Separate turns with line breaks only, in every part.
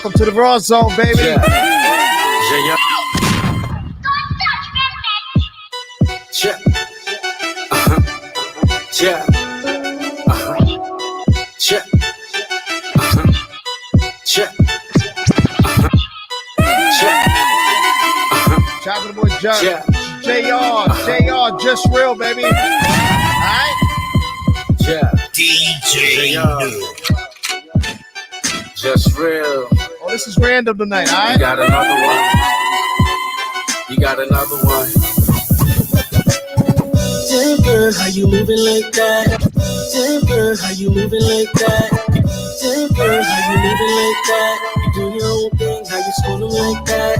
Welcome to the Rawrrzone, baby.
Yeah. Yeah. Yeah. Yeah. Yeah.
Shout out to the boy John.
Yeah.
JR, just real, baby. All right.
Yeah.
DJ
Just real.
Oh, this is random tonight, all right?
You got another one.
Damn girl, how you moving like that? Damn girl, how you moving like that? Damn girl, how you moving like that? You do your own thing, how you schooling like that?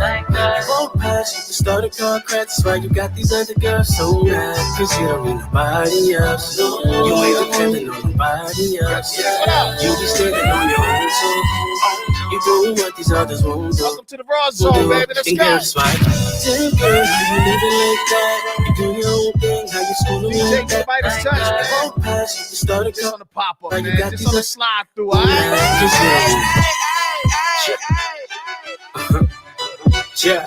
Walk past, you can start a car crash. That's why you got these other girls so mad. Cause you don't need nobody else. You ain't dependent on nobody else. You be standing on your own, so you doing what these others won't do.
Welcome to the Rawrrzone, baby. Let's go.
Damn girl, how you moving like that? You do your own thing, how you schooling like that?
Midas touch, man.
Walk past, you can start a
Just
car.
on the pop up,
You
man.
got
Just
these
on the
other-
slide through, all right?
Yeah.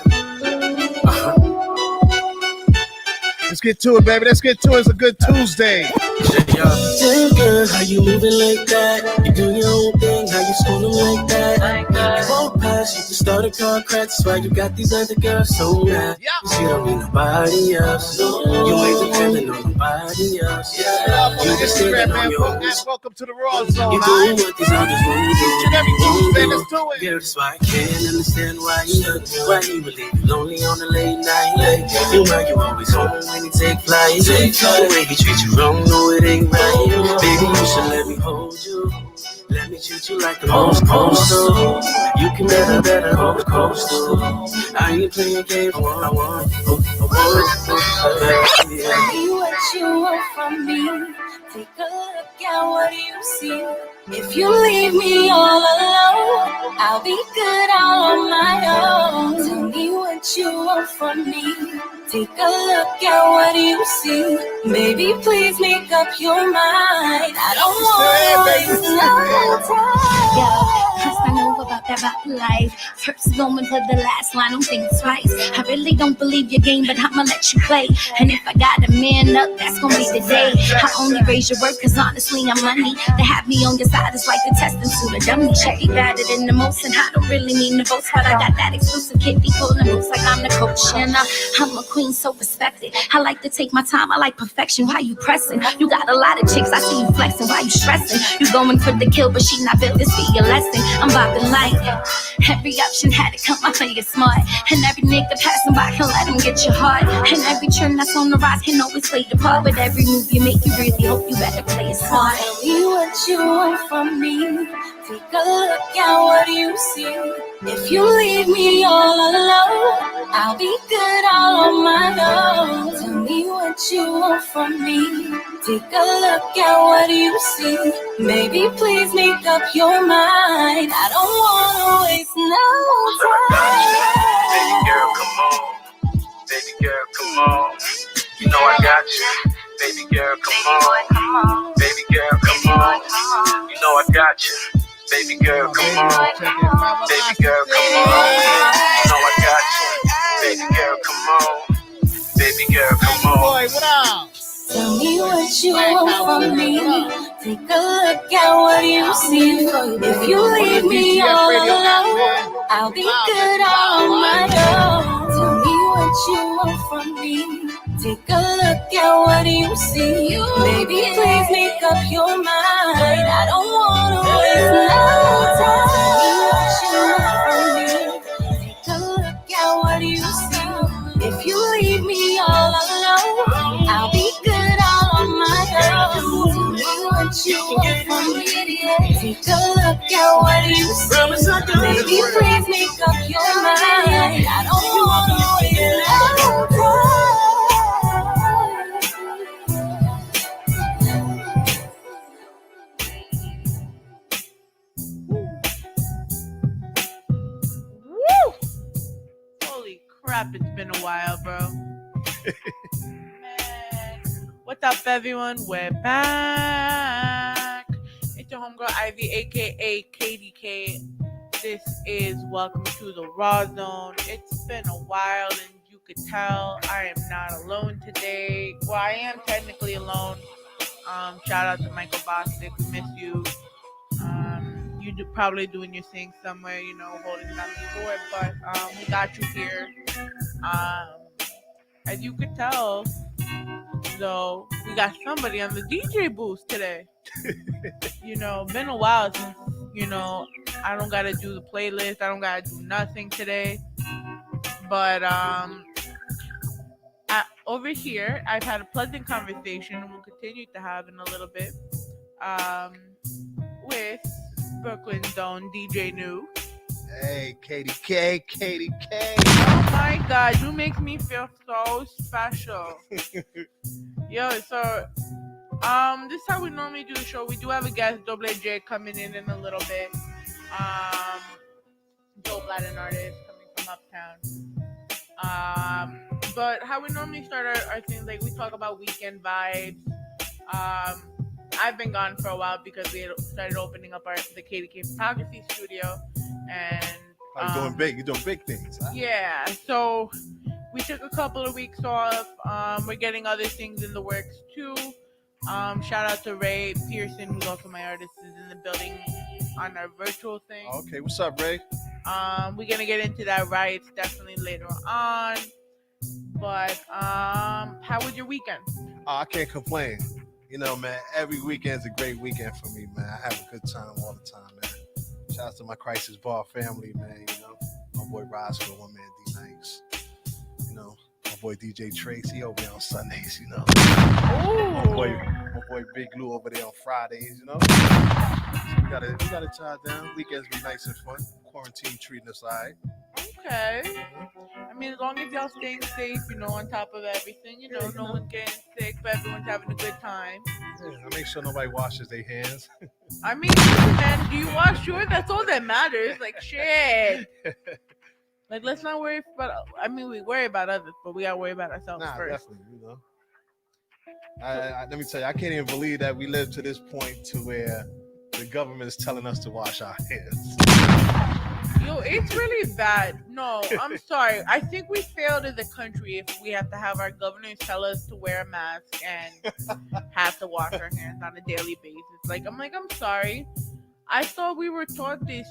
Let's get to it, baby. Let's get to it. It's a good Tuesday.
Damn girl, how you moving like that? You do your own thing, how you schooling like that? Walk past, you can start a car crash. That's why you got these other girls so mad. Cause you don't need nobody else. You ain't dependent on nobody else. You just standing on your own.
Welcome to the Rawrrzone,
You
all right?
doing what these others won't do.
Each and every Tuesday, let's do it.
Girl, that's why I can't understand why you would leave you lonely on the late night. You know you always home when you take flight. The way he treat you wrong, no it ain't right. Baby, you should let me hold you. Let me treat you like the most coastal. You can better hold the coastal. I ain't playing games. I want.
Tell me what you want from me. Take a look at what you see. If you leave me all alone, I'll be good all on my own. Tell me what you want from me. Take a look at what you see. Baby, please make up your mind. I don't want to waste no time.
Yo, first I know about that rap life. First going for the last line, don't think twice. I really don't believe your game, but I'ma let you play. And if I gotta man up, that's gonna be the day. I only raise your work, cause honestly I'm money. To have me on your side is like the testing to the dummy. Check me better than the most, and I don't really mean the votes, but I got that exclusive kid be pulling moves like I'm the coach. And I'm a queen, so respected. I like to take my time, I like perfection. Why you pressing? You got a lot of chicks, I see you flexing. Why you stressing? You going for the kill, but she not built this for your lesson. I'm bobbing like every option had to come. I play it smart, and every nigga passing by can let him get your heart. And every trend that's on the rise can always play the part. But every move you make, you really hope you better play it smart.
Tell me what you want from me. Take a look at what you see. If you leave me all alone, I'll be good all on my own. Tell me what you want from me. Take a look at what you see. Maybe please make up your mind. I don't wanna waste no time.
Baby girl, come on. Baby girl, come on. You know I got you. Baby girl, come on. Baby girl, come on. You know I got you. Baby girl, come on. Baby girl, come on. You know I got you. Baby girl, come on. Baby girl, come on.
Boy, what up?
Tell me what you want from me. Take a look at what you see. If you leave me all alone, I'll be good all on my own. Tell me what you want from me. Take a look at what you see. Baby, please make up your mind. I don't wanna waste no time. Tell me what you want from me. Take a look at what you see. If you leave me all alone, I'll be good all on my own. Tell me what you want from me. Take a look at what you see. Baby, please make up your mind. I don't wanna waste no time.
Holy crap, it's been a while, bro. Man. What's up, everyone? We're back. It's your homegirl Ivy, aka KDK. This This is Welcome to the Rawrrzone. It's been a while, and you could tell I am not alone today. Well, I am technically alone. Shout out to Michael Bostic. We miss you. Probably doing your thing somewhere, holding down the fort. But we got you here. As you could tell, though, we got somebody on the DJ booth today. Been a while since, I don't gotta do the playlist. I don't gotta do nothing today. But over here, I've had a pleasant conversation, and we'll continue to have in a little bit, with Brooklyn's own DJ New.
Hey, Katie K.
Oh my God, you make me feel so special. Yo, so this is how we normally do the show. We do have a guest, Double J, coming in a little bit. Dope Latin artist coming from uptown. But how we normally start our things, like we talk about weekend vibes. I've been gone for a while because we had started opening up the Katie K photography studio, and
you're doing big. You're doing big things. Huh?
Yeah. So we took a couple of weeks off. We're getting other things in the works too. Shout out to Ray Pearson, who's also my artist, is in the building on our virtual thing.
Okay, what's up, Ray?
We're gonna get into that rights definitely later on. But how was your weekend?
I can't complain. Man, every weekend's a great weekend for me, man. I have a good time all the time, man. Shout out to my Crisis Bar family, man. My boy Roscoe, one man D Nice. My boy DJ Tracy over there on Sundays, My boy Big Lou over there on Fridays, So we gotta tie it down. Weekends be nice and fun. Quarantine treating us all right.
Okay. I mean, as long as y'all staying safe, on top of everything, no one's getting sick, but everyone's having a good time.
Yeah, I make sure nobody washes their hands.
I mean, listen, man, do you wash yours? That's all that matters. Like, shit. Like, let's not worry about, we worry about others, but we gotta worry about ourselves first.
Definitely, let me tell you, I can't even believe that we live to this point to where the government is telling us to wash our hands.
Yo, it's really bad. No, I'm sorry. I think we failed as a country if we have to have our governors tell us to wear a mask and have to wash our hands on a daily basis. I'm sorry. I thought we were taught this,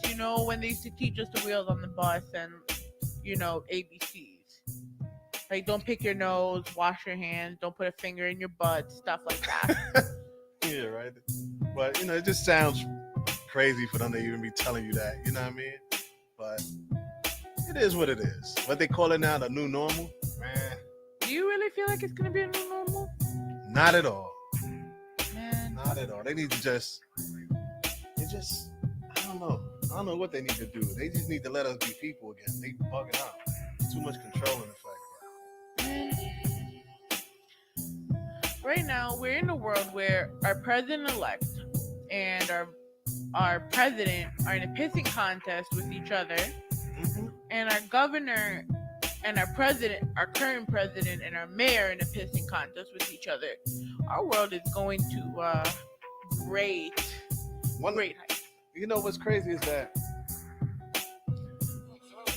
when they used to teach us the wheels on the bus and, ABCs. Like, don't pick your nose, wash your hands, don't put a finger in your butt, stuff like that.
Yeah, right. But, it just sounds crazy for them to even be telling you that, you know what I mean? But it is what it is. What they call it now, the new normal, man.
Do you really feel like it's going to be a new normal?
Not at all.
Man.
Not at all. They need to I don't know what they need to do. They just need to let us be people again. They bugging out. Too much control in effect.
Right now, we're in a world where our president-elect and our president are in a pissing contest with each other, and our governor and our president, our current president and our mayor, in a pissing contest with each other. Our world is going to great heights.
What's crazy is that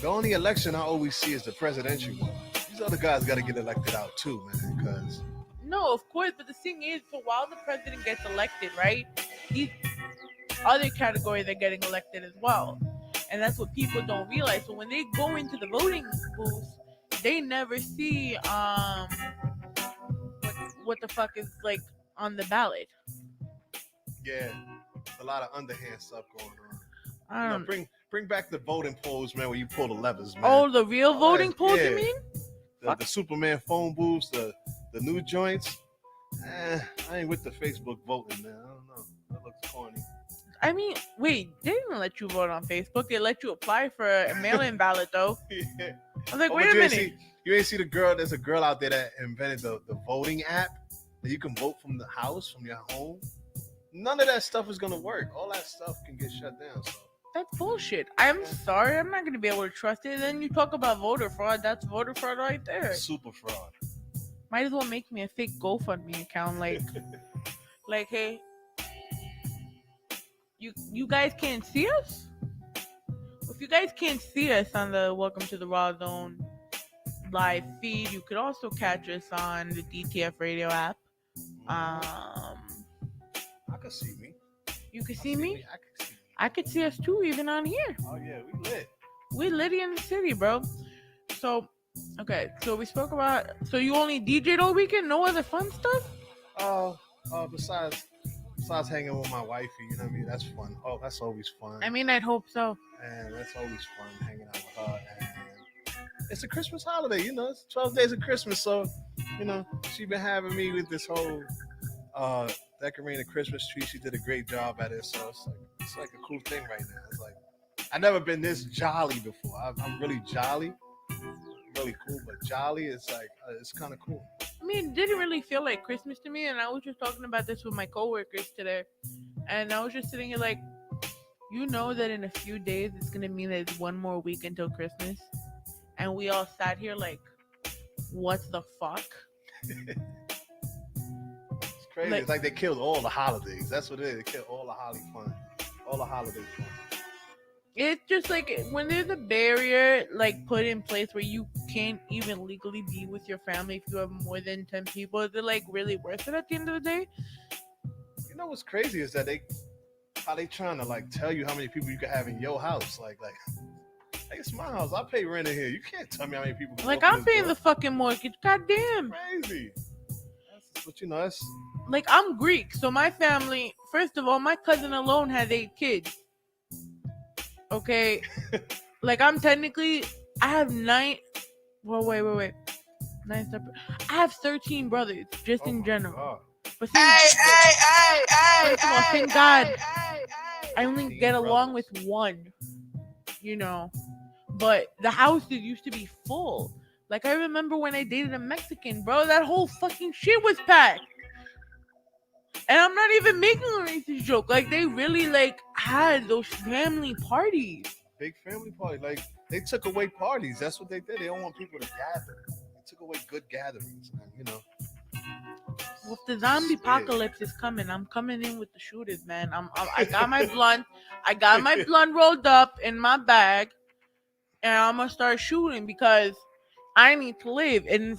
the only election I always see is the presidential one. These other guys got to get elected out too, man. Because
no, of course, but the thing is, so while the president gets elected, right, these other categories are getting elected as well, and that's what people don't realize. So when they go into the voting booth, they never see what the fuck is like on the ballot.
Yeah. A lot of underhand stuff going on. Bring back the voting polls, man, where you pull the levers, man.
Oh, the real voting polls, you mean?
The Superman phone booths, the new joints. I ain't with the Facebook voting, man. I don't know. That looks corny.
I mean, wait, they didn't let you vote on Facebook. They let you apply for a mail-in ballot, though.
Yeah.
I was like, wait a minute.
You ain't see the girl? There's a girl out there that invented the voting app that you can vote from the house, from your home. None of that stuff is going to work. All that stuff can get shut down. So.
That's bullshit. I'm sorry. I'm not going to be able to trust it. Then you talk about voter fraud. That's voter fraud right there.
Super fraud.
Might as well make me a fake GoFundMe account. Like, hey, you guys can't see us? We're if you guys can't see us on the Welcome to the Raw Zone live feed, you could also catch us on the DTF radio app.
I could see me.
You can see me?
I could see me.
I could see us too, even on here.
Oh yeah, we lit.
We litty in the city, bro. So, okay, so we spoke about. So you only DJ'd all weekend? No other fun stuff?
Besides hanging with my wifey, you know what I mean? That's fun. Oh, that's always fun.
I mean, I'd hope so.
And that's always fun hanging out with her. And it's a Christmas holiday, you know. It's 12 days of Christmas, so you know she been having me with this whole decorating a Christmas tree. She did a great job at it, so it's like a cool thing right now. It's like I've never been this jolly before. I'm really jolly, really cool, but jolly is like it's kind of cool.
I mean, it didn't really feel like Christmas to me, and I was just talking about this with my coworkers today, and I was just sitting here like, you know that in a few days it's gonna mean that it's one more week until Christmas, and we all sat here like, what the fuck?
It's crazy.
Like,
it's like they killed all the holidays. That's what it is. They killed all the holiday fun, all the holiday fun.
It's just like when there's a barrier like put in place where you can't even legally be with your family if you have more than 10 people, is it like really worth it at the end of the day?
You know what's crazy is that how they trying to like tell you how many people you can have in your house. Like it's my house. I pay rent in here. You can't tell me how many people. Can
like
walk in
I'm
this
paying
door.
the fucking mortgage. Goddamn.
Crazy. But you know, that's
Like I'm Greek, so my family. First of all, my cousin alone has 8 kids. Okay, like I'm technically, I have 9. Well, wait. 9 separate. I have 13 brothers just in general.
God.
But first of all, thank God, I only get along with one. You know, but the houses used to be full. Like I remember when I dated a Mexican, bro, that whole fucking shit was packed. And I'm not even making a racist joke. Like they really like had those family parties.
Big family party. Like they took away parties. That's what they did. They don't want people to gather. They took away good gatherings, man. You know.
Well, if the zombie apocalypse is coming, I'm coming in with the shooters, man. I got my blunt. I got my blunt rolled up in my bag, and I'm gonna start shooting because I need to live. And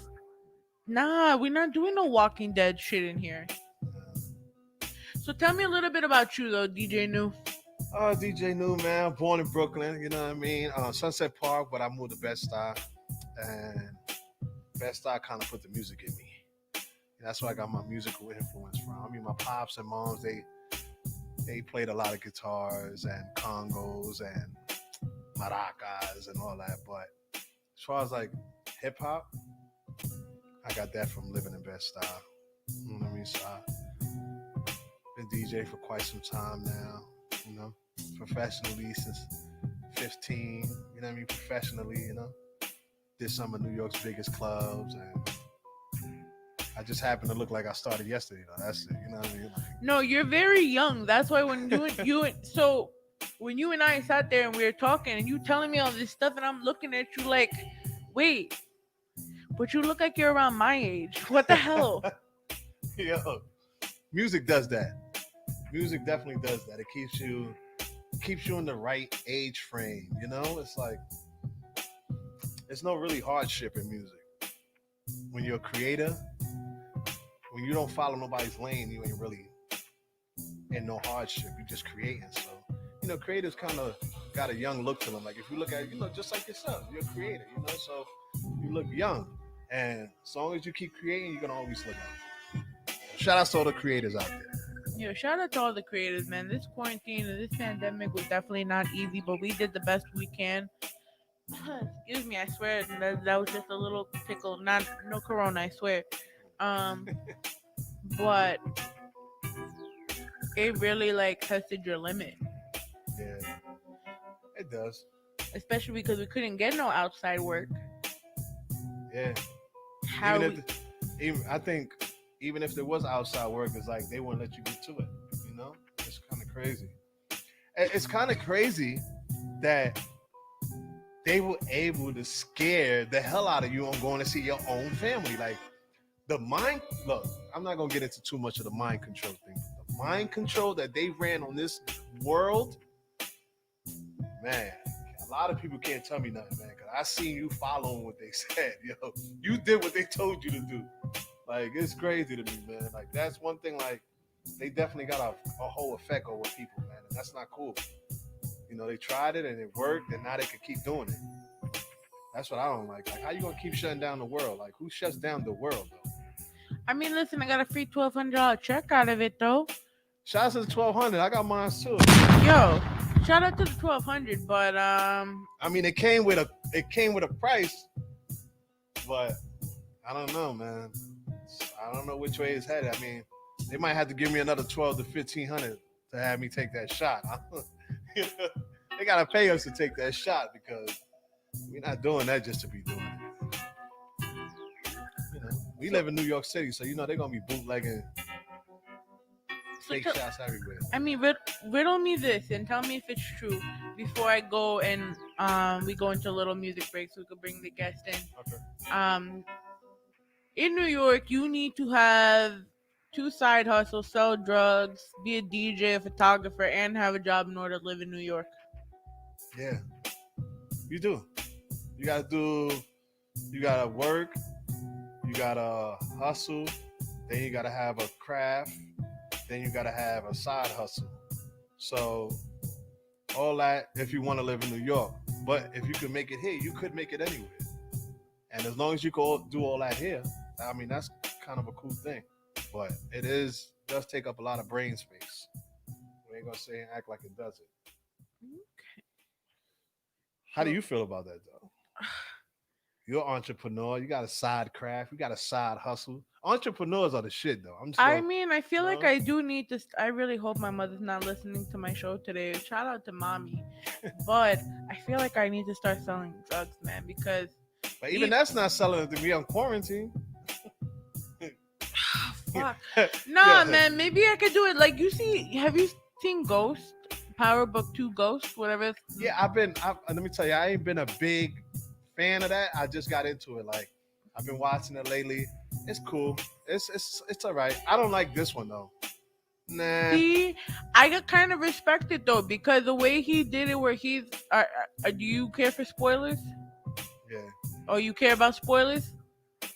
nah, we're not doing no Walking Dead shit in here. So tell me a little bit about you, though, DJ New.
DJ New, man. Born in Brooklyn, you know what I mean? Sunset Park, but I moved to Bed-Stuy. And Bed-Stuy kind of put the music in me. And that's where I got my musical influence from. I mean, my pops and moms, they played a lot of guitars and congos and maracas and all that. But as far as like hip-hop, I got that from living in Bed-Stuy. You know what I mean? So been DJ for quite some time now, you know, professionally since 15, you know what I mean, professionally, you know, did some of New York's biggest clubs, and I just happen to look like I started yesterday, though. That's it, you know what I mean? Like,
no, you're very young. That's why when when you and I sat there and we were talking and you telling me all this stuff and I'm looking at you like, wait, but you look like you're around my age. What the hell?
Yo, music does that. Music definitely does that. It keeps you in the right age frame, you know? It's like, there's no really hardship in music. When you're a creator, when you don't follow nobody's lane, you ain't really in no hardship. You're just creating. So, you know, creators kind of got a young look to them. Like if you look at it, you look just like yourself. You're a creator, you know? So you look young. And as long as you keep creating, you're going to always look young. Shout out to all the creators out there.
Yo, shout out to all the creators, man. This quarantine and this pandemic was definitely not easy, but we did the best we can. Excuse me, I swear that was just a little tickle. No corona, I swear. But it really like tested your limit.
Yeah, it does.
Especially because we couldn't get no outside work.
Yeah. I think even if there was outside work, it's like they wouldn't let you get to it. You know, it's kind of crazy. It's kind of crazy that they were able to scare the hell out of you on going to see your own family. Like look, I'm not gonna get into too much of the mind control thing. The mind control that they ran on this world, man, lot of people can't tell me nothing, man, because I seen you following what they said. Yo, you did what they told you to do. Like, it's crazy to me, man. Like, that's one thing. Like, they definitely got a whole effect over people, man, and that's not cool. You know, they tried it and it worked, and now they can keep doing it. That's what I don't like. Like, how you gonna keep shutting down the world? Like, who shuts down the world, though?
I mean, listen, I got a free $1,200 check out of it, though.
Shout out to the 1,200. I got mine too.
Yo, shout out to the 1,200, but
I mean, it came with a price, but I don't know, man. I don't know which way it's headed. I mean, they might have to give me another 1,200 to 1,500 to have me take that shot. They gotta pay us to take that shot because we're not doing that just to be doing it. You know, we live in New York City, so you know they're gonna be bootlegging fake shots everywhere.
I mean, riddle me this and tell me if it's true before I go and we go into a little music break so we could bring the guest in.
Okay.
In New York, you need to have 2 side hustles, sell drugs, be a DJ, a photographer, and have a job in order to live in New York.
Yeah, you do. You gotta work, you gotta hustle, then you gotta have a craft, then you gotta have a side hustle. So all that if you want to live in New York. But if you can make it here, you could make it anywhere. And as long as you can do all that here, I mean, that's kind of a cool thing. But it does take up a lot of brain space. We ain't gonna say and act like it doesn't.
Okay.
How do you feel about that, though? You're an entrepreneur. You got a side craft. You got a side hustle. Entrepreneurs are the shit, though.
I feel like I do need to. I really hope my mother's not listening to my show today. Shout out to mommy. But I feel like I need to start selling drugs, man, because.
But even that's not selling it to me on quarantine.
Fuck. Nah, man. Maybe I could do it. Like, have you seen Ghost? Power Book 2 Ghost? Whatever.
Yeah, let me tell you, I ain't been a big fan of that. I just got into it. Like, I've been watching it lately. It's cool. It's all right. I don't like this one, though. Nah.
See, I got kind of respect it, though, because the way he did it where he's... do you care for spoilers?
Yeah.
Oh, you care about spoilers?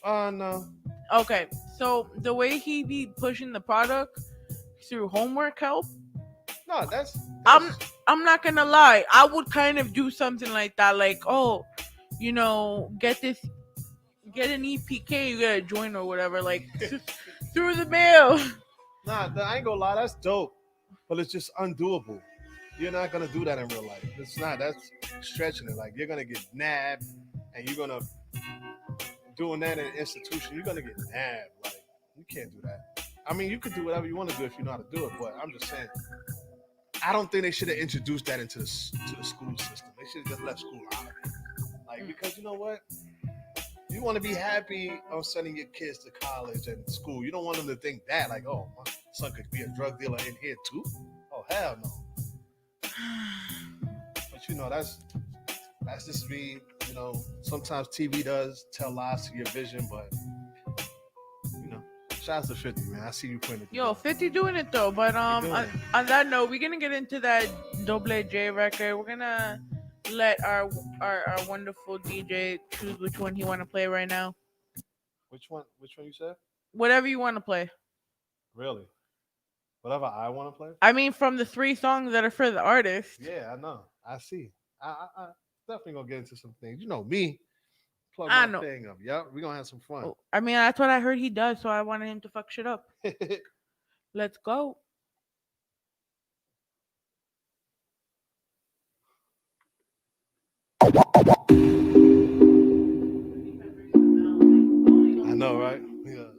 No.
Okay, so the way he be pushing the product through homework help.
No, that's
I'm not gonna lie. I would kind of do something like that, like, oh, you know, get an EPK, you get a joint or whatever, like through the mail.
Nah, I ain't gonna lie, that's dope, but it's just undoable. You're not gonna do that in real life. It's not. That's stretching it. Like, you're gonna get nabbed, and you're gonna doing that in an institution. You're gonna get nabbed. Like, you can't do that. I mean, you could do whatever you want to do if you know how to do it, but I'm just saying, I don't think they should have introduced that into the school system. They should have just left school out of it. Like, because you know what? You want to be happy on sending your kids to college and school. You don't want them to think that, like, oh, my son could be a drug dealer in here too. Oh, hell no. But you know, that's just me. You know, sometimes TV does tell lies to your vision, but you know, shouts to 50, man. I see you putting it.
Yo, 50 doing it though. But on that note, we're gonna get into that Double J record. We're gonna let our wonderful DJ choose which one he want to play right now.
Which one you said?
Whatever you want to play.
Really? Whatever I want to play?
I mean, from the 3 songs that are for the artist.
Yeah, I know. I see. I definitely gonna get into some things. You know me. Plug my thing up. Yep, we're gonna have some fun.
I mean, that's what I heard he does, so I wanted him to fuck shit up. Let's go.
I know, right? Yeah.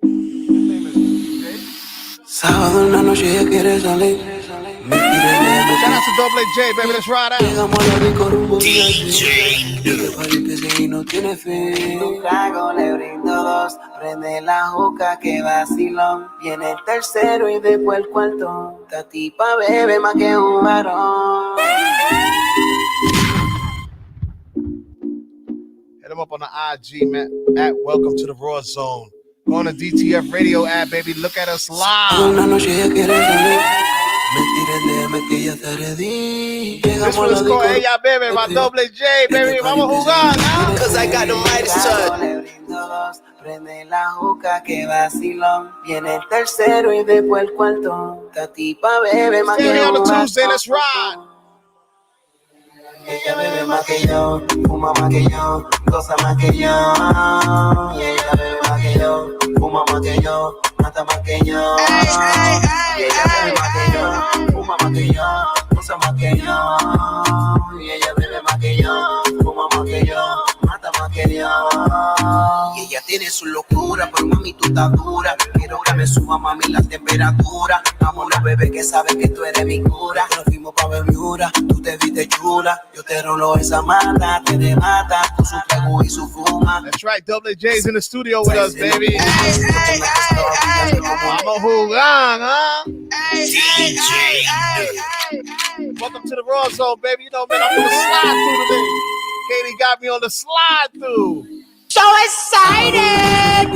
His name is Jay.
Sábado en la noche ella quiere salir. Me quiere ver.
Shout out to Double J, baby. Let's ride out.
Llegamos a la disco rumbo DJ. Y el party empieza y no tiene fin. Un trago le brindo 2. Prende la juca que vacilón. Viene el tercero y después el cuarto. Esta tipa bebe más que un varón.
Hit him up on the IG, man. At Welcome to the Rawrrzone. Go on the DTF radio app, baby. Look at us live.
Una noche ella quiere salir. Me
This one's called Ella Bebe by Double J, baby. Vamos a jugar, ¿no?
Cause I got the Midas touch.
Prende la juca que vacilón. Viene el tercero y después el cuarto. Esta tipa bebe más que
Stay on the
un
Tuesday, let's
vaso.
ride.
Ella bebe más que yo, fuma más que yo, goza más que yo. Y ella bebe más que yo, fuma más que yo, mata más que yo. Y ella bebe más que yo, fuma más que yo, goza más que yo. Y ella bebe más que yo, fuma más que yo, mata más que yo.
Y ella tiene su locura, pero mami tú estás dura. Quiero que me suba mami la temperatura. Vámonos bebé que sabes que tú eres mi cura. Nos fuimos pa' Bermuda, tú te viste chula. Yo te rolo esa mata, te remata con su trago y su fuma.
That's right, Double J's in the studio with us, baby. Vamos a jugar, huh? Welcome to the Raw Zone, baby. You know, man, I'm gonna slide through today. Katie got me on the slide through.
So excited!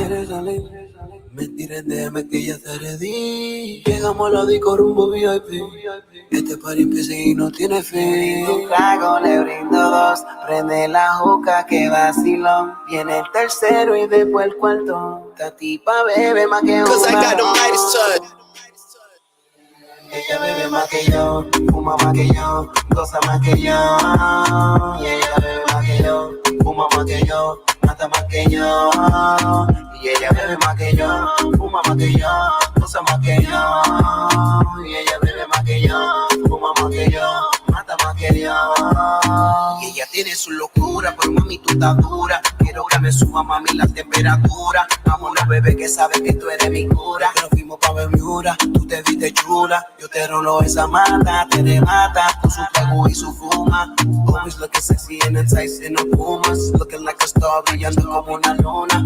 Me tiré de que ya te redí. Llegamos a la disco rumbo VIP. Este party empieza y no tiene fin. Un trago le brindo dos. Prende la juca que vacilón. Viene el tercero y después el cuarto. Esta tipa bebe más que un
Cause I got the
vaso.
Midas touch.
Ella bebe más que yo, fuma más que yo, goza más que yo. Y ella bebe más que yo, fuma más que yo, mata más que yo. Y ella bebe más que yo, fuma más que yo, goza más que yo. Y ella bebe más que yo, fuma más que yo, mata más que yo.
Y ella tiene su locura, pero mami tú estás dura. Quiero que me suba mami la temperatura. Vámonos bebé que sabes que tú eres mi cura.
Nos fuimos pa' Bermuda, tú te viste chula. Yo te rolo esa mata, te remata con su trago y su fuma. Always looking sexy in the tights and the pumas. Looking like a star, brillando como una luna.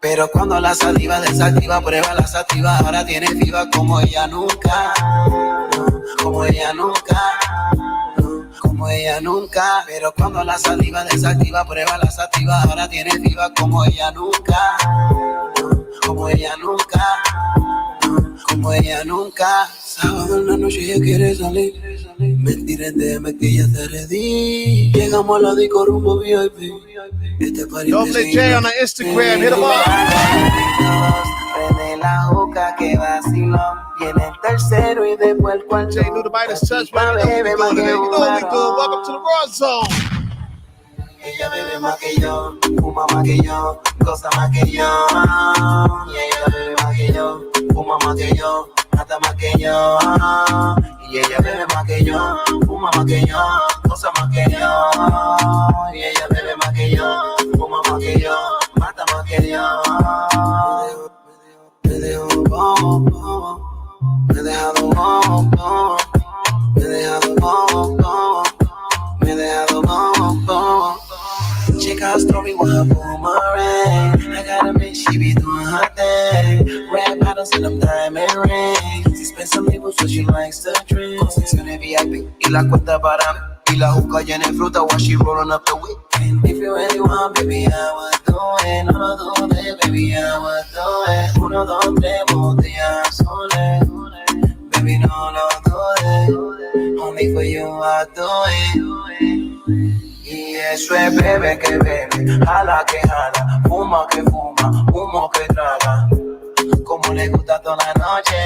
Pero cuando la saliva desactiva, prueba la sativa. Ahora tiene viva como ella nunca. Como ella nunca. Como ella nunca. Pero cuando la saliva desactiva, prueba la sativa. Ahora tiene viva como ella nunca. Como ella nunca. Como ella nunca. Sábado en la noche ella quiere salir. Me tiré de que ya te redí. Llegamos a la disco rumbo VIP. Este party
Double J on the Instagram, hit him up.
Prende la juca que vacilón. Viene el tercero y después el cuarto.
J knew the Midas touch, baby. You know what we doing today. You know what we doing. Welcome to the Raw Zone.
Ella bebe más que yo, fuma más que yo, goza más que yo. Y ella bebe más que yo, fuma más que yo, mata más que yo. Y ella bebe más que yo, fuma más que yo, goza más que yo. Y ella bebe más que yo, fuma más que yo, mata más que yo. Me dejo bobo, me he dejado bobo, me he dejado bobo, me he dejado bobo. Check out story with her boomerang. I got a bitch, she be doing her thing. Red bottles and them diamond rings. She spends some labels, so she likes to drink. Con secciones VIP y la cuenta para mí. Y la juca llena de fruta while she rolling up the weekend. If you really want, baby, I would do it. No lo dudes, baby, I would do it. 1, 2, 3 botellas azules. Baby, no lo dudes. Only for you, I do it. Y eso es bebe que bebe, jala que jala, fuma que fuma, humo que traga, como le gusta toda la noche.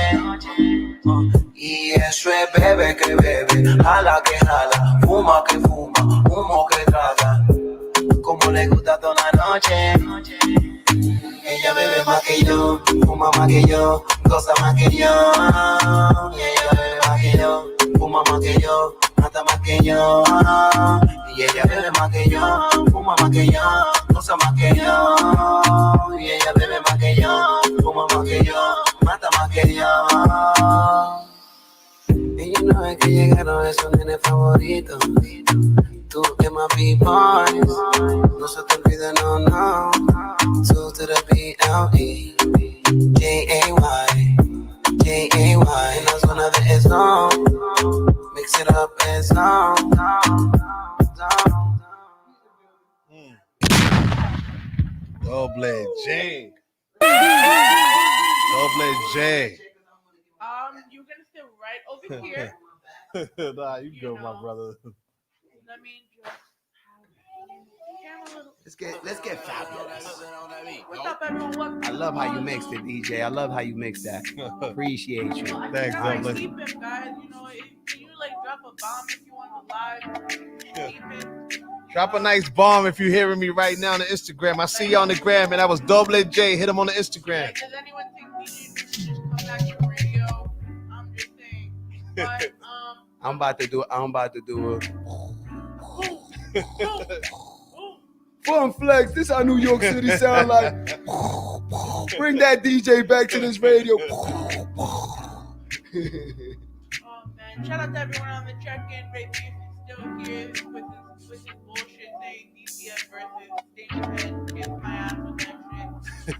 Y eso es bebe que bebe, jala que jala, fuma que fuma, humo que traga, como le gusta toda la noche. Ella bebe más que yo, fuma más que yo, goza más que yo. Y ella bebe más que yo, fuma más que yo, mata más que yo. Y ella bebe más que yo, fuma más que yo, goza más que yo. Y ella bebe más que yo, fuma más que yo, mata más que yo. Y yo no es que llegaron esos nenes favoritos. Tú que más B-boys, no se te olvide, no, no. 2 to the B-L-E, J-A-Y, J-A-Y. En la zona de zone, mix it up and zone.
Double J. Double J.
You gonna sit right over over here.
Nah, you
You
go, my
know.
brother.
Let me just have a little.
Let's get fabulous.
What's up, everyone? Welcome
I
to
love
the
how you
Rawrrzone.
mixed it, DJ. I love how you mixed that. Appreciate you.
I
Thanks,
think I
Dublin.
might keep him, guys. You know, can you like drop a bomb if you want to live? Keep him.
Drop a nice bomb if you're hearing me right now on the Instagram. I see you on the gram, and that was Double J. Hit him on the Instagram.
Like, does anyone think DJ should just come back to radio? I'm just saying. But
I'm about to do it. Fun flex. This how New York City sound like. Bring that DJ back to this radio.
Oh man, shout out to everyone on the check-in. Ray Pierce is still here with his bullshit saying DCF versus Station Kiss my ass with that shit.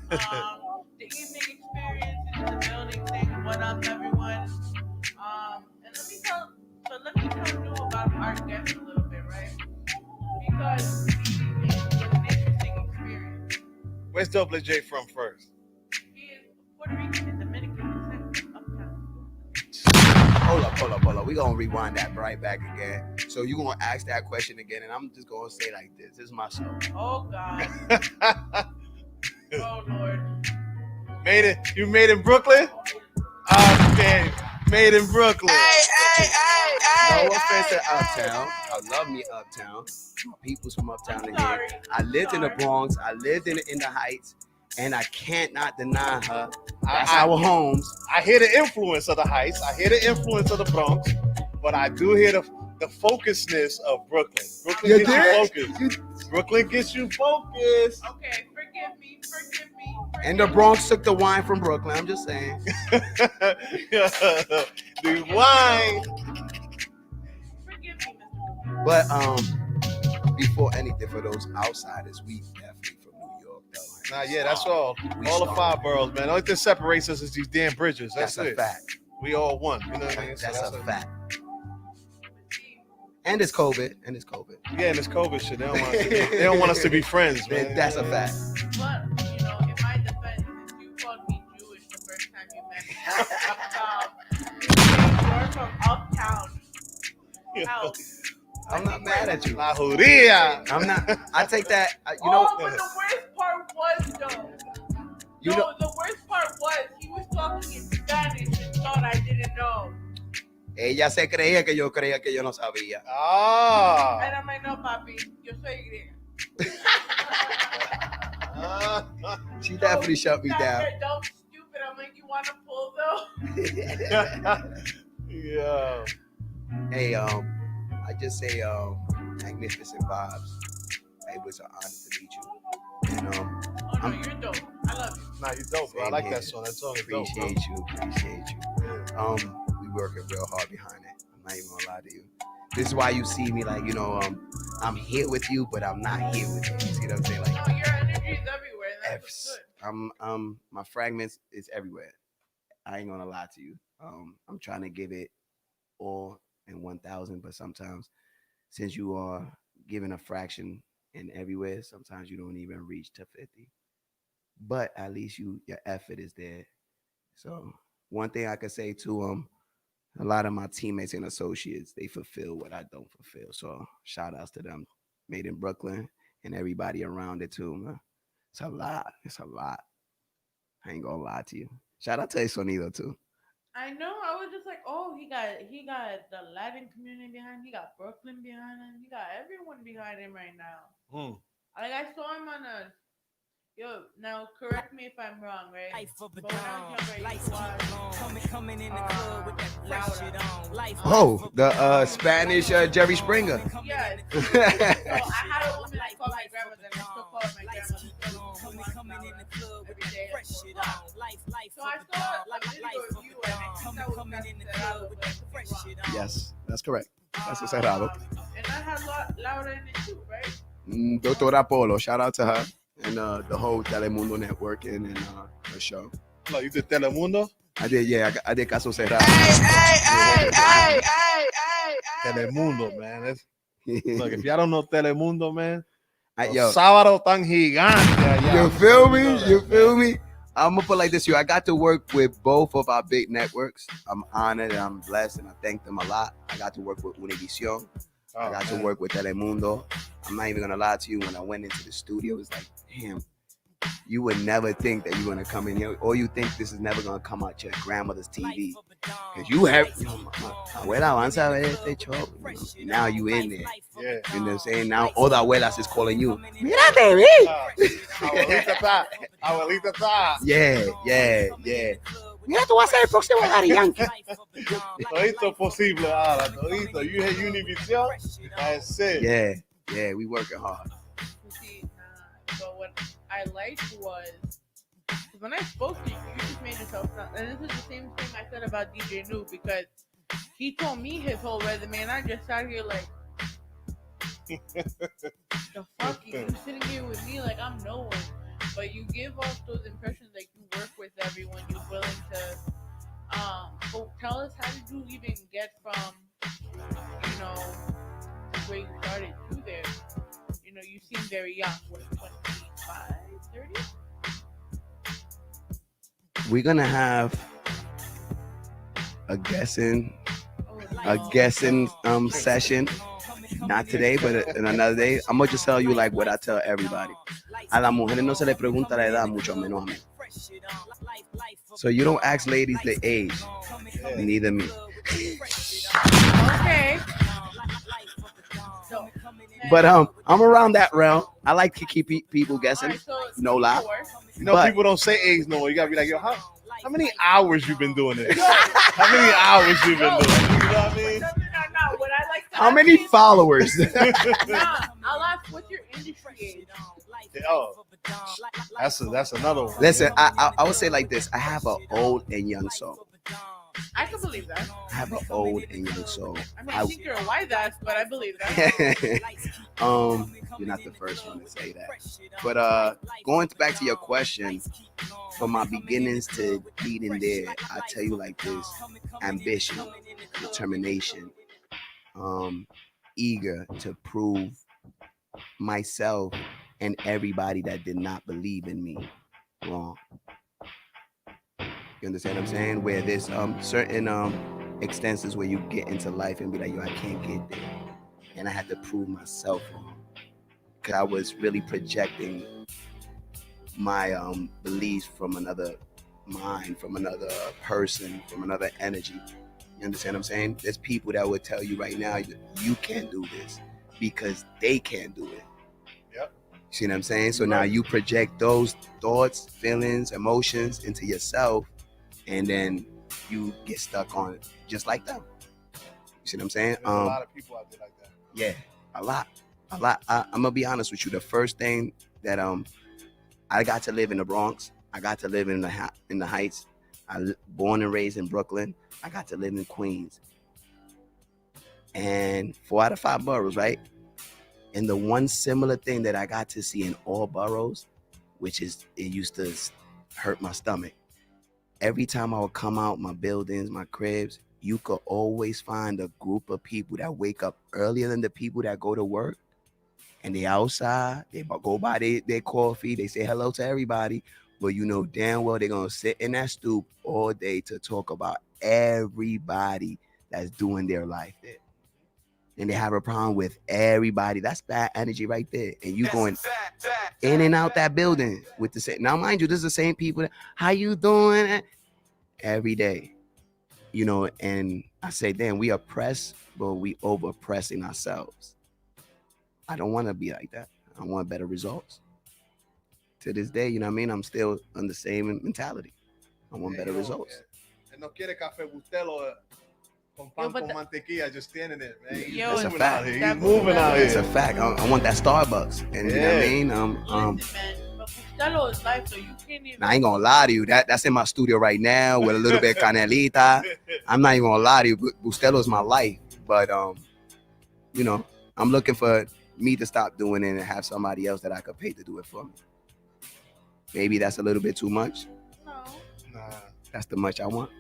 The evening experience is in the building saying what up everyone. And let me tell you about our guest a little bit, right? Because the evening was an interesting experience.
Where's Double J from first?
He is Puerto Rican and Dominican descent, uptown.
Hold up. We're going to rewind that right back again. So you're going to ask that question again, and I'm just going to say like this. This is my show.
Oh, God. Oh, Lord.
Made it. You made in Brooklyn? Okay. Made in Brooklyn.
No offense to Uptown. I love me Uptown. People's from Uptown in here. I lived in the Bronx. I lived in the Heights. And I can't not deny her. That's our homes.
I hear the influence of the Heights. I hear the influence of the Bronx. But I do hear the focusness of Brooklyn. Brooklyn gets you focused. Brooklyn gets you focused.
Okay, forgive me.
And the Bronx took the wine from Brooklyn. I'm just saying.
The wine.
Forgive me, Mr.
But before anything, for those outsiders, we definitely from New York, though.
Nah, yeah, that's all. All the five boroughs, man. The only thing separates us is these damn bridges. That's
a
it.
fact.
We all one. You know what I mean?
That's a fact. And it's COVID.
Yeah, and it's COVID shit. They don't want us to be friends, man.
That's a fact.
But, you know, in my defense, since you called me Jewish the first time you met me, you're from Uptown. How?
I'm not mad at you.
La Judía.
I'm not. I take that.
But the worst part was, though. The worst part was he was talking in Spanish and thought I didn't know.
Ella se creía que yo creía que yo no sabía.
Ah.
And I'm like, no, papi, yo soy griega.
She definitely shut me down.
Don't stupid. I'm like, you want to pull though?
Yeah.
Hey, I just say magnificent vibes. It was an honor to meet you. And
oh no, you're dope. I love you.
Nah, you dope, bro. I like that song. That song is dope.
Appreciate you. We working real hard behind it. I'm not even gonna lie to you. This is why you see me like, you know, I'm here with you, but I'm not here with you. You see what I'm saying? Like,
no, your energy is everywhere. That's
good. My fragments is everywhere. I ain't gonna lie to you. I'm trying to give it all in 1,000, but sometimes since you are giving a fraction in everywhere, sometimes you don't even reach to 50. But at least your effort is there. So one thing I could say to a lot of my teammates and associates, they fulfill what I don't fulfill. So shout outs to them. Made in Brooklyn and everybody around it too, man. It's a lot. I ain't gonna lie to you. Shout out to El Sonido too.
I know. I was just like, oh, he got the Latin community behind him. He got Brooklyn behind him. He got everyone behind him right now. Like I saw him on a. Yo, now correct me if I'm wrong, right?
Life up and
But when I
down.
was younger,
Lights keep coming in the club with that fresh shit on. Life
the Spanish Jerry Springer.
Yes. So I had a woman that called my grandmother, and I still call her my grandmother.
coming in the club with
Every day.
that fresh shit on. Life
So I saw a video of you, and I think that was
coming in the club with that fresh shit on.
Yes, that's correct. That's cerrado.
And I had Laura in it too, right?
Doctora Polo, shout out to her and the whole Telemundo network and her show.
No, you did Telemundo?
I did, yeah. I did Caso Cerrado.
Telemundo, man. Look, if y'all don't know Telemundo, man,
Yo,
sábado tan gigante allá.
you feel me? I'm gonna put like this: I got to work with both of our big networks. I'm honored and I'm blessed, and I thank them a lot. I got to work with Univision. I got to work with Telemundo. I'm not even gonna lie to you. When I went into the studio, it's like, damn, you would never think that you're gonna come in here, or you think this is never gonna come out your grandmother's TV, because you have, abuela, avanza a ver este show. Now you in there.
Yeah.
You know what I'm saying? Now all the abuelas is calling you. Mira TV.
Abuelita está. Abuelita está.
Yeah. Mira, tú vas a ser el próximo Daddy Yankee.
Todito posible ahora. Todito. You had Univision. That's it.
Yeah. We working hard.
See, but what I liked was when I spoke to you, you just made yourself sound. And this is the same thing I said about DJ New, because he told me his whole resume, and I just sat here like, the fuck, you sitting here with me like I'm no one. But you give off those impressions like you work with everyone, you're willing to. So tell us, how did you even get from, where you started to there? You seem very young. What, 25, 30?
We're gonna have a guessing session. Not today, but in another day. I'm gonna just tell you like what I tell everybody. A las mujeres no se le pregunta la edad, mucho menos a mí. So you don't ask ladies the age, neither me.
Okay.
But I'm around that realm. I like to keep people guessing.
Right, so
no lie.
People don't say age no more. You gotta be like, yo, how many hours you been doing this? How many hours you been doing it? You know what I mean?
No. What I like to
How many followers?
I'll ask, what's your industry age?
Oh, that's another one.
Listen, I would say like this: I have an old and young soul.
I can believe that.
I have an old and young soul.
I think you're a wise ass, but I believe that.
You're not the first one to say that. But going back to your question, from my beginnings to leading there, I tell you like this: ambition, determination, eager to prove myself and everybody that did not believe in me wrong. You understand what I'm saying? Where there's certain extensions where you get into life and be like, yo, I can't get there. And I had to prove myself wrong. Because I was really projecting my beliefs from another mind, from another person, from another energy. You understand what I'm saying? There's people that would tell you right now, you can't do this because they can't do it.
Yep.
See what I'm saying? So now you project those thoughts, feelings, emotions into yourself, and then you get stuck on it just like them. You see what I'm saying?
There's a lot of people out there like that.
Yeah, a lot. I'm gonna be honest with you. The first thing that I got to live in the Bronx. I got to live in the Heights. Born and raised in Brooklyn. I got to live in Queens. And 4 out of 5 boroughs, right? And the one similar thing that I got to see in all boroughs, which is it used to hurt my stomach. Every time I would come out my buildings, my cribs, you could always find a group of people that wake up earlier than the people that go to work. And they outside, they go buy their coffee, they say hello to everybody, but you know damn well they're going to sit in that stoop all day to talk about everybody that's doing their life there. And they have a problem with everybody. That's bad energy right there. And you going in and out that building with the same. Now, mind you, this is the same people. How you doing? Every day. You know, and I say, damn, we oppress, but we over-oppressing ourselves. I don't want to be like that. I want better results. To this day, you know what I mean? I'm still on the same mentality. I want better results.
No quiere café Bustelo con pan con mantequilla, just standing there, man.
It's a fact.
He's moving out here.
It's a fact. I want that Starbucks. And you know what I mean?
Bustelo is life, so you can't even.
I ain't gonna lie to you. That's in my studio right now with a little bit of canelita. I'm not even gonna lie to you. Bustelo is my life. But you know, I'm looking for me to stop doing it and have somebody else that I could pay to do it for me. Maybe that's a little bit too much.
Nah.
That's the much I want.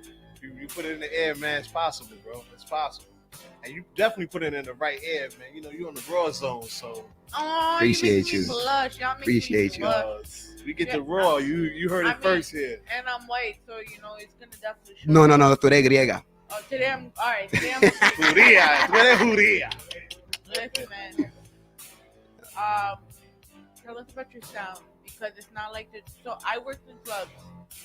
You put it in the air, man. It's possible, bro. It's possible. And you definitely put it in the right air, man. You know, you on the raw zone, so
Oh,
Appreciate
you.
you.
Make me blush. Y'all make
Appreciate
me
you.
blush.
we get
Yeah,
the raw. You heard it first here.
And I'm white, so you know it's gonna definitely show.
No, tú eres griega.
Oh, today I'm all right. Today I'm.
Judía, tú eres judía.
Listen, man. Tell us about your sound because it's not like this. So I worked in clubs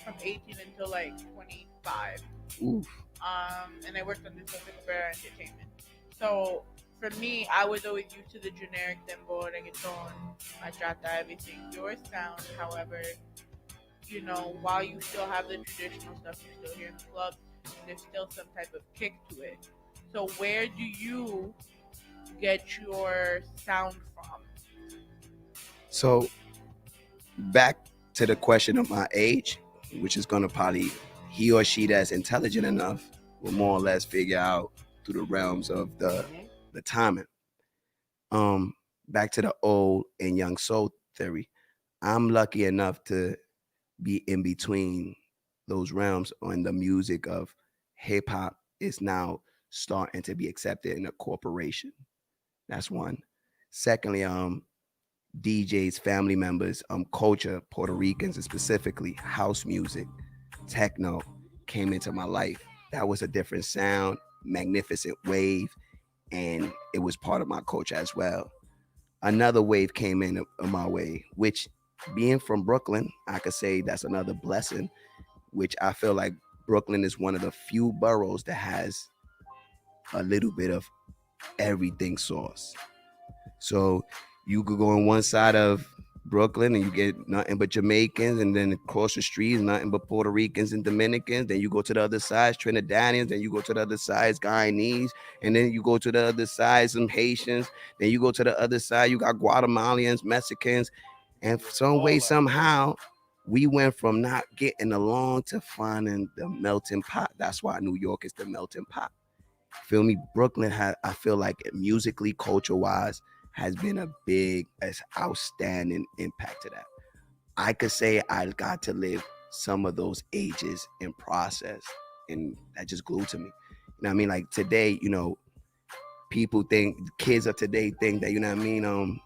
from 18 until like 25.
Oof.
And I worked on this like Bear Entertainment. So for me, I was always used to the generic dembow, reggaeton, bachata, everything. Your sound, however, you know, while you still have the traditional stuff you still hear in the club, there's still some type of kick to it. So where do you get your sound from?
So back to the question of my age, which is gonna probably he or she that's intelligent enough will more or less figure out through the realms of the timing. Back to the old and young soul theory. I'm lucky enough to be in between those realms on the music of hip hop is now starting to be accepted in a corporation. That's one. Secondly, DJs, family members, culture, Puerto Ricans, and specifically house music, techno came into my life. That was a different sound, magnificent wave, and it was part of my culture as well. Another wave came in my way, which being from Brooklyn, I could say that's another blessing, which I feel like Brooklyn is one of the few boroughs that has a little bit of everything sauce. So you could go on one side of Brooklyn and you get nothing but Jamaicans, and then across the street is nothing but Puerto Ricans and Dominicans. Then you go to the other side, Trinidadians. Then you go to the other side, Guyanese. And then you go to the other side, some Haitians. Then you go to the other side, you got Guatemalans, Mexicans. And some way, somehow, we went from not getting along to finding the melting pot. That's why New York is the melting pot. Feel me? Brooklyn I feel like musically, culture-wise, has been a big, outstanding impact to that. I could say I got to live some of those ages in process, and that just glued to me. You know what I mean? Like today, you know, people think, kids of today think that, you know what I mean,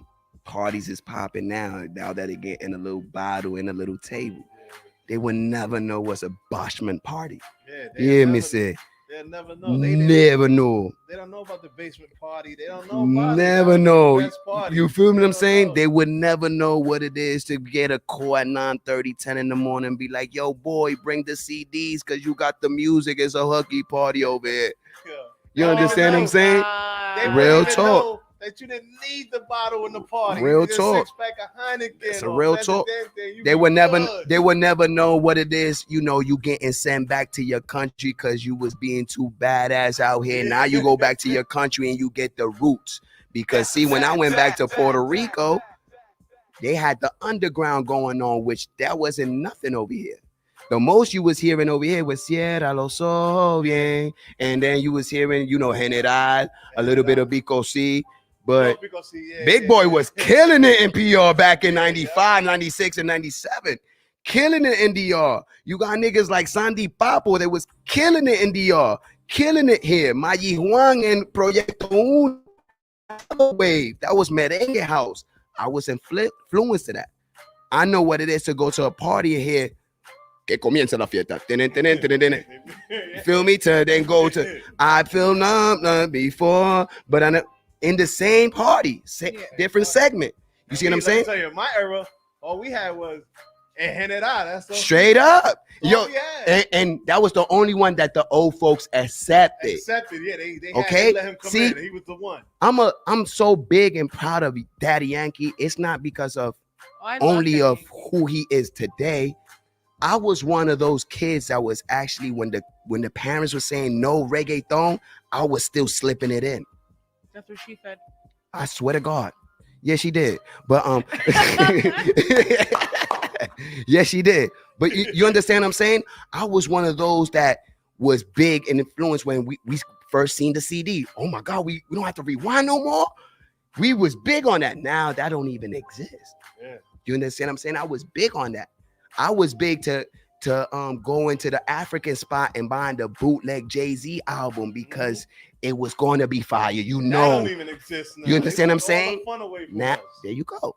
parties is popping now that they get in a little bottle and a little table. They would never know what's a Boschman party. Yeah, me say.
They'll never know.
Never know.
They don't know about the basement party. They don't know about
never
it.
know.
You
feel me what I'm saying? Know. They would never know what it is to get a call at 9:30, 10 in the morning and be like, yo, boy, bring the CDs because you got the music. It's a hooky party over here. Yeah. You understand what I'm saying? Real talk.
That you didn't need the bottle in the party.
Real talk. It's a real talk. They would never know what it is. You know, you getting sent back to your country because you was being too badass out here. Now you go back to your country and you get the roots. Because see, when I went back to Puerto Rico, they had the underground going on, which that wasn't nothing over here. The most you was hearing over here was Sierra lo so bien, and then you was hearing, you know, General, a little bit of Bico C. But Big Boy was killing it in PR back in 95, 96, and 97. Killing it in DR. You got niggas like Sandy Papo that was killing it in DR. Killing it here. Maggi Juan and Proyecto Uno. Another wave. That was Merengue House. I was influenced to that. I know what it is to go to a party here. Que comienza la fiesta. You feel me? To then go to I feel numb before, but I know. In the same party, different segment. You see what I'm saying?
Let me tell you, my era, all we had was General. That's
straight up. Yo, and that was the only one that the old folks accepted.
Yeah. They okay. Let him come in. He was the one.
I'm so big and proud of Daddy Yankee. It's not because of only of who he is today. I was one of those kids that was actually when the parents were saying no reggaeton, I was still slipping it in.
That's what she said.
I swear to God. Yeah, she did. But yeah, she did. But you understand what I'm saying? I was one of those that was big and influenced when we first seen the CD. Oh my God, we don't have to rewind no more. We was big on that. Now that don't even exist. Yeah. You understand what I'm saying? I was big on that. I was big to go into the African spot and buying the bootleg Jay-Z album because it was going to be fire.
That
You
don't
know.
even exist now.
You understand
They
what I'm
took all the
saying?
fun away from
Now,
us.
there you go.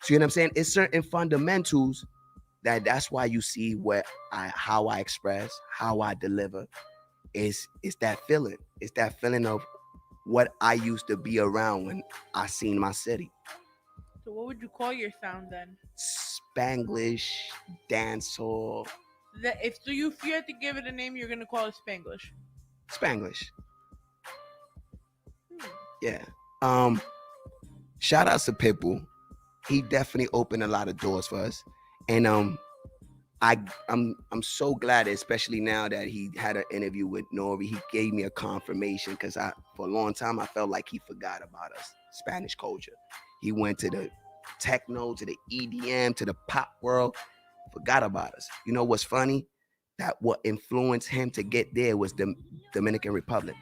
See what I'm saying? It's certain fundamentals that's why you see how I express, how I deliver. It's that feeling. It's that feeling of what I used to be around when I seen my city.
So what would you call your sound then?
Spanglish, dancehall,
That if you had to give it a name, you're gonna call it Spanglish.
Spanglish.
Hmm.
Yeah. Shout out to Pitbull. He definitely opened a lot of doors for us. And I'm so glad, especially now that he had an interview with Nori. He gave me a confirmation because for a long time I felt like he forgot about us, Spanish culture. He went to the techno, to the EDM, to the pop world, forgot about us. You know what's funny? That what influenced him to get there was the Dominican Republic.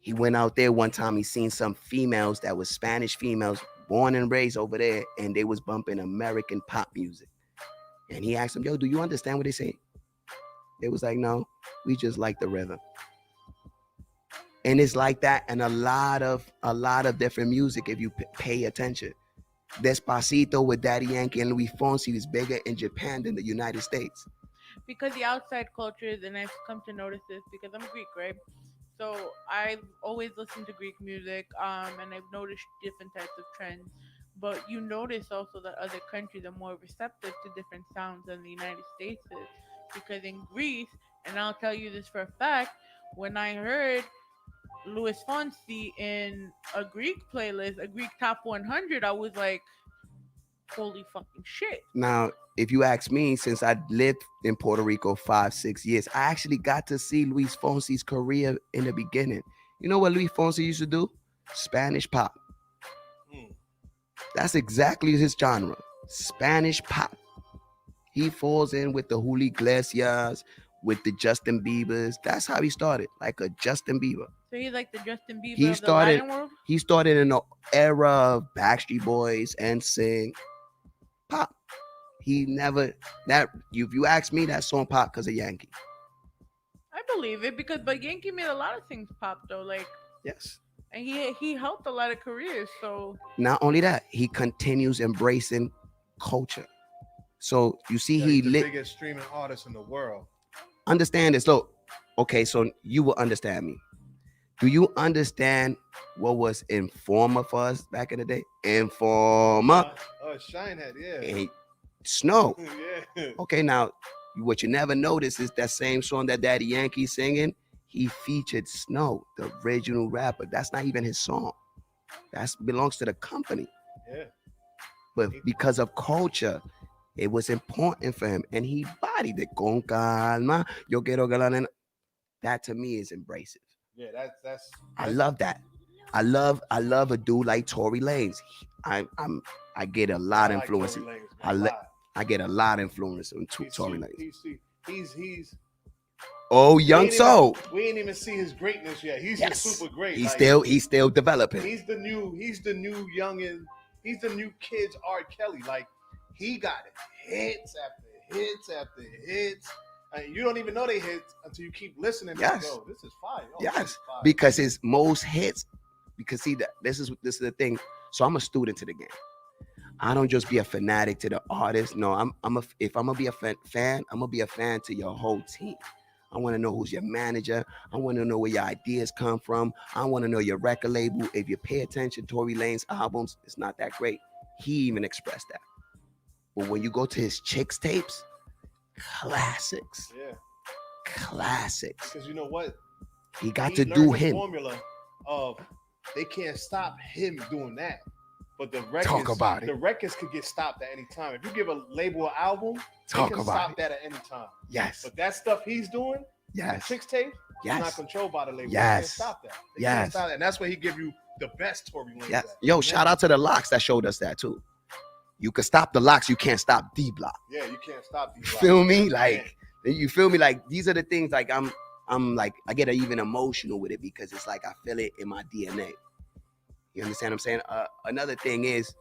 He went out there one time, he seen some females that was Spanish females, born and raised over there, and they was bumping American pop music. And he asked them, yo, do you understand what they say? They was like, no, we just like the rhythm. And it's like that and a lot of different music if you pay attention. Despacito with Daddy Yankee and Luis Fonsi is bigger in Japan than the United States.
Because the outside cultures, and I've come to notice this because I'm Greek, right? So I've always listened to Greek music, and I've noticed different types of trends. But you notice also that other countries are more receptive to different sounds than the United States is. Because in Greece, and I'll tell you this for a fact, when I heard Luis Fonsi in a Greek playlist, a Greek top 100, I was like, holy fucking shit.
Now, if you ask me, since I lived in Puerto Rico 5-6 years, I actually got to see Luis Fonsi's career in the beginning. You know what Luis Fonsi used to do? Spanish pop. That's exactly his genre. Spanish pop. He falls in with the Julio Iglesias, with the Justin Biebers. That's how he started, like a Justin Bieber.
So he's like the Justin Bieber
He
of
started.
the Latin world?
He started in the era of Backstreet Boys, NSYNC, pop. He never that. If you ask me, that song pop because of Yankee.
I believe it but Yankee made a lot of things pop though, like
yes,
and he helped a lot of careers. So
not only that, he continues embracing culture. So you see,
he's the biggest streaming artist in the world.
Understand this, look. Okay, so you will understand me. Do you understand what was Informer for us back in the day? Informer.
Shinehead, yeah.
And Snow.
Yeah.
Okay, now what you never notice is that same song that Daddy Yankee singing, he featured Snow, the original rapper. That's not even his song. That belongs to the company.
Yeah.
But because of culture, it was important for him, and he bodied it. Con calma, yo quiero ganar. That to me is embracive.
Yeah, that's.
I love that. I love a dude like Tory Lane. I get a lot of influence. I get a lot of influence on Tory Lane.
He's.
Oh, young soul.
We ain't even see his greatness yet. He's just super great.
He's still developing.
He's the new youngin. He's the new kid's R. Kelly. Like he got it. Hits after hits after hits. You don't even know they hits until you keep listening.
Yes.
Like, yo, this is fire. Oh,
yes.
This is fire.
Because his most hits. Because see that this is the thing. So I'm a student to the game. I don't just be a fanatic to the artist. No, if I'm gonna be a fan, I'm gonna be a fan to your whole team. I want to know who's your manager. I want to know where your ideas come from. I want to know your record label. If you pay attention, Tory Lane's albums, it's not that great. He even expressed that. But when you go to his Chicks tapes, classics.
Yeah.
Classics.
Because you know what?
He got to do him.
Formula of they can't stop him doing that. But the records,
talk about it.
The records could get stopped at any time. If you give a label an album, they can stop that at any time.
Yes.
But that stuff he's doing,
yes,
Chicks tape,
yes,
it's not controlled by the label.
Yes.
They can't stop that. They
yes.
can't stop that. And that's where he give you the best Tory Lane.
Yes. Yo, shout out to the Locks that showed us that too. You can stop the Locks, you can't stop D Block.
Yeah, you can't stop D Block.
Feel me? Like you feel me? Like these are the things like I'm like I get even emotional with it because it's like I feel it in my DNA. You understand what I'm saying? Another thing is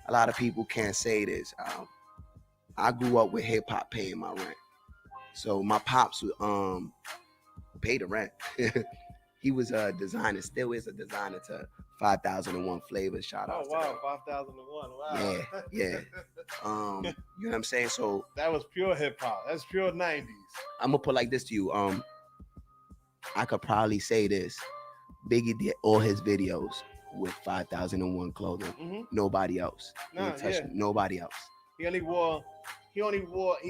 a lot of people can't say this. I grew up with hip hop paying my rent. So my pops would pay the rent. He was a designer, still is a designer to 5001 Flavors. Shout out.
Oh wow, 5001. Wow.
Yeah. You know what I'm saying? So
that was pure hip hop. That's pure 90s.
I'm gonna put like this to you. I could probably say this. Biggie did all his videos with 5001 clothing.
Mm-hmm.
Nobody else. Nobody else.
He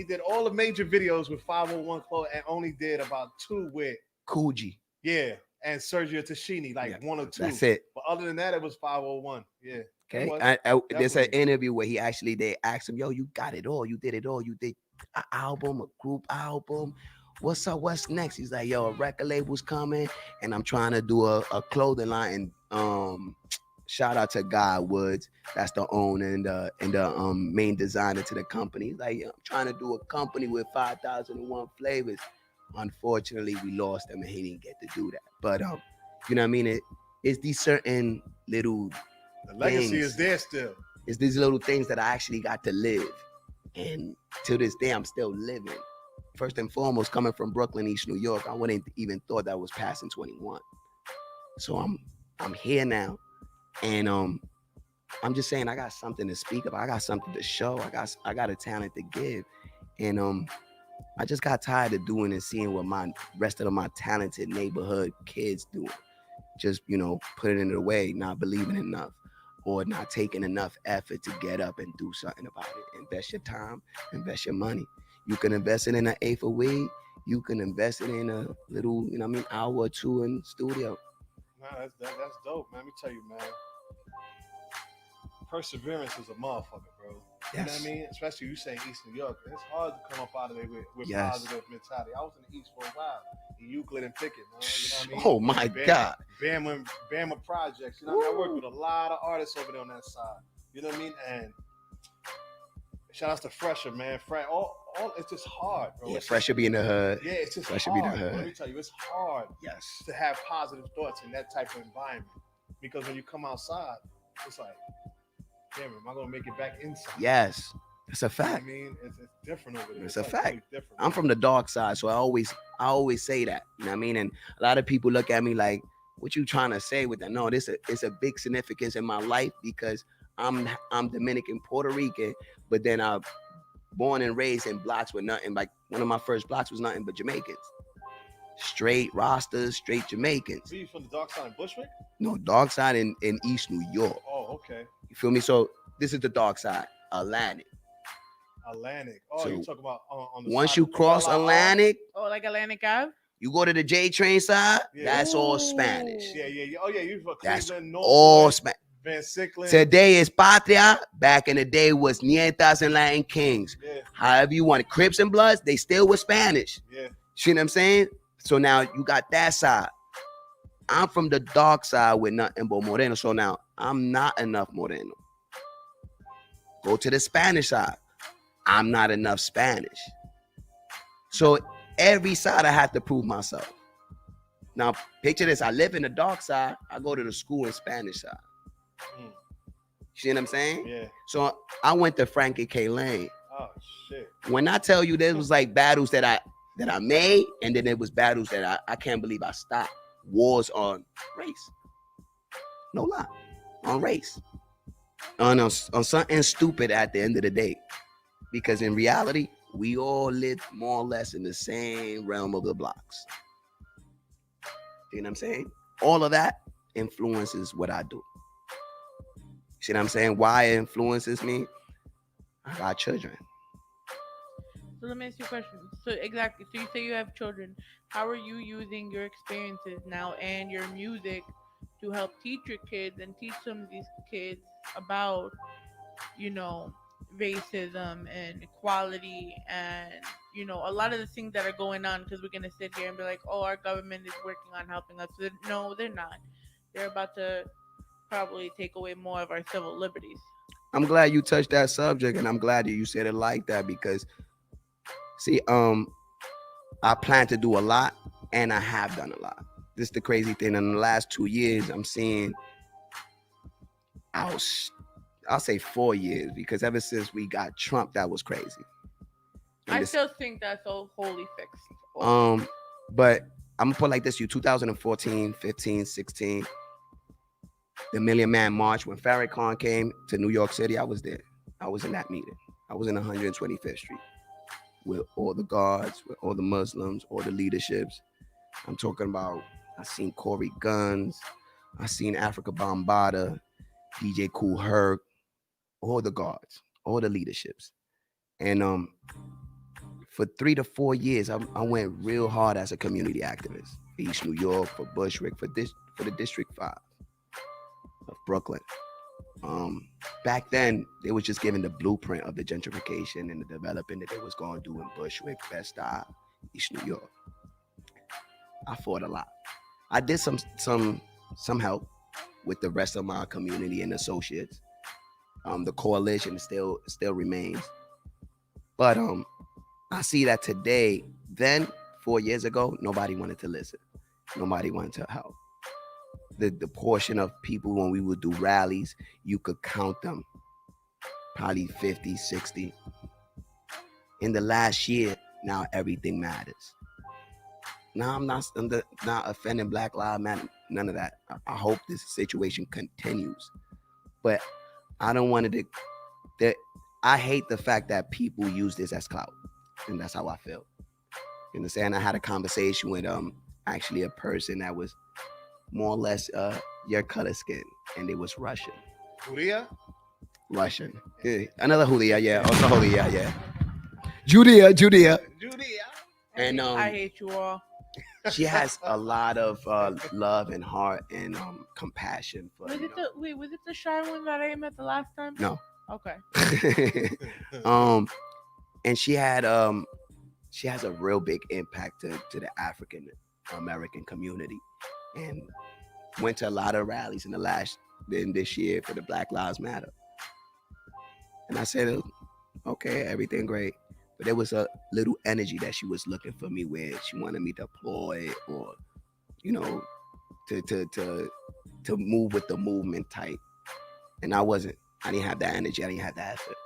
did all the major videos with 501 clothing and only did about 2 with
Coogee.
Yeah, and Sergio Tashini, like 1 or 2.
That's it.
But other than that, it was 501. Yeah.
Okay. There's an interview where they asked him, yo, you got it all. You did it all. You did an album, a group album. What's up? What's next? He's like, yo, a record label's coming, and I'm trying to do a clothing line. And shout out to Guy Woods, that's the owner and the main designer to the company. He's like, yo, I'm trying to do a company with 5001 flavors. Unfortunately, we lost him, and he didn't get to do that. But you know what I mean? It's these certain little
the legacy
things.
Is there still.
It's these little things that I actually got to live, and to this day, I'm still living. First and foremost, coming from Brooklyn, East New York, I wouldn't even thought that was passing 21. So I'm here now, and I'm just saying I got something to speak about. I got something to show. I got a talent to give, and I just got tired of doing and seeing what my rest of my talented neighborhood kids doing. Just put it in the way, not believing enough, or not taking enough effort to get up and do something about it. Invest your time, invest your money. You can invest it in an eighth of weed. You can invest it in a little, hour or 2 in studio.
Nah, that's dope, man. Let me tell you, man. Perseverance is a motherfucker, bro. You know what I mean? Especially you say East New York. It's hard to come up out of there with positive mentality. I was in the East for a while. In Euclid and Pickett, man. You know what I mean?
Oh my God.
Bama projects. You know what I mean? I worked with a lot of artists over there on that side. You know what I mean? And shout out to Fresher, man. All it's just hard, bro.
Yeah, Fresher be in the hood.
Yeah, it's just
Fresher
hard.
Be in the hood.
Let me tell you, it's hard.
Yes.
To have positive thoughts in that type of environment, because when you come outside, it's like, damn, am I gonna make it back inside?
Yes, it's a fact.
You know what I mean, it's different over there.
It's a
like
fact.
Totally
I'm from the dark side, so I always say that. You know what I mean? And a lot of people look at me like, "What you trying to say with that?" No, it's a big significance in my life because I'm Dominican, Puerto Rican, but then I'm born and raised in blocks with nothing. Like one of my first blocks was nothing but Jamaicans, straight Rastas, straight Jamaicans.
So you from the dark side in Bushwick?
No, dark side in East New York.
Oh, okay.
You feel me? So this is the dark side, Atlantic.
Oh, so you talk about on the
once
side
you cross Atlantic,
like Atlantic Ave.
You go to the J train side, that's all Spanish.
Yeah. Oh yeah, you from
that's
Cleveland, North
all Spanish.
Van Sicklen.
Today is Patria. Back in the day was Nietas and Latin Kings.
Yeah.
However you want it. Crips and Bloods, they still were Spanish.
Yeah.
See what I'm saying? So now you got that side. I'm from the dark side with nothing but Moreno. So now I'm not enough Moreno. Go to the Spanish side. I'm not enough Spanish. So every side I have to prove myself. Now picture this. I live in the dark side. I go to the school in Spanish side. See what I'm saying?
Yeah.
So I went to Frankie K. Lane.
Oh shit.
When I tell you there was like battles that I made, and then there was battles that I can't believe I stopped. Wars on race. No lie. On race. On something stupid at the end of the day. Because in reality, we all live more or less in the same realm of the blocks. You know what I'm saying? All of that influences what I do. See what I'm saying? Why it influences me? I got children.
So let me ask you a question. So exactly. So you say you have children. How are you using your experiences now and your music to help teach your kids and teach some of these kids about, racism and equality and, a lot of the things that are going on? Because we're going to sit here and be like, oh, our government is working on helping us. No, they're not. They're about to probably take away more of our civil liberties.
I'm glad you touched that subject, and I'm glad that you said it like that because, see, I plan to do a lot, and I have done a lot. This is the crazy thing. In the last 2 years, I'm seeing, I'll say 4 years, because ever since we got Trump, that was crazy.
I still think that's all wholly fixed.
But I'm gonna put like this: you 2014, 15, 16, the Million Man March. When Farrakhan came to New York City, I was there. I was in that meeting. I was in 125th Street with all the guards, with all the Muslims, all the leaderships. I'm talking about. I seen Corey Guns. I seen Africa Bambaataa, DJ Kool Herc, all the guards, all the leaderships, and for 3 to 4 years, I went real hard as a community activist. East New York, for Bushwick, for the District 5 of Brooklyn. Back then, they was just giving the blueprint of the gentrification and the development that they was going to do in Bushwick, Bed-Stuy, East New York. I fought a lot. I did some help with the rest of my community and associates. The coalition still remains, but I see that today. Then 4 years ago, nobody wanted to listen. Nobody wanted to help. The portion of people when we would do rallies, you could count them, probably 50, 60. In the last year, now everything matters. Now I'm not offending Black Lives Matter, none of that. I hope this situation continues, but I don't want it to. I hate the fact that people use this as clout, and that's how I feel. You understand? I had a conversation with actually a person that was more or less your color skin, and it was Russian.
Julia?
Russian. Yeah. Another Julia, yeah. Also Julia, yeah. Judia.
Julia.
And
I hate you all.
She has a lot of love and heart and compassion for.
Was it the shy one that I met the last time?
No.
Okay.
And she has a real big impact to the African American community, and went to a lot of rallies in this year for the Black Lives Matter. And I said, okay, everything great. But there was a little energy that she was looking for me, where she wanted me to deploy or, to move with the movement type. And I didn't have that energy. I didn't have that effort.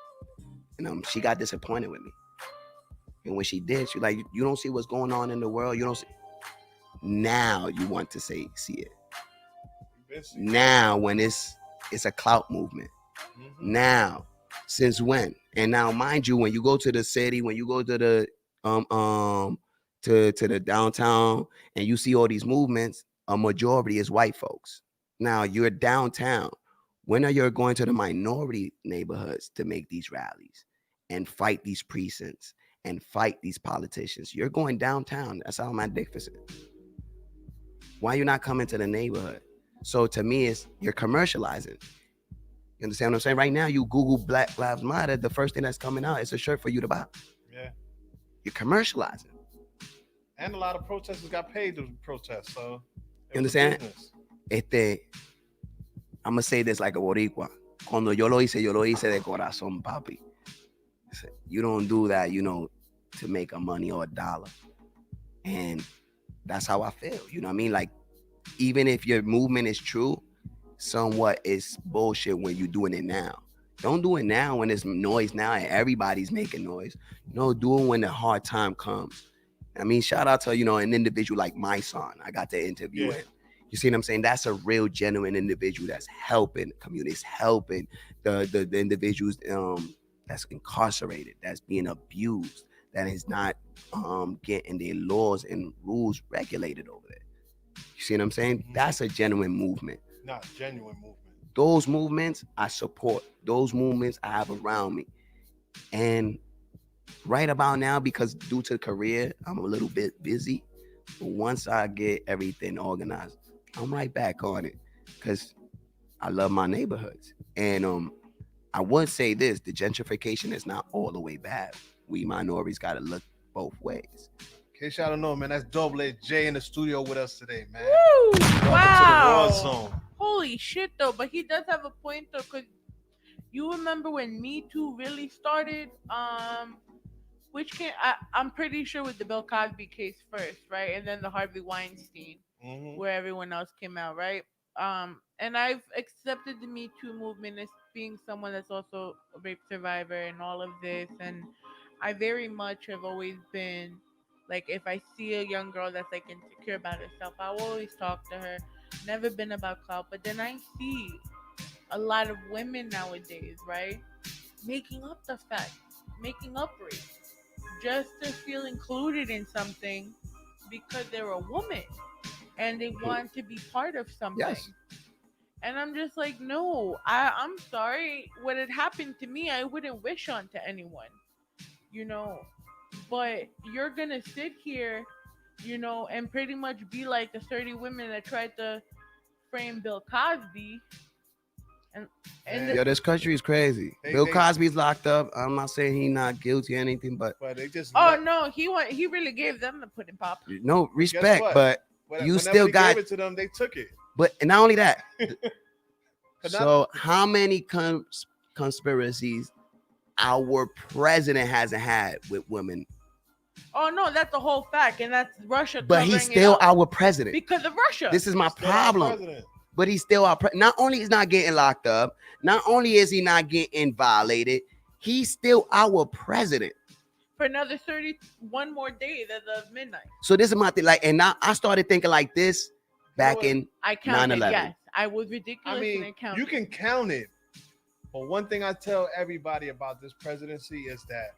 And she got disappointed with me. And when she did, she was like, you don't see what's going on in the world. You don't see. Now you want to see it. Now when it's a clout movement. Mm-hmm. Now, since when? And now, mind you, when you go to the city, when you go to the to the downtown, and you see all these movements, a majority is white folks. Now you're downtown. When are you going to the minority neighborhoods to make these rallies and fight these precincts and fight these politicians? You're going downtown. That's how magnificent. Why are you not coming to the neighborhood? So to me, you're commercializing. You understand what I'm saying? Right now, you Google Black Lives Matter, the first thing that's coming out is a shirt for you to buy.
Yeah.
You're commercializing.
And a lot of protesters got paid to protest. So
you understand? I'm gonna say this like a boricua. Cuando yo lo hice de corazón, papi. You don't do that, to make a money or a dollar. And that's how I feel. You know what I mean? Like, even if your movement is true, somewhat is bullshit when you're doing it now. Don't do it now when there's noise now and everybody's making noise. No, do it when the hard time comes. I mean, shout out to, an individual like my son. I got to interview him. You see what I'm saying? That's a real genuine individual that's helping communities, helping the individuals that's incarcerated, that's being abused, that is not getting their laws and rules regulated over there. You see what I'm saying? Mm-hmm. That's a genuine movement.
Not a genuine movement.
Those movements I support. Those movements I have around me. And right about now, because due to career, I'm a little bit busy. But once I get everything organized, I'm right back on it, because I love my neighborhoods. And I would say this: the gentrification is not all the way bad. We minorities got to look both ways.
In case y'all don't know, man, that's Double J in the studio with us today, man.
Woo!
Welcome
Wow.
To The Rawrrzone.
Holy shit, though. But he does have a point, though, because you remember when Me Too really started? I'm pretty sure with the Bill Cosby case first, right? And then the Harvey Weinstein, where everyone else came out, right? And I've accepted the Me Too movement as being someone that's also a rape survivor and all of this. And I very much have always been Like if I see a young girl that's like insecure about herself, I will always talk to her. Never been about clout, but then I see a lot of women nowadays, right, making up the fact, making up race, just to feel included in something because they're a woman and they want to be part of something.
Yes.
And I'm just like, no, I'm sorry. What had happened to me, I wouldn't wish on to anyone, you know. But you're going to sit here, you know, and pretty much be like the 30 women that tried to frame Bill Cosby. And
Yo, this country is crazy. Bill Cosby's locked up. I'm not saying he's not guilty or anything, but
they just
no, he really gave them the pudding pop.
No respect, but you still got
gave it to them. They took it.
But not only that. So how many conspiracies our president hasn't had with women?
Oh no, that's a whole fact, and that's Russia.
But he's still our president
because of Russia.
This is my problem. But he's still our not only is not getting locked up, not only is he not getting violated, he's still our president
for another 31 more days as of midnight.
So this is my thing. Like, and now I started thinking like this back in 9/11.
Yes, I was ridiculous.
I mean, you can count it. But one thing I tell everybody about this presidency is that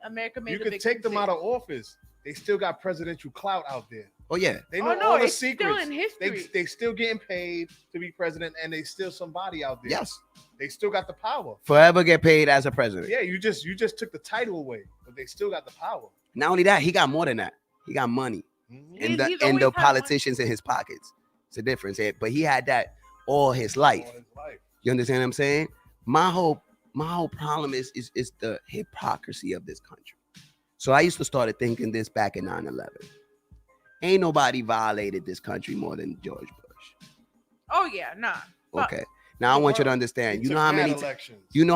America made
you could take them out of office. They still got presidential clout out there.
Oh yeah,
they know all the secrets.
Still in history.
They still getting paid to be president, and they still somebody out there.
Yes,
they still got the power.
Forever get paid as a president.
Yeah, you just took the title away, but they still got the power.
Not only that, he got more than that. He got money, and the politicians in his pockets. It's a difference. But he had that all his life. You understand what I'm saying? My whole problem is the hypocrisy of this country. So I used to start thinking this back in 9/11. Ain't nobody violated this country more than George Bush.
Oh yeah, nah.
Okay. Now I want you to understand. You know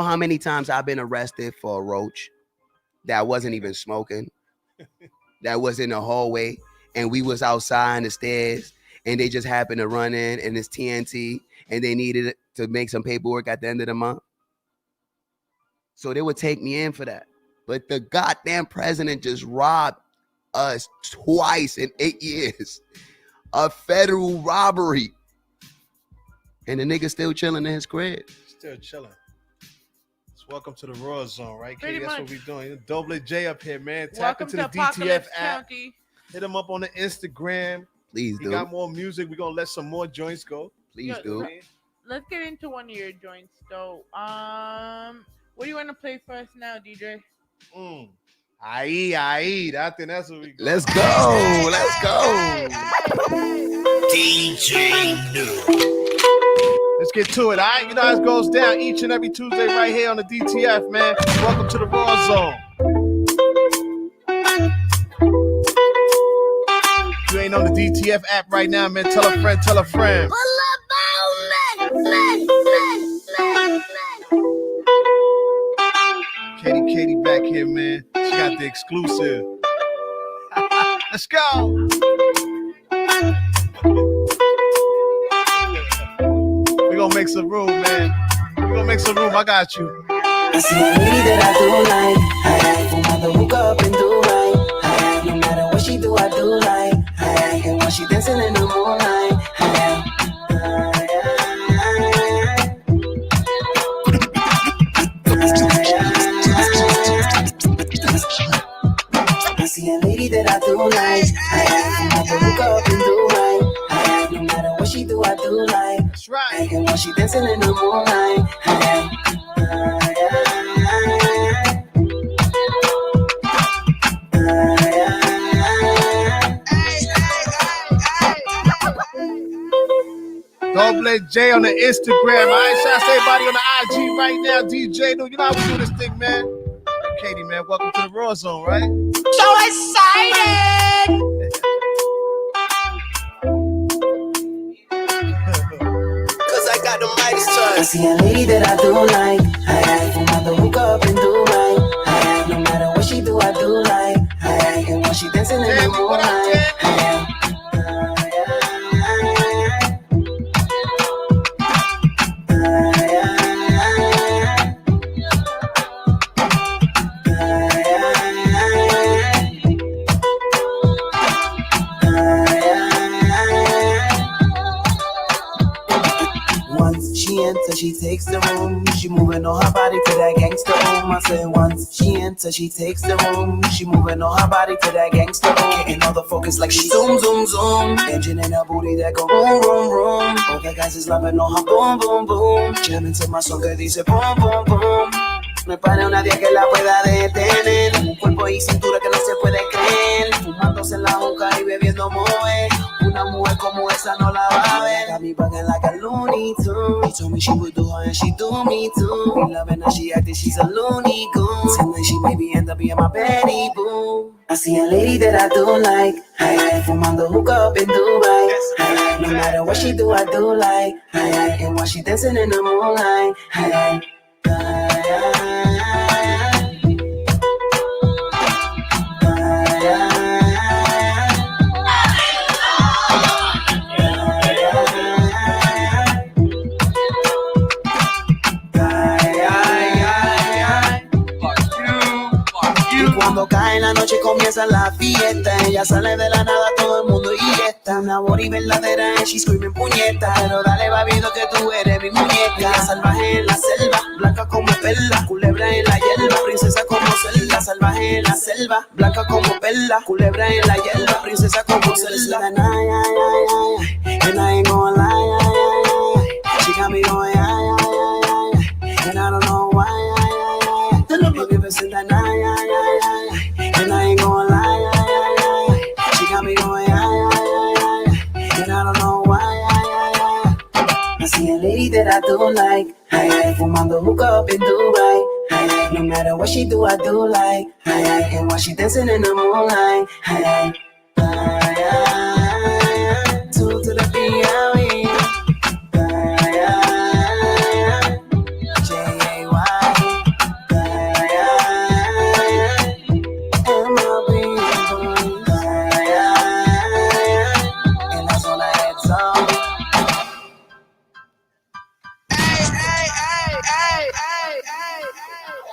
how many times I've been arrested for a roach that wasn't even smoking, that was in the hallway, and we was outside on the stairs, and they just happened to run in, and it's TNT, and they needed to make some paperwork at the end of the month. So they would take me in for that. But the goddamn president just robbed us twice in 8 years. A federal robbery. And the nigga still chilling in his crib.
Still chilling. Welcome to the Rawrrzone, right, Katie?
Pretty
That's
much.
what we're doing. Double J up here, man. Tap
Welcome
into
to
the DTF
Apocalypse
app.
County.
Hit him up on the Instagram.
Please
He
do.
got more music. We're going to let some more joints go.
Please do.
Let's get into one of your joints, though. What do you want to play for us now, DJ?
Aye. I think that's what we got.
Let's go. Let's go.
DJ Let's get to it, all right? You know how it goes down each and every Tuesday right here on the DTF, man. Welcome to the Rawrrzone. If you ain't on the DTF app right now, man, tell a friend, tell a friend. Katie back here, man. She got the exclusive. Let's go. We're gonna make some room, man. We're gonna make some room. I got you.
I see a lady that I do like. I from the hook up and do right. No matter what she do, I do like. And when she dancing in the moonlight. I see a lady that I do like. I from the hook up and do right. No matter what she do, I do like.
That's right.
And when she dancing in the moonlight.
Double J on the Instagram. I ain't trying to say everybody on the IG right now. DJ, you know how we do this thing, man. Katie, man, welcome to the Rawrrzone, right?
So excited!
Cause I got the mighty touch. I see a lady that I do like. I from the hook up and do right. No matter what she do, I do like. And when she dancing in the moonlight. once she enters, she takes the room. She moving on her body to that gangster room. I said once she enters, she takes the room. She moving on her body to that gangster room. Getting all the focus like she zoom, zoom, zoom. Engine in her booty that go boom, boom, boom. All the guys is loving on her boom, boom, boom. Jamming to my song que dice boom, boom, boom. No hay para nadie que la pueda detener. Un cuerpo y cintura que no se puede creer. Fumándose en la juca y bebiendo moe. Una mujer como esa no la va a ver. Got me bugging like a Looney Tune. She told me she would do her and she do me too. We loving how she acting, she's a loony goon. Tonight she maybe end up being my Betty Boo. I see a lady that I do like. Hey, fumando hookah up in Dubai. Hey, no matter what she do, I do like. Hey, and while she dancing in the moonlight. Hey, cuando cae la noche comienza la fiesta. Ella sale de la nada, todo el mundo y está. Una body verdadera and she's screaming puñeta. Pero dale babido que tú eres mi muñeca. Ella salvaje en la selva, blanca como perla. Culebra en la hierba, princesa como Zelda. Salvaje en la selva, blanca como perla. Culebra en la hierba, princesa como Zelda. And I ain't gonna lie, she got me going, and I don't know why. Baby, listen that and I ain't gonna lie, she got me going, and I don't know why. I see a lady that I do like, fumando hookah up in Dubai. No matter what she do, I do like, and while she dancing in the moonlight. Two to the B-L-E.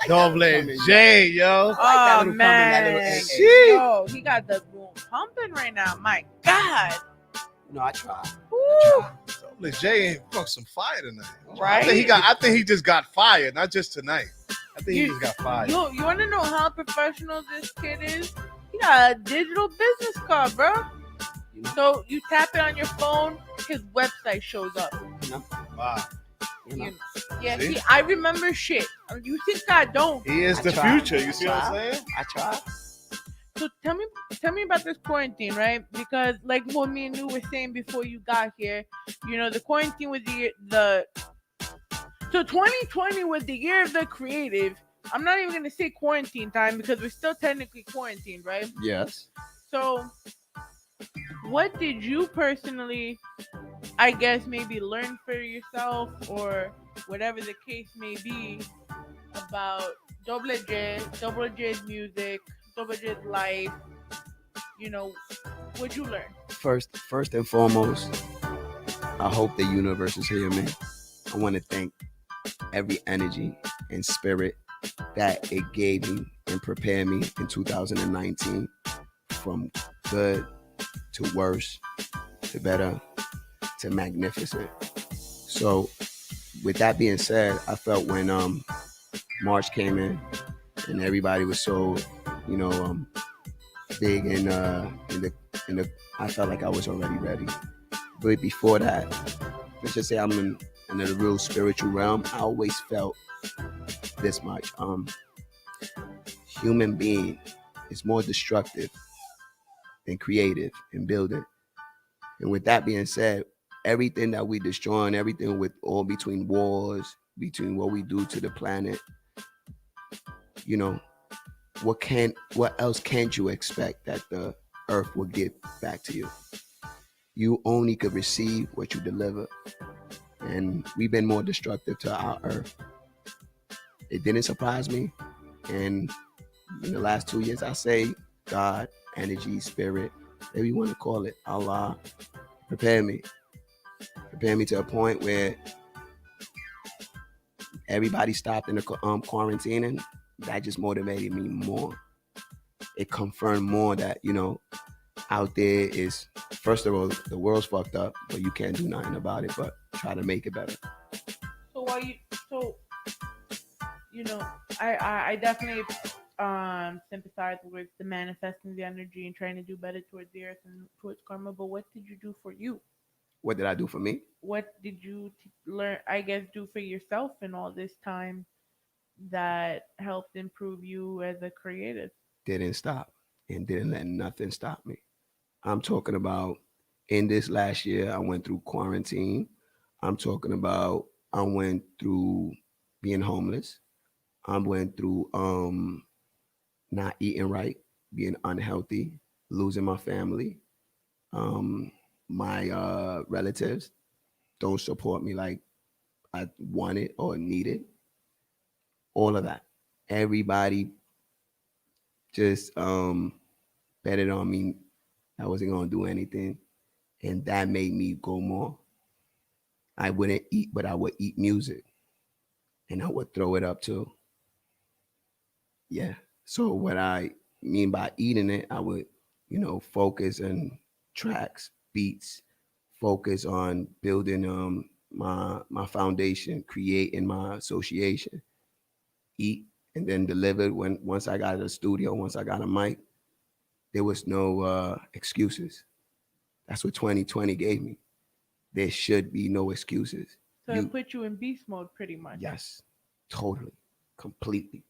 Double J, yo.
Oh,
little
man.
pumping,
Yo, he got the boom pumping right now. My God.
No, I try.
Woo.
Double J ain't fuck some fire tonight.
Right?
I think he just got fired, not just tonight. I think he just got fired.
You want to know how professional this kid is? He got a digital business card, bro. So you tap it on your phone, his website shows up.
Wow.
Yeah,
See?
see, I remember shit. You think I don't?
He is the future. You see what I'm saying?
I try.
So tell me about this quarantine, right? Because like what me and you were saying before you got here, you know, the quarantine was so 2020 was the year of the creative. I'm not even gonna say quarantine time because we're still technically quarantined, right?
Yes.
So what did you personally, I guess, maybe learn for yourself or whatever the case may be about Double J's music, Double J's life? You know, what'd you learn?
First and foremost, I hope the universe is hearing me. I want to thank every energy and spirit that it gave me and prepared me in 2019 from good to worse to better to magnificent. So with that being said, I felt when March came in and everybody was so, big in the I felt like I was already ready. But before that, let's just say I'm in the real spiritual realm. I always felt this much. Human being is more destructive than creative and building. And with that being said, everything that we destroy and everything with all between wars, between what we do to the planet, what else can't you expect that the earth will give back to you? You only could receive what you deliver. And we've been more destructive to our earth. It didn't surprise me. And in the last 2 years, I say God, energy, spirit, whatever you want to call it, Allah, prepare me to a point where everybody stopped in the quarantining. That just motivated me more. It confirmed more that, out there is, first of all, the world's fucked up, but you can't do nothing about it, but try to make it better.
while you so you know, I definitely sympathize with the manifesting the energy and trying to do better towards the earth and towards karma. But what did you do for you?
What did I do for me?
What did you learn? I guess do for yourself in all this time that helped improve you as a creative.
Didn't stop and didn't let nothing stop me. I'm talking about in this last year, I went through quarantine. I'm talking about I went through being homeless. I went through not eating right, being unhealthy, losing my family. Um, my relatives don't support me like I wanted or needed. All of that. Everybody just betted on me. I wasn't gonna do anything, and that made me go more. I wouldn't eat, but I would eat music, and I would throw it up too. Yeah. So what I mean by eating it, I would, focus on tracks, beats, focus on building my foundation, creating my association, eat, and then deliver. When once I got a studio, once I got a mic, there was no excuses. That's what 2020 gave me. There should be no excuses.
So it put you in beast mode pretty much.
Yes, totally, completely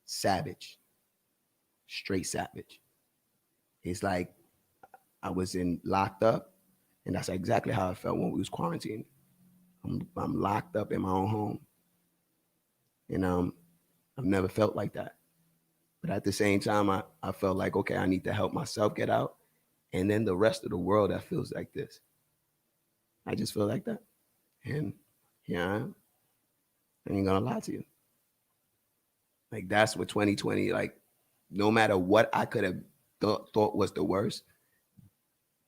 savage, straight savage. It's like I was in locked up, and that's exactly how I felt when we was quarantined. I'm locked up in my own home, and I've never felt like that. But at the same time, I felt like, okay, I need to help myself get out, and then the rest of the world that feels like this. I just feel like that, and here I am. I ain't gonna lie to you. Like that's what 2020. Like, no matter what I could have thought was the worst,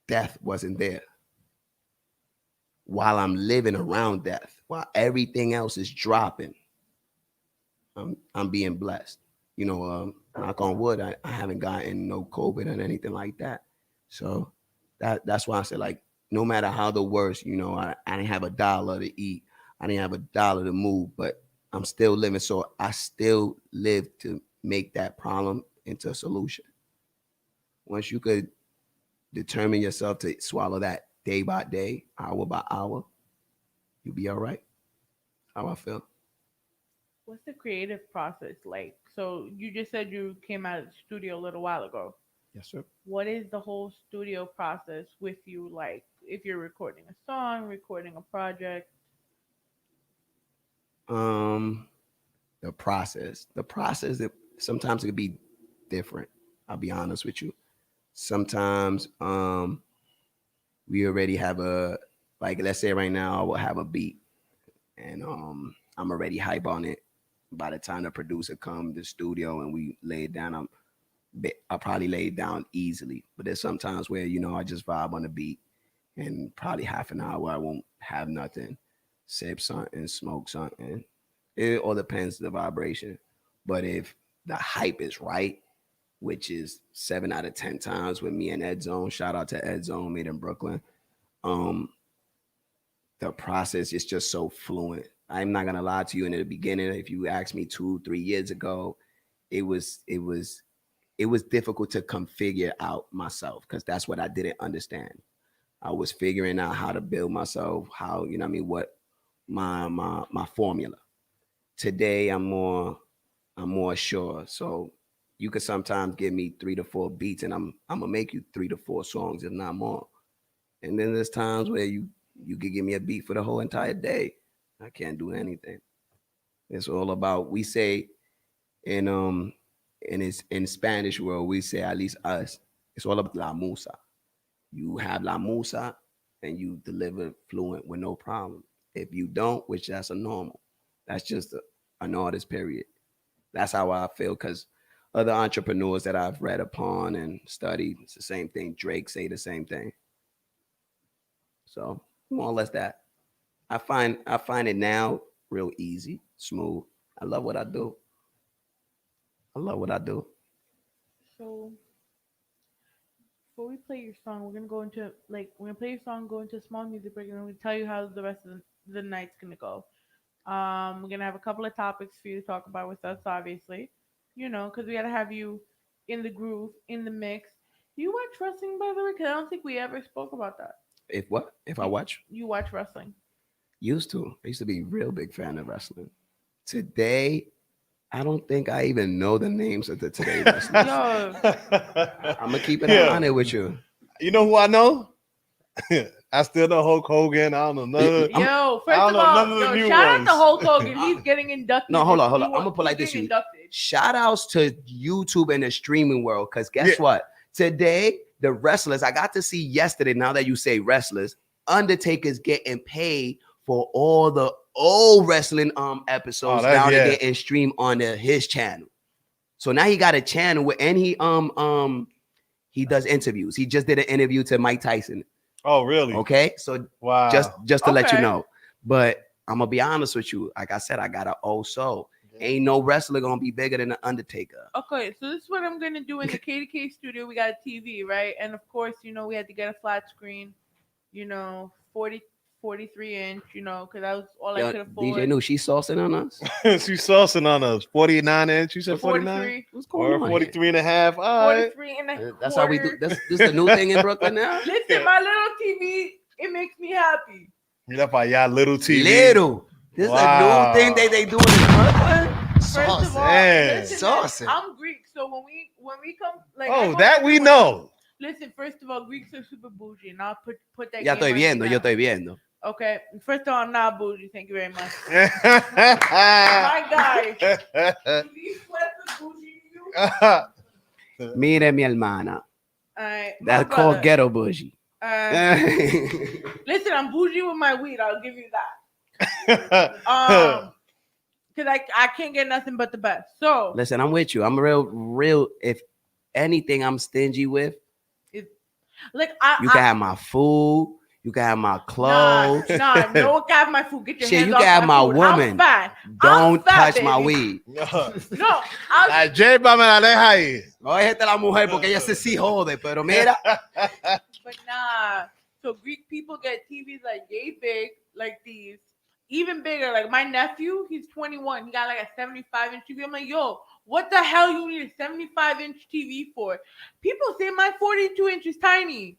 death wasn't there. While I'm living around death, while everything else is dropping, I'm being blessed. Knock on wood, I haven't gotten no COVID or anything like that. So that's why I said, like, no matter how the worst, I didn't have a dollar to eat, I didn't have a dollar to move, but I'm still living. So I still live to make that problem into a solution. Once you could determine yourself to swallow that day by day, hour by hour, you'll be all right. How I feel.
What's the creative process like? So you just said you came out of the studio a little while ago.
Yes, sir.
What is the whole studio process with you like? If you're recording a song, recording a project?
Um, the process, sometimes it could be different. I'll be honest with you. Sometimes we already have like, let's say right now I will have a beat, and I'm already hype on it. By the time the producer come to the studio and we lay it down, I'll probably lay it down easily. But there's sometimes where I just vibe on the beat, and probably half an hour I won't have nothing, sip something, smoke something. It all depends the vibration. But if the hype is right, which is 7 out of 10 times with me and Ed Zone, shout out to Ed Zone, made in Brooklyn. Um, the process is just so fluent. I'm not gonna lie to you. In the beginning, if you asked me 2, 3 years ago, it was difficult to configure out myself because that's what I didn't understand. I was figuring out how to build myself, how I mean, what my formula. Today I'm more sure. So you could sometimes give me 3 to 4 beats, and I'm gonna make you 3 to 4 songs, if not more. And then there's times where you could give me a beat for the whole entire day. I can't do anything. It's all about, we say in in Spanish world, we say, at least us, it's all about la musa. You have la musa and you deliver fluent with no problem. If you don't, which that's a normal, that's just an artist period. That's how I feel, because other entrepreneurs that I've read upon and studied, it's the same thing. Drake say the same thing. So more or less that. I find it now real easy, smooth. I love what I do. I love what I do.
So before we play your song, we're gonna play your song, go into a small music break, and we're gonna tell you how the rest of the night's gonna go. We're gonna have a couple of topics for you to talk about with us, obviously. Because we gotta have you in the groove, in the mix. Do you watch wrestling, by the way? Because I don't think we ever spoke about that.
If what? If I watch?
You watch wrestling?
Used to. I used to be a real big fan of wrestling. Today, I don't think I even know the names of the today wrestlers.
Yo,
I'm gonna keep it on it with you.
You know who I know? I still know Hulk Hogan. I don't know none of
yo. First
I
of
don't know
all,
none of the
yo,
new
shout out
ones.
to Hulk Hogan. He's getting inducted.
No, hold on. I'm
He
gonna put like
he's
this. You.
getting inducted.
Shout outs to YouTube and the streaming world. Because guess what? Today, the wrestlers I got to see yesterday, now that you say wrestlers, Undertaker's getting paid for all the old wrestling episodes now they're getting streamed on his channel. So now he got a channel where and he does interviews. He just did an interview to Mike Tyson.
Oh, really?
Okay. So
wow.
Just to let you know. But I'm gonna be honest with you. Like I said, I got an old soul. Ain't no wrestler gonna be bigger than the Undertaker.
Okay, so this is what I'm gonna do in the KDK studio. We got a TV, right? And of course, we had to get a flat screen, 43-inch, because that was all I could afford.
DJ knew she's saucing on us.
She's saucing on us. 49-inch. You said 49?
What's going on?
43 and a half. All right.
43 and a quarter.
That's how we do. This is the new thing in Brooklyn now.
Listen, my little TV, it makes me happy.
That's why y'all little TV.
Little. This is a new thing they do in Brooklyn.
First of all, listen, I'm Greek, so when we come, like,
that we know.
Listen, first of all, Greeks are super bougie, and I'll put that.
Ya estoy viendo, yo estoy viendo.
Okay, first of all, I'm not bougie. Thank you very much. My guy. These sweats are bougie to you?
Mire, mi hermana. That's called ghetto bougie.
Listen, I'm bougie with my weed. I'll give you that. Because I can't get nothing but the best. So
listen, I'm with you. I'm real. If anything, I'm stingy with.
Like
you can have my food. You can have my clothes.
No one can have my food. Get your hands
you
off
can have my
food.
woman. Don't touch my weed.
No.
Jay, me la deja ahí.
No déjate la mujer porque ella se sí jode, pero mira.
But nah. So Greek people get TVs like yay big, like these. Even bigger. Like my nephew, he's 21. He got like a 75-inch TV. I'm like, yo, what the hell you need a 75-inch TV for? People say my 42-inch is tiny.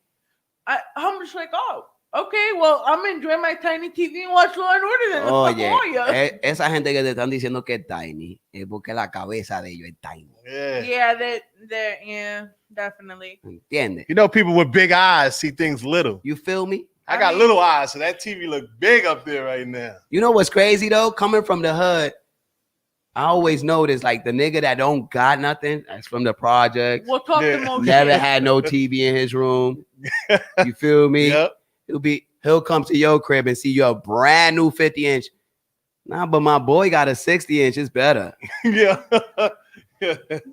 I'm just like, oh, okay, well, I'm enjoying my tiny TV and watch Law and Order then.
Oye, esa gente que te están diciendo que es tiny es porque la cabeza de ellos es tiny.
Yeah, they're definitely.
¿Entiendes?
People with big eyes see things little.
You feel me?
I got little eyes, so that TV look big up there right now.
You know what's crazy though? Coming from the hood, I always notice like the nigga that don't got nothing, that's from the projects.
We'll talk to most
never had no TV in his room. You feel me?
Yep.
He'll come to your crib and see your brand new 50-inch. Nah, but my boy got a 60-inch. It's better.
Yeah.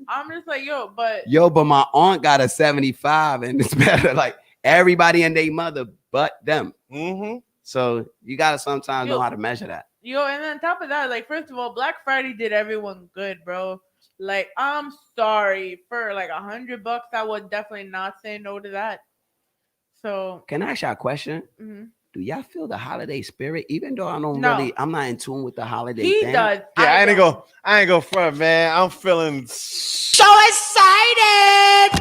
I'm just like, but
my aunt got a 75 and it's better. Like everybody and their mother but them.
Mm-hmm.
So you gotta sometimes know how to measure that.
And on top of that, like, first of all, Black Friday did everyone good, bro. Like, I'm sorry, for like $100, I would definitely not say no to that. So
can I ask you a question?
Mm-hmm.
Do y'all feel the holiday spirit? Even though I'm not in tune with the holiday thing.
Does.
Yeah, I ain't go front, man. I'm feeling
so excited.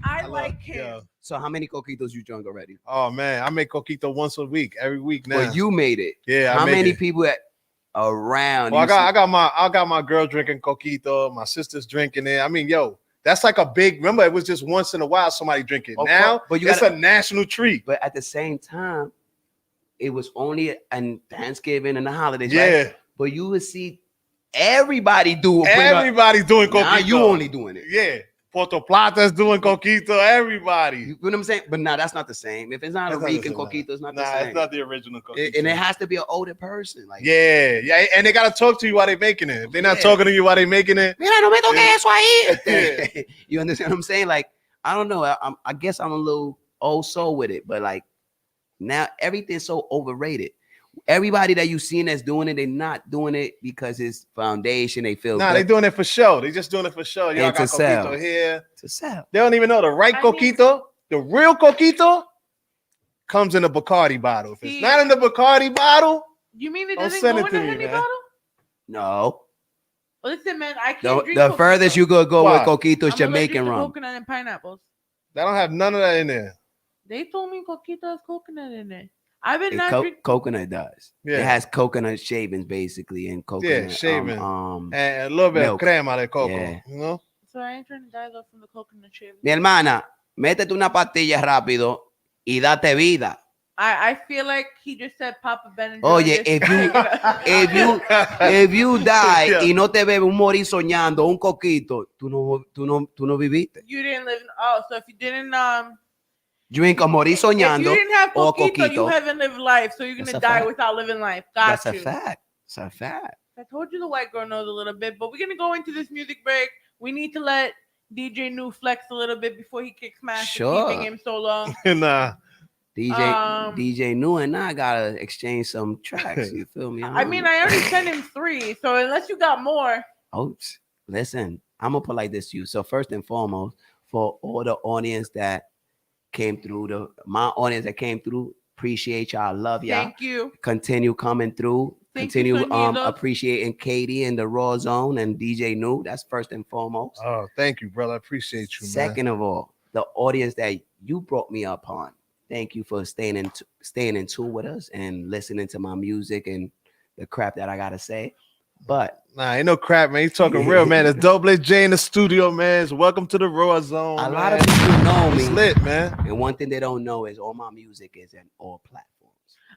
I like him.
Yo.
So how many coquitos you drunk already?
Oh man, I make coquito once a week, every week now.
Well, you made it.
Yeah.
How many people around?
Well, I got my girl drinking coquito. My sister's drinking it. I mean, that's like a big. Remember, it was just once in a while somebody drinking. Now, but it's a national treat.
But at the same time, it was only on Thanksgiving and the holidays.
Yeah.
Right? But you would see everybody doing.
Everybody's doing coquito.
Now you only doing it.
Yeah. Puerto Plata's doing coquito. Everybody.
You know what I'm saying? But no, that's not the same. If it's not a Rican coquito, it's not the same.
It's not the original coquito.
And it has to be an older person. Like
yeah. And they gotta talk to you while they're making it. If they're not talking to you while they're making it,
mira, no me toques eso ahí. You understand what I'm saying? Like, I don't know. I guess I'm a little old soul with it, but like now everything's so overrated. Everybody that you seen that's doing it, they're not doing it because it's foundation. They feel
they're doing it for show. They're just doing it for show. Y'all got coquito here
to sell.
They don't even know the right coquito. The real coquito comes in a Bacardi bottle. If it's not in the Bacardi bottle,
You mean it
Don't
doesn't
send
go
it
in a
to me,
honey
man.
bottle?
No.
Listen, man, I can't drink
The
coquito.
furthest you could go
Why?
with coquito is
I'm allergic
Jamaican
to
rum.
coconut and pineapples.
They don't have none of that in there.
They told me coquito has coconut in it. I've been
It
not drinking.
coconut does.
Yeah.
It has coconut shavings basically and coconut
shaving.
and
And a little bit
milk.
of crema de coco.
Yeah.
You know?
So I ain't trying to die though from the coconut shaving.
Mi hermana, métete una pastilla rápido y date vida.
I feel like he just said Papa Ben and
Oye, if you die
Yeah.
y no te bebes un morir soñando, un coquito, tú no viviste.
You didn't live. So if you didn't
Drink a morir
if you
soñando
didn't have
or
coquito, you
coquito.
haven't lived life. So you're gonna
That's a
die
fact.
without living life. Got
That's
you.
a fact. It's a fact.
I told you the white girl knows a little bit, but we're gonna go into this music break. We need to let DJ New flex a little bit before he kicks my ass
Sure.
for keeping him so long.
Nah.
DJ New and I gotta exchange some tracks. You feel me?
I mean, I already sent him 3, so unless you got more.
Oh, listen, I'm gonna put like this to you. So first and foremost, for all the audience that came through, my audience that came through, appreciate y'all. Love y'all.
Thank you.
Continue coming through.
Thank you,
Continue
Sonidos.
appreciating Katie and the Raw Zone and DJ New. That's first and foremost.
Oh, thank you, brother. I appreciate you, man.
Second of all, the audience that you brought me up on. Thank you for staying in tune with us and listening to my music and the crap that I gotta say. But
nah, ain't no crap, man. You talking real, man. It's Double J in the studio, man. So welcome to the Raw Zone.
a
man.
lot of people know me.
It's lit, man.
And one thing they don't know is all my music is in all platforms.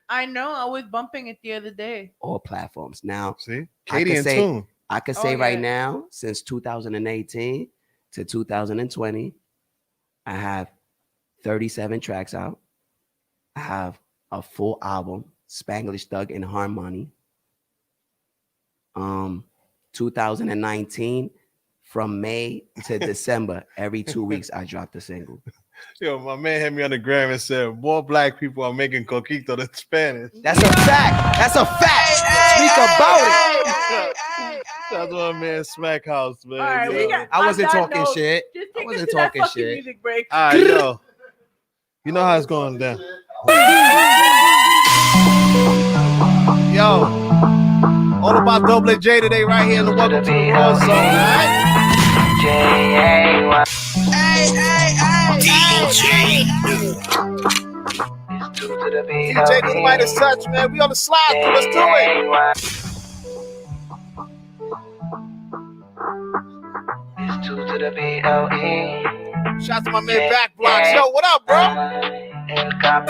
I know. I was bumping it the other day.
All platforms. Now,
See, Katie in
say,
tune.
I could say
Oh,
right
yeah.
now, since 2018 to 2020, I have 37 tracks out. I have a full album, Spanglish Thug in Harmony. 2019, from May to December, every 2 weeks, I dropped a single.
Yo, my man hit me on the gram and said, more black people are making coquito than Spanish.
That's a fact. That's a fact. Speak about it.
That's my man Smack House, man.
All right,
Yo.
we got.
I wasn't
on that
talking
note,
shit.
Just
I
take us
wasn't
to that
talking
fucking
shit.
music break.
All right, yo. You know how it's going down. Yo, all about Double J today, right here in the Welcome to the Raw Zone, all right? DJ New Midas Touch, man. We on the slide, so let's do it. Shout out to my man Back Blocks. Yo, what up, bro? Back Blocks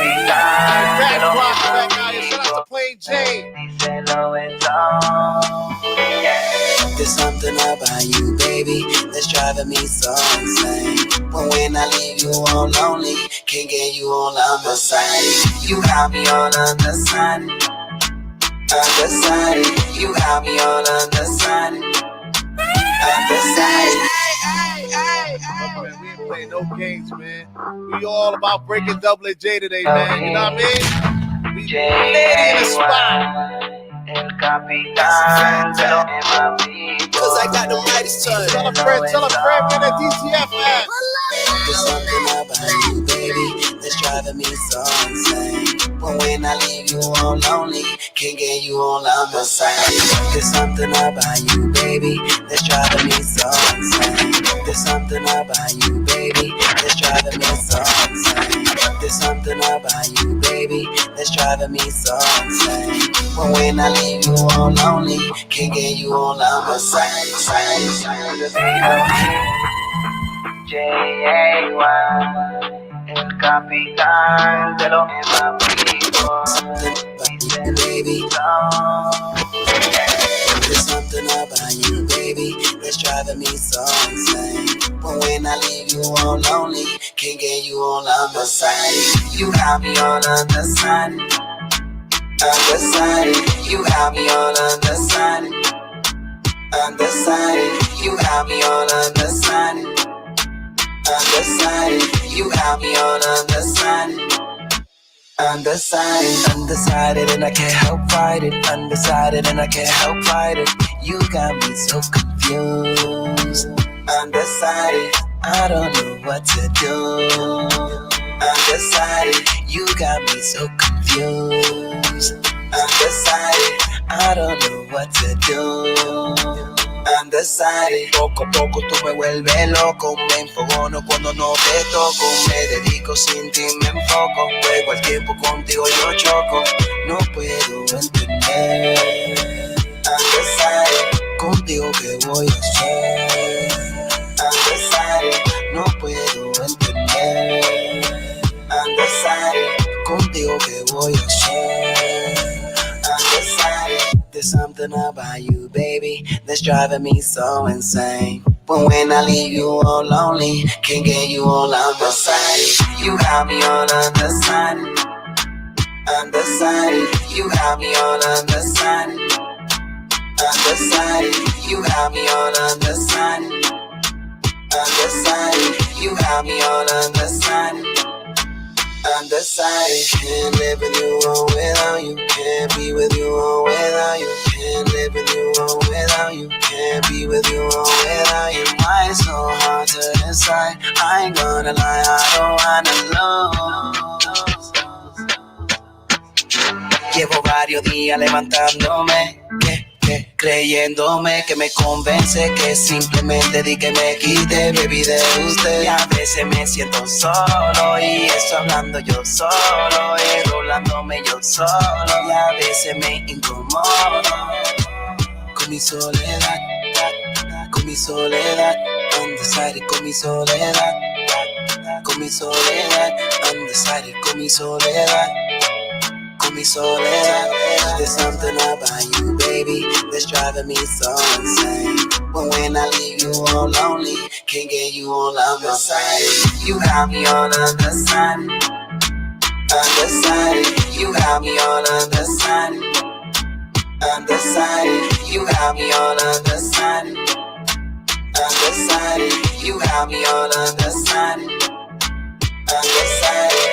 back out here. Shout out to Plain Jane.
There's something about you, baby, that's driving me so insane. But when I leave you all lonely, can't get you all on my side. You got me all undecided. You got me all undecided.
Look, man, we ain't playing no games, man. We all about breaking Double J today, man. You know what I mean? We lady in the spot.
Cause I got the Midas touch.
Tell a friend, man, that DTF app.
There's something about you, baby, that's driving me so insane. But when I leave you all lonely, can't get you all on my side. There's something about you, baby, that's driving me so insane. There's something about you, baby, that's driving me so insane. There's something about you, baby, that's driving me so insane. But when I leave you all lonely, can't get you all on my side.
El capitán de los
Baby, there's something about you, baby, that's driving me so insane. But when I leave you all lonely, can't get you all on my side. You got me all undecided. You got me all undecided. You got me all undecided. You got me all undecided. Undecided, and I can't help fight it. Undecided, and I can't help fight it. You got me so confused. Undecided, I don't know what to do. Undecided, you got me so confused. Undecided, I don't know what to do. Undecided, poco a poco tú me vuelves loco. Me enfogono cuando no te toco. Me dedico sin ti, me enfoco. Juego al tiempo contigo, yo choco. No puedo entender. Undecided, contigo qué voy a hacer. Undecided, no puedo entender. Undecided, contigo qué voy a hacer. Undecided, there's something about you, baby, that's driving me so insane. But when I leave you all lonely, can't get you all undecided. You got me all undecided. Undecided, you got me all undecided. Undecided, you got me all undecided. Undecided, you got me all undecided. Undecided, can't live with you or without you. Can't be with you or without you. Can't live with you or without you. Can't be with you or without you. Why it's so hard to decide? I ain't gonna lie, I don't wanna lose. Llevo varios días levantándome, creyéndome que me convence, que simplemente di que me quite, baby, de usted. Y a veces me siento solo, y eso hablando yo solo, y rolándome yo solo, y a veces me incomodo con mi soledad, con mi soledad, undecided con mi soledad, con mi soledad, undecided con mi soledad. Con mi soledad, there's something about you, baby, that's driving me so insane. But when I leave you all lonely, can't get you all undecided. You got me all undecided. Undecided, you got me all undecided. Undecided, you got me all undecided. Undecided, you got me all undecided. Undecided.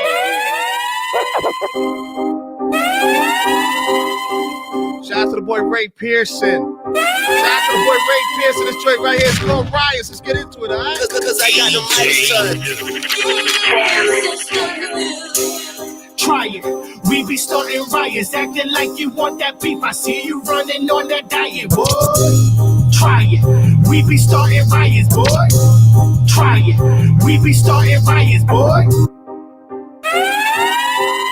Shout out to the boy Ray Pearson. Shout out to the boy Ray Pearson. This joint right here is called Riots. Let's get into it, alright?
Cause I got the mic, son.
Try it. We be starting riots, acting like you want that beef. I see you running on that diet, boy. Try it. We be starting riots, boy. Try it. We be starting riots, boy.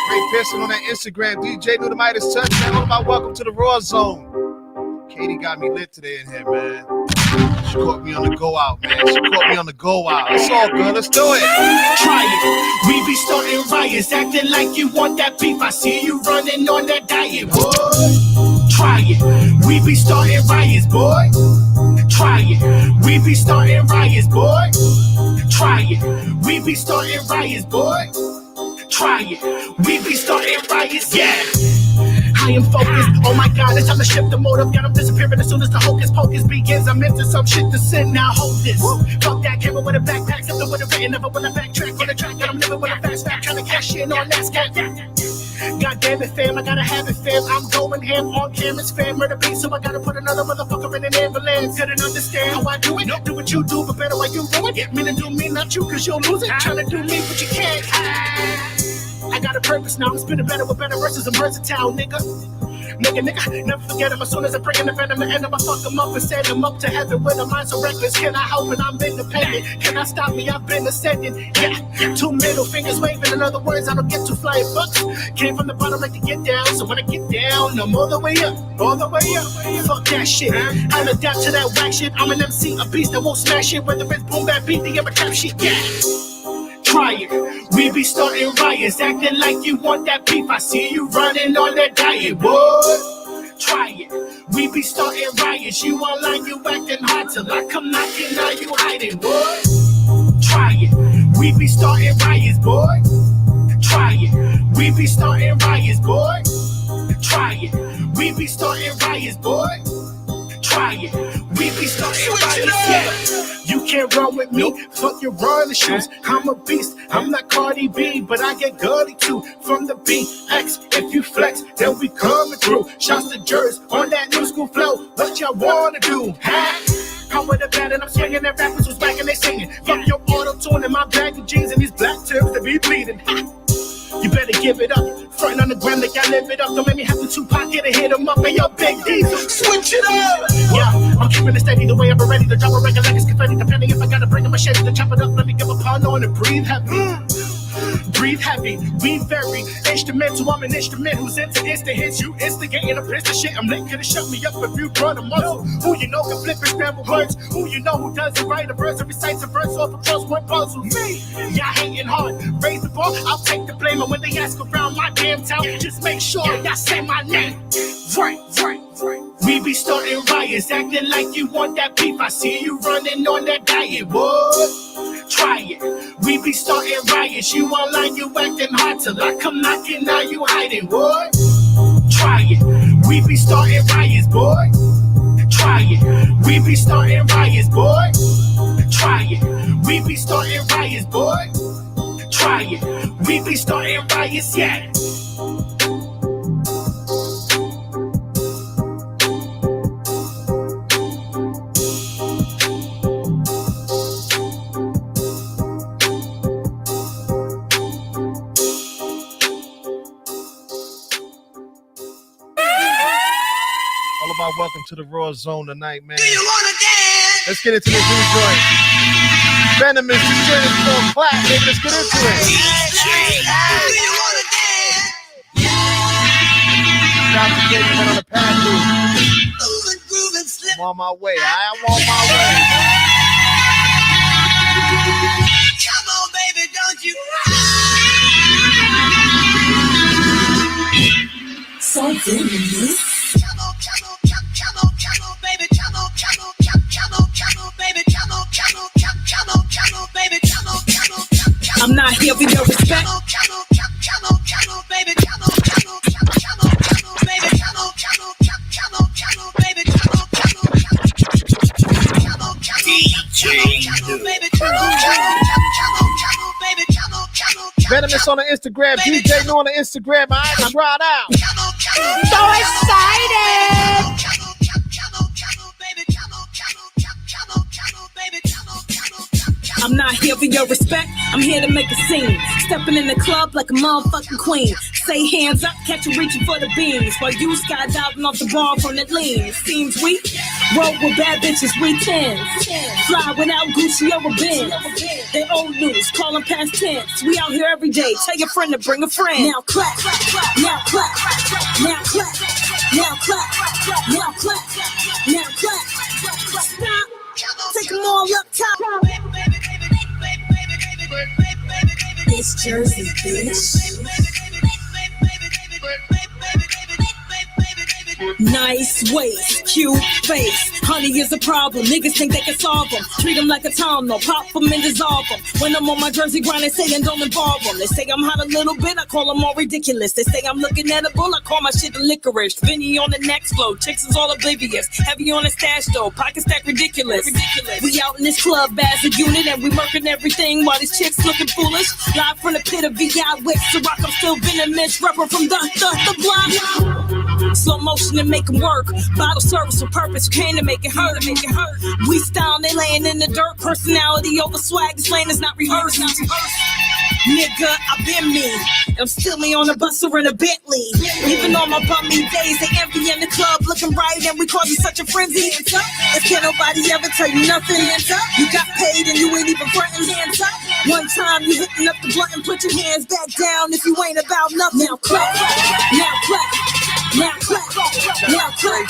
Ray Pearson on that Instagram. DJ Knew the Midas Touch, man. All about welcome to the Rawrrzone. Katie got me lit today in here, man. She caught me on the go out, man. She caught me on the go out. It's all good. Let's do it.
Try it. We be starting riots, acting like you want that beef. I see you running on that diet, boy. Try it. We be starting riots, boy. Try it. We be starting riots, boy. Try it. We be starting riots, boy. Try it. We be starting riots, yeah. I am focused, oh my god, it's time to shift the motive. Got them disappearing as soon as the hocus pocus begins. I'm into some shit to sin, now hold this. Fuck that, camera with a backpack, something with a written, never with a backtrack. On the track that I'm living with a fast fact, trying to cash in on that scat. God damn it, fam, I gotta have it, fam. I'm going ham on cameras, fam. Murder beat, so I gotta put another motherfucker in an ambulance. Couldn't understand how I do it. Do what you do, but better why you ruin it. Me to do me, not you, cause you'll lose it. Trying to do me, but you can't. I got a purpose now, I'm spinning better with better verses. I'm versatile, nigga. Nigga, never forget him. As soon as I bring in the venom and end him, I fuck him up and send him up to heaven with a mind so reckless. Can I help it? I'm independent. Can I stop me? I've been ascending. Yeah, 2 middle fingers waving. In other words, I don't get too flying fucks. Came from the bottom like to get down, so when I get down, I'm all the way up, all the way up. Fuck that shit. I'll adapt to that whack shit. I'm an MC, a beast that won't smash it. Whether it's boom, bap, beat, the ever trap shit. Yeah. Try it. We be starting riots, acting like you want that beef. I see you running on that diet, boy. Try it. We be starting riots. You online, you acting hard till I come knocking. Now you hiding, boy. Try it. We be starting riots, boy. Try it. We be starting riots, boy. Try it. We be starting riots, boy. Try it. We be starting riots, yeah. You can't run with me, fuck your running shoes. I'm a beast, I'm not Cardi B, but I get gully too. From the BX, if you flex, then we coming through. Shouts to Jers on that new school flow. What y'all wanna do, huh? I'm with a band and I'm swinging, and rappers was back and they singing. Fuck your auto-tune and my bag of jeans and these black tips that be bleeding.
You better give it up. Frontin' on the gram like I live it up. Don't make me have to Tupac it and hit him up. And yo, Big Diesel, switch it up. Yeah, I'm keeping it steady the way I'm ready to drop a record like it's confetti. Depending if I gotta bring a machete to chop it up. Let me give a pun on and breathe heavy. Breathe heavy, we very instrumental. I'm an instrument who's into instant hits. You instigating a piece of shit. I'm late, could shut me up if you run a muzzle. Who you know can flip and scramble words? Who you know who doesn't write a verse and recites a verse off a crossword puzzle? Me, y'all hating hard. Raise the bar, I'll take the blame. And when they ask around my damn town, just make sure y'all say my name. Right. We be starting riots, acting like you want that beef. I see you running on that diet, what? Try it. We be starting riots, you online, you acting hard till I come knocking, now you hiding, what? Try it. We be starting riots, boy. Try it. We be starting riots, boy. Try it. We be starting riots, boy. Try it. We be starting riots, yeah.
Welcome to the Rawrrzone tonight, man.
Do you wanna dance?
Let's get into this new joint. Venomous, this joint is called Clap, baby. Let's get into it.
Do you wanna dance?
Shout to David on the path through.
Moving, grooving, slip.
I'm on my way. I'm on my way.
Come on, baby, don't you?
Something in this. I'm not here for your respect.
Venomous on the Instagram, DJ on the Instagram. I just try it out.
So excited!
I'm not here for your respect, I'm here to make a scene. Stepping in the club like a motherfucking queen. Say hands up, catch you reaching for the beams. While you skydiving off the bar from the lean. Seems weak, roll with bad bitches, we tens. Fly without Gucci or a Benz. They old news, call them past tense. We out here every day, tell your friend to bring a friend. Now clap, now clap, now clap, now clap, now clap, now clap. Stop, take them all up top. It's Jersey, bitch. Nice waist, cute face. Honey is a problem. Niggas think they can solve them. Treat them like a Tom, no. Pop them and dissolve them. When I'm on my Jersey grind, they say and don't involve them. They say I'm hot a little bit, I call them all ridiculous. They say I'm looking edible, I call my shit the licorice. Vinny on the next flow, chicks is all oblivious. Heavy on the stash though, pocket stack ridiculous. We out in this club as a unit and we murking everything while these chicks looking foolish. Live from the pit of VI with Ciroc, I'm still venomous. Rapper from the block. Slow motion and make them work. Bottle service for purpose, you came to make it hurt. We style, they laying in the dirt. Personality over swag, this lane is not rehearsed. Nigga, I been me. I'm still me on a bus or in a Bentley. Even on my bummy days, they envy in the club looking right, and we cause you such a frenzy. Hands up, if can't nobody ever tell you nothing. Hands up, you got paid and you ain't even frontin'. Hands up, one time you hitting up the blunt and put your hands back down if you ain't about nothing. Now clap, now clap, now clap, now clap,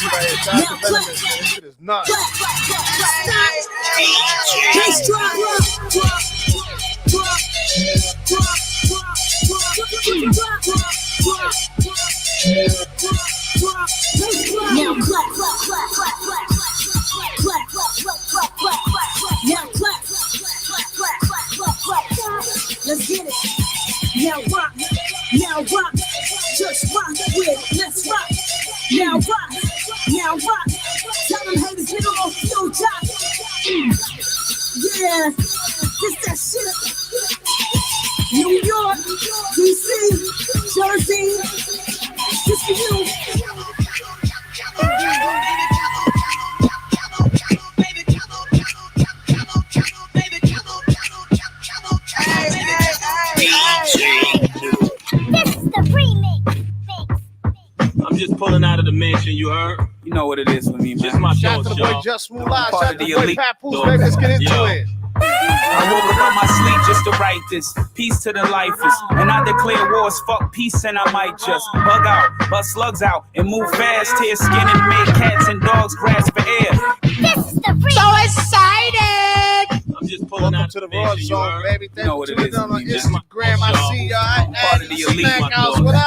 now clap.
Shit is nuts.
Bass drop. Now clap, clap, clap, clap, clap, clap, clap, clap, now clap, clap, clap, clap. Let's get it. Now rock, just rock with it. Let's rock. Now rock. Tell them haters get off your job. Yeah, this that shit. New York, DC, Jersey, just for you.
You know what it is with me, man.
Just my
Shout out
thoughts,
to the boy
y'all.
Just Moolah.
Part
Shout
of
out to
the
the boy
elite.
Papoose, baby. Let's get into
Yo.
it.
I woke up out my sleep just to write this. Peace to the lifers. And I declare wars, fuck peace, and I might just bug out, bust slugs out, and move fast, tear skin and make cats and dogs grasp for air.
This is the
So excited!
I'm just pulling
Welcome
out
to the
information, you
Rawrrzone,
heard?
baby. Thank
know
you
what
for
it
tuning
is,
in on
man.
Instagram. I see y'all.
Part of the elite,
Snack
my
House,
dog.
what up?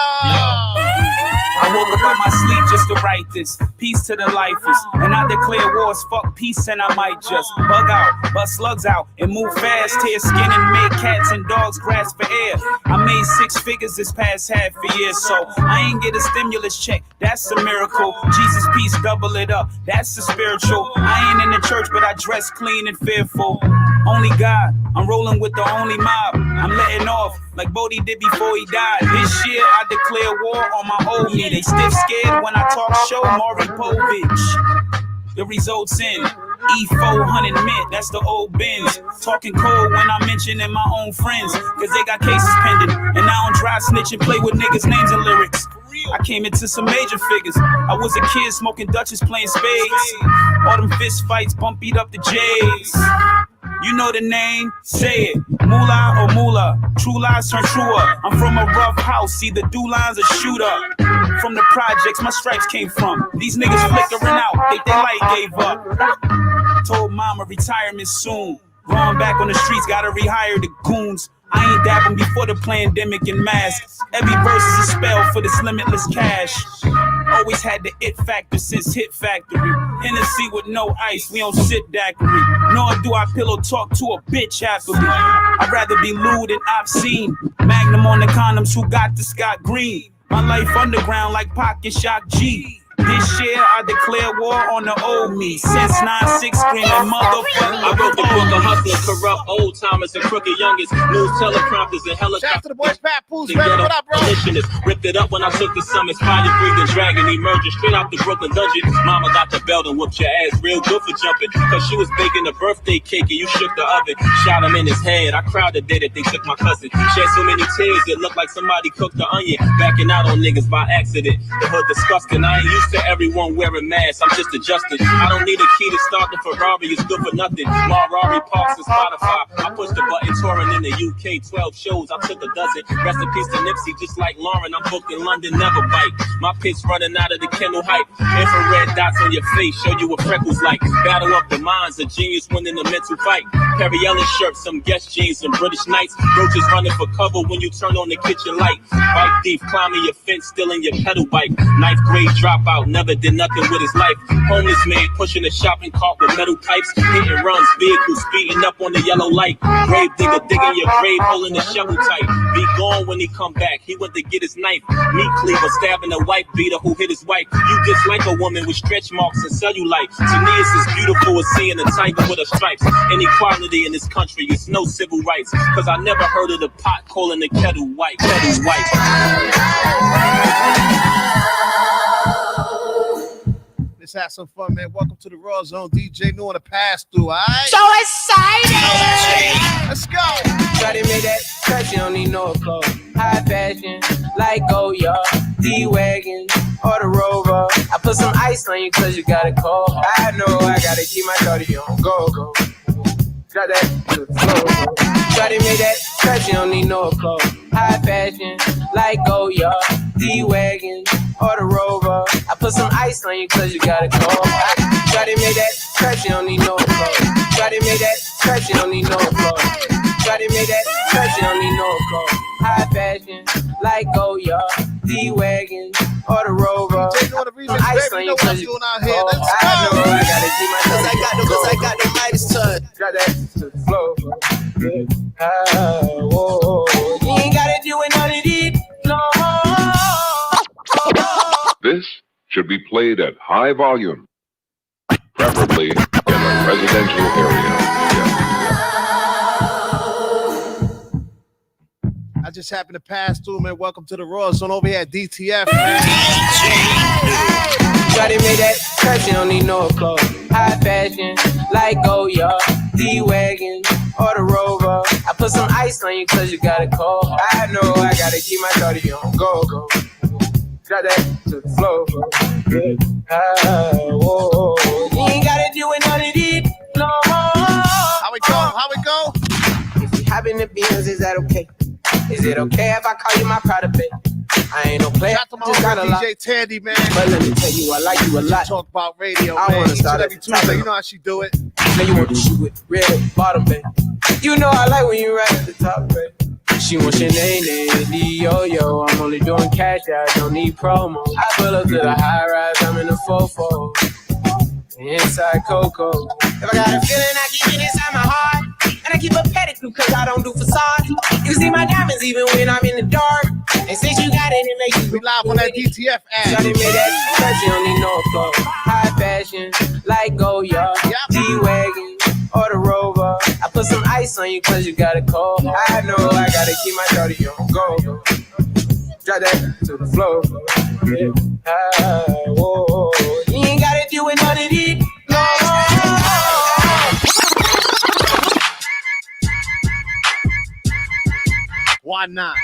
I woke up out my sleep just to write this. Peace to the lifers. And I declare wars, fuck peace, and I might just bug out, bust slugs out, and move fast, tear skin and make cats and dogs grasp for air. I made 6 figures this past half a year, so I ain't get a stimulus check. That's a miracle. Jesus peace, double it up. That's the spiritual. I ain't in the church, but I dress clean and fearful. Only God, I'm rolling with the only mob. I'm letting off like Bodie did before he died. This year I declare war on my old me. They stiff scared when I talk show Maury Povich. The results in E400 mint, that's the old Benz. Talking cold when I'm mentioning my own friends, cause they got cases pending. And I don't dry snitch and play with niggas' names and lyrics. I came into some major figures. I was a kid smoking Dutchess, playing spades. All them fist fights bumpied up the J's. You know the name, say it. Moolah or Moolah, true lies turn truer. I'm from a rough house, see the do lines or shoot up. From the projects my stripes came from. These niggas flickering out, think they light gave up. Told mama retirement soon. Going back on the streets, gotta rehire the goons. I ain't dabbing before the pandemic and masks. Every verse is a spell for this limitless cash. Always had the it factor since Hit Factory. Hennessy with no ice, we don't sit daiquiri. Nor do I pillow talk to a bitch happily. I'd rather be lewd than obscene. Magnum on the condoms, who got the Scott Green. My life underground like Pocket Shock G. This year I declare war on the old me. Since 9-6 screaming motherfucker.
I wrote the book of hustling, corrupt old timers and crooked youngest. News teleprompters and helicopters.
Shout out to the boy Papoose, baby. What up, bro?
Ripped it up when I took the summits. Fire breathing dragon emerging straight out the Brooklyn dungeon. Mama got the belt and whooped your ass real good for jumping. Cause she was baking a birthday cake and you shook the oven. Shot him in his head. I cried the day that they took my cousin. Shed so many tears it looked like somebody cooked the onion. Backing out on niggas by accident. The hood disgusting. I ain't used to everyone wearing masks. I'm just adjusting. I don't need a key to start the Ferrari. It's good for nothing. Ferrari Parks and Spotify. I pushed the button touring in the UK. 12 shows. I took a dozen. Rest in peace to Nipsey. Just like Lauren, I'm booked in London. Never bite. My pitch running out of the kennel hype. Infrared dots on your face. Show you what freckles like. Battle up the minds. A genius winning the mental fight. Perry Ellis shirt. Some Guess jeans. Some British Knights. Roaches running for cover when you turn on the kitchen light. Bike thief climbing your fence. Stealing your pedal bike. Ninth grade dropout. Never did nothing with his life. Homeless man pushing a shopping cart with metal pipes. Hitting runs, vehicles speeding up on the yellow light. Grave digger digging your grave, holding the shovel tight. Be gone when he come back. He went to get his knife. Meat cleaver stabbing a white beater who hit his wife. You dislike a woman with stretch marks and cellulite. To me it's as beautiful as seeing a tiger with her stripes. Inequality in this country is no civil rights. Cause I never heard of the pot calling the kettle white. Kettle white.
Let's have some fun, man. Welcome to the Rawrrzone. DJ New on the pass through, all right?
So excited!
Let's go.
Try to make that touch, you don't need no clothes. High fashion, like Goya, D-Wagon, or the Rover. I put some ice on you cause you got a cold. I know I gotta keep my shorty on go. Got that to the floor. Try to make that touch, you don't need no clothes. High fashion, like Goya, D-Wagon, or the Rover. I put some ice on you cause you got a cold. Try to make that touch, you don't need no clothes. Try to make that touch, you don't need no clothes. Try to make that touch, you don't need no clothes. High fashion, like Goya, D-Wagon, or the Rover. Ice on you cause you got a cold. I know I gotta keep my cause I got the Midas touch. Got that to the floor. You ain't gotta do it none of it. No.
This should be played at high volume, preferably in a residential area.
I just happened to pass through, man. Welcome to the Rawrrzone over here at DTF, man.
Try to make that touch, you don't need no clothes. High fashion, like Goya, D-Wagon, or the Rover. I put some ice on you cause you got a cold. I know I gotta keep my shorty on go. Got that to the floor. Whoa. You ain't gotta do it none of it no more.
How it go? How it go?
If you happen to be yours, is that okay? Is it okay if I call you my pride babe? I ain't no player,
Shout out to my
just got a
homie
lot.
DJ Tandy, man.
But let me tell you, I like you a lot.
Talk about radio,
I
man.
wanna
Each
start
and
at
every
the top.
Tuesday. You know how she do it.
Now you want to shoot with red bottom, babe. You know I like when you right at the top, babe. She wants your name, yo. I'm only doing cash out, don't need promo. I pull up to the high rise, I'm in the fofo. Inside Coco. If I got a feeling, I keep it inside my heart. And I keep a pedicure cause I don't do facade. You see my diamonds even when I'm in the dark. And since you got it, it makes you.
We live on that DTF app.
Shawty made that cause you don't need no clothes. High fashion, like Goya, G-Wagon, or the Rover. I put some ice on you cause you got a cold. I know I gotta keep my shawty on go. Drop that to the floor. Yeah. Whoa. You ain't gotta do it none of it. No.
Why not?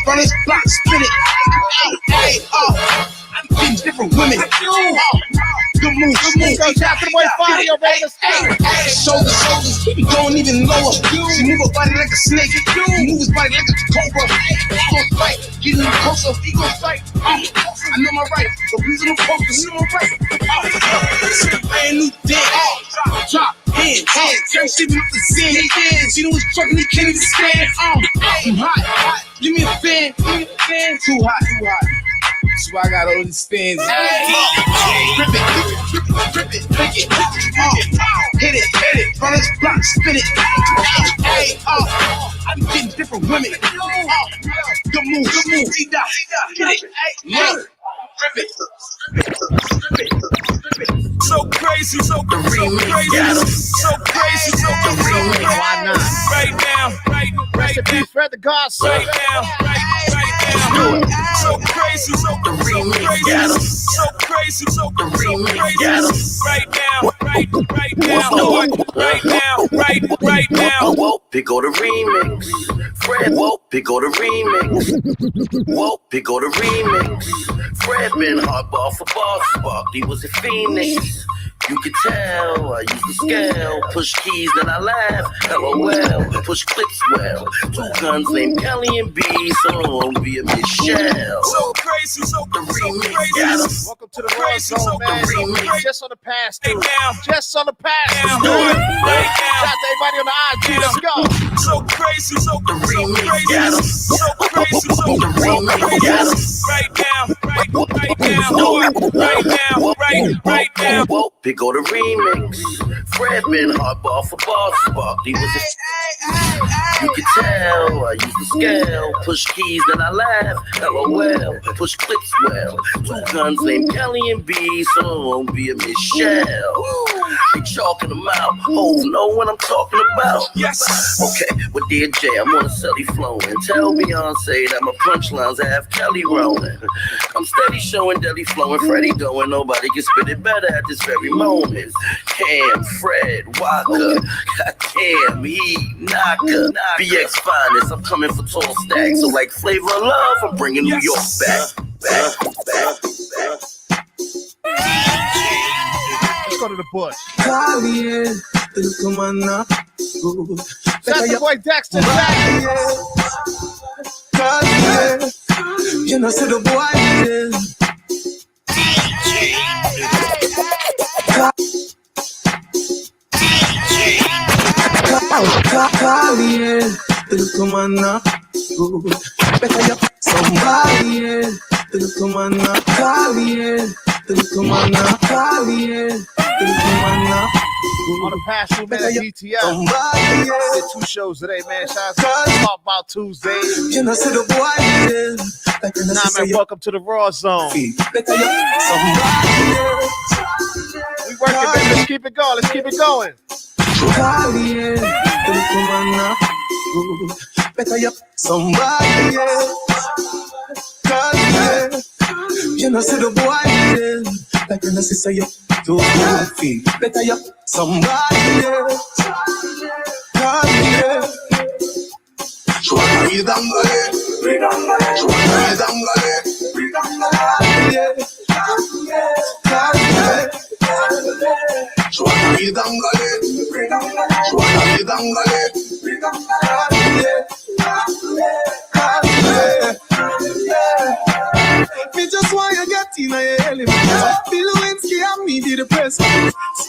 Run this block, spin it. I'm getting different women. Good move.
Go shout to the boy Fabio, baby.
Shoulders, keep it going even lower. She move her body like a snake. He move his body like a cobra. He gon' fight, get in the closer. He gon' fight. I know my right, so please don't focus. You know my right. It's a brand new day. Drop, hands, can't see me with the sand. She know it's trucking, he can't even stand. I'm hot. Give me a fan. Too hot. That's why I got all these fans. Rip it, hit it, run this block, spin it. I'm getting different women. Good move, hit it, rip it.
So crazy, so crazy, so crazy.
Why not?
Right now,
Rest in peace, Fred the Godson.
right now. So crazy, so crazy, right now.
Whoa, pick on the remix. Fred, whoa, pick on the remix. Whoa, pick on the remix. Fred been hardball for boss. Sparky was a phoenix. You could tell I use the scale. Push keys, then I laugh. LOL. Push clips well. Two guns named Kelly and B, so don't be a Michelle.
So crazy, so crazy.
Welcome to the Rawrrzone, man. Just on the pass through. Just on the pass through.
Right
Shout out to everybody on the IG. Let's go.
So crazy, so crazy. Right now.
Whoa, pick on the remix. Fred been hardball for boss. Sparky was a. You could tell I use the scale. Push keys, then I laugh. LOL. Push clips well. Two guns named Kelly and B, so don't be a Michelle. They chalking them out. Oh, know what I'm talking about?
Yes.
Okay, well, dear Jay, I'm on a celly flowing. Tell Beyonce that my punchlines have Kelly rolling. I'm steady showing Deli flowing, Freddie going. Nobody can spit it better at this very moment. Cam, Fred, Walker, goddamn, he, Knocker, BX finest. I'm coming for tall stacks. So like Flavor of Love, I'm bringing New York back.
Let's go to the bush. Shout out to boy Dexter.
You know, so the boy
On the past two minutes, DTF. Did 2 shows today, man. Shout out to Talk About Tuesday.
You know, see the boy,
Nah, man, welcome to the Raw Zone. We working, baby. Let's keep it going. Let's keep it going.
Better you somebody else. You know, see the boy, like you know, see, say you do feel. Better you somebody else. Me just want you get in your element. Bill Lewinsky and me did the press.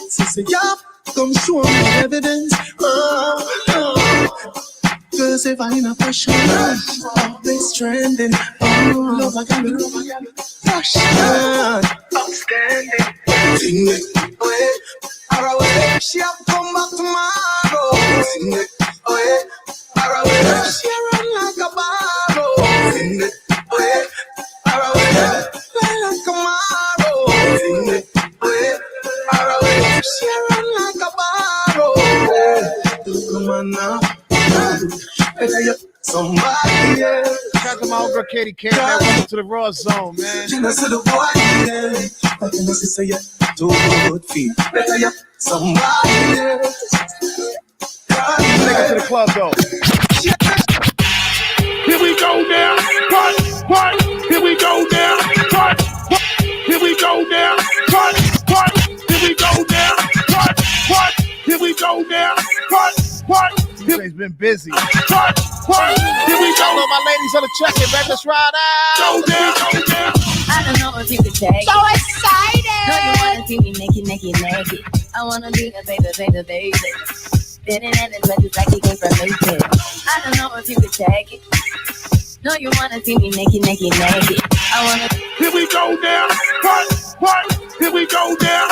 Say, yeah, come show me evidence. Cause if I in a passion, always trending. Oh, love, I got me, passion. Outstanding. Sing it, wait, away. She have to come back tomorrow. Sing it, wait, away. She run like a barrow. Sing it, wait, away. Fly like a marrow. Sing it, wait, away. She run like a barrow. Come on now. Somebody else.
Shout out to my old girl Katie K, man. Welcome to the Raw Zone, man.
You know, see the boy, I can say you do good feel. Better you somebody else.
Take it to the club, though.
Here we go now. What? Here we go now. What? Here we go now. What? Here we go now. What? Here we go now. What?
He's been busy.
What? Here we go.
All of my ladies on the check-in, baby. Let's ride out.
Go down.
I don't know if you could take it.
So excited!
No, you wanna see me naked. I wanna be a baby. Spinning in his legs like he came from Mayfield. I don't know if you could take it. No, you wanna see me naked. I wanna.
Here we go now. What? Here we go now.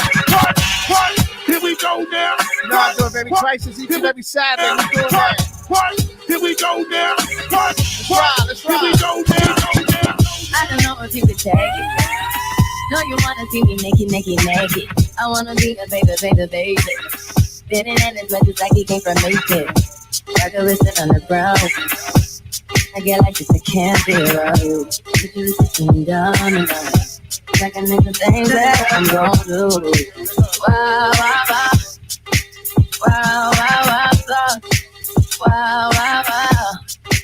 What? Here we go now.
You know I do it, baby. Crisis each and every Saturday. We doing that.
What? Here we go now. What?
Let's
Here we
ride.
go now.
I don't know if you could take it. No, you wanna see me naked. I wanna be a baby. Spinning in his legs like he came from Mayfield. Like a listen on the brown. I get like this, I can't be around you. But you sitting down and down. Like I need the things that I'm gonna do. Wow.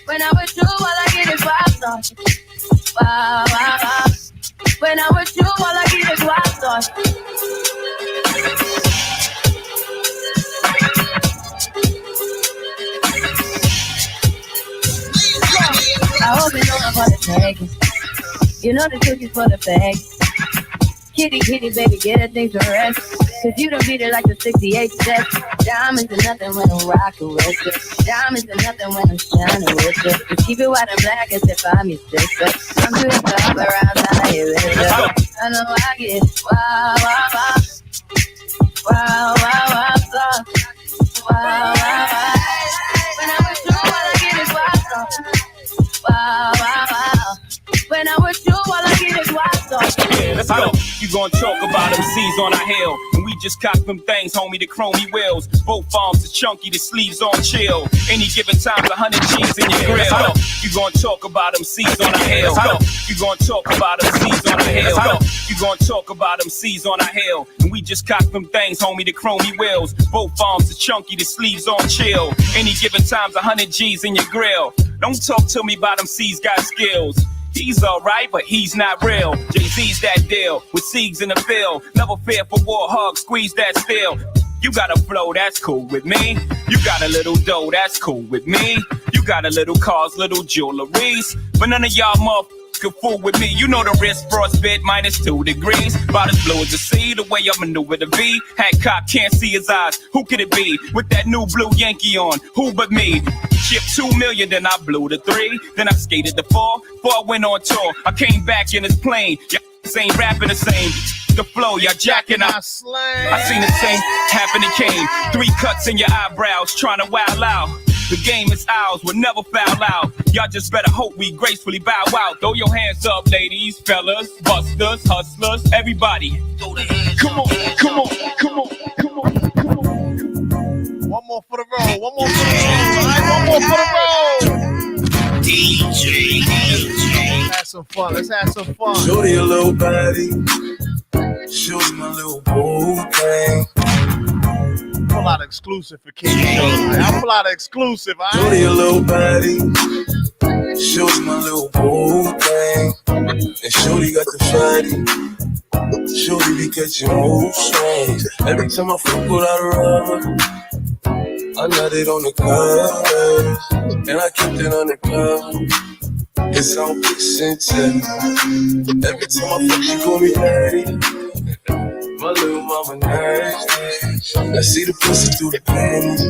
When I'm with you, all I get is wild thoughts. Wow. When I'm with you, all I get is wild thoughts. I hope you know I'm for the taking. You know the truth is for the fake. Kitty, baby, get her things to rest. Cause you don't beat it like the 68 steps. Diamonds are nothing when I'm rocking with you. Diamonds are nothing when I'm shining with you. Just keep it white and black as if I'm your sister. I'm to the top around now, you with you. I know I get wow. When I'm with you, all I get is wow. When I'm with you, all I get is wild thoughts.
Yeah, let's go. You gon' talk about them C's on our hill. And we just cock them things, homie, the chromey wheels. Both arms are chunky, the sleeves on chill. Any given time, 100 G's in your grill. You gon' talk about them C's on our hill. You gon' talk about them C's on our hill. You gon' talk about them C's on our hill. And we just cock them things, homie, the chromey wheels. Both arms are chunky, the sleeves on chill. Any given time, 100 G's in your grill. Don't talk to me about them C's got skills. He's alright, but he's not real. Jay-Z's that deal, with Siegs in the field. Never fear for war, hug, squeeze that steel. You got a flow, that's cool with me. You got a little dough, that's cool with me. You got a little cars, little jewelries. But none of y'all motherfuckers can fool with me. You know the wrist frostbit -2 degrees. About as blue as the sea, the way I maneuver the V. Hat cop can't see his eyes. Who could it be? With that new blue Yankee on, who but me? Shipped 2 million, then I blew the 3. Then I skated the 4. Before I went on tour, I came back in his plane. Y'all ain't rapping the same. The flow, y'all jacking up. I seen the same happen to Kane. 3 cuts in your eyebrows, trying to wow out. The game is ours, we'll never foul out. Y'all just better hope we gracefully bow out. Throw your hands up, ladies, fellas, busters, hustlers, everybody. Throw the hands come on, come on, come on, come on, come on.
One more for the road, one more for the road, right? One more for the road. DJ. Let's have some fun, let's have some fun.
Shorty a little body, shorty my little boo thing.
Pull out exclusive for King Show. I'll pull out exclusive.
Shorty a little body, shorty my little boo thing. And shorty got the fatty, shorty be catching mood swings. Every time I fuck without a rubber, I nut it on the cover, and I kept it on the cover. It's on percentage. Every time I fuck, she call me daddy. My little mama nasty. I see the pussy through the panties.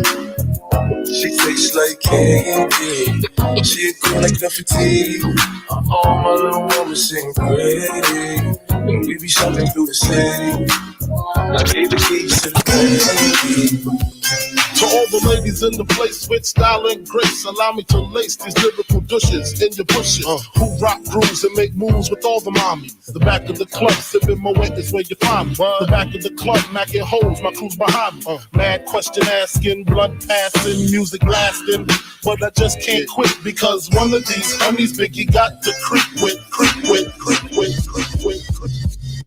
She tastes like candy. She a girl like Nefertiti. Oh, my little mama sing pretty. And we be shopping through the city. I gave the keys to the baby.
To all the ladies in the place with style and grace, allow me to lace these lyrical douches in your bushes. Who rock grooves and make moves with all the mommies. The back of the club, sipping Moet is where you find me. The back of the club, macking holes, my crew's behind me. Mad question asking, blunt passing, music lasting. But I just can't quit because one of these homies Biggie got to creep with.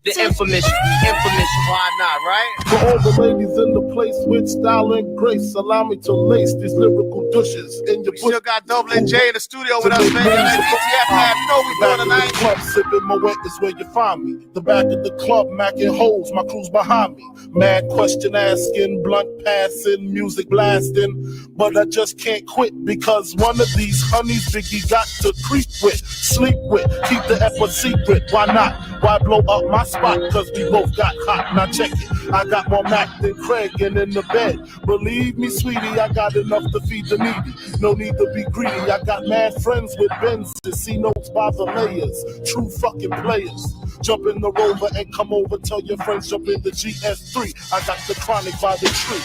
The infamous.
Why not, right?
For all the ladies in the place with style and grace, allow me to lace these lyrical douches in your
We still got Double J in the studio with us, man. That DTF have no we doing tonight.
The club, sipping Moet is where you find me. The back of the club, macking holes, my crew's behind me. Mad question asking, blunt passing, music blasting. But I just can't quit because one of these honeys Biggie got to creep with, sleep with, keep the F a secret. Why not? Why blow up my spot? Cause we both got hot. Now check it. I got more Mac than Craig and in the bed. Believe me, sweetie, I got enough to feed the needy. No need to be greedy. I got mad friends with Benzes. See notes by the layers. True fucking players. Jump in the Rover and come over. Tell your friends jump in the GS3. I got the chronic by the tree.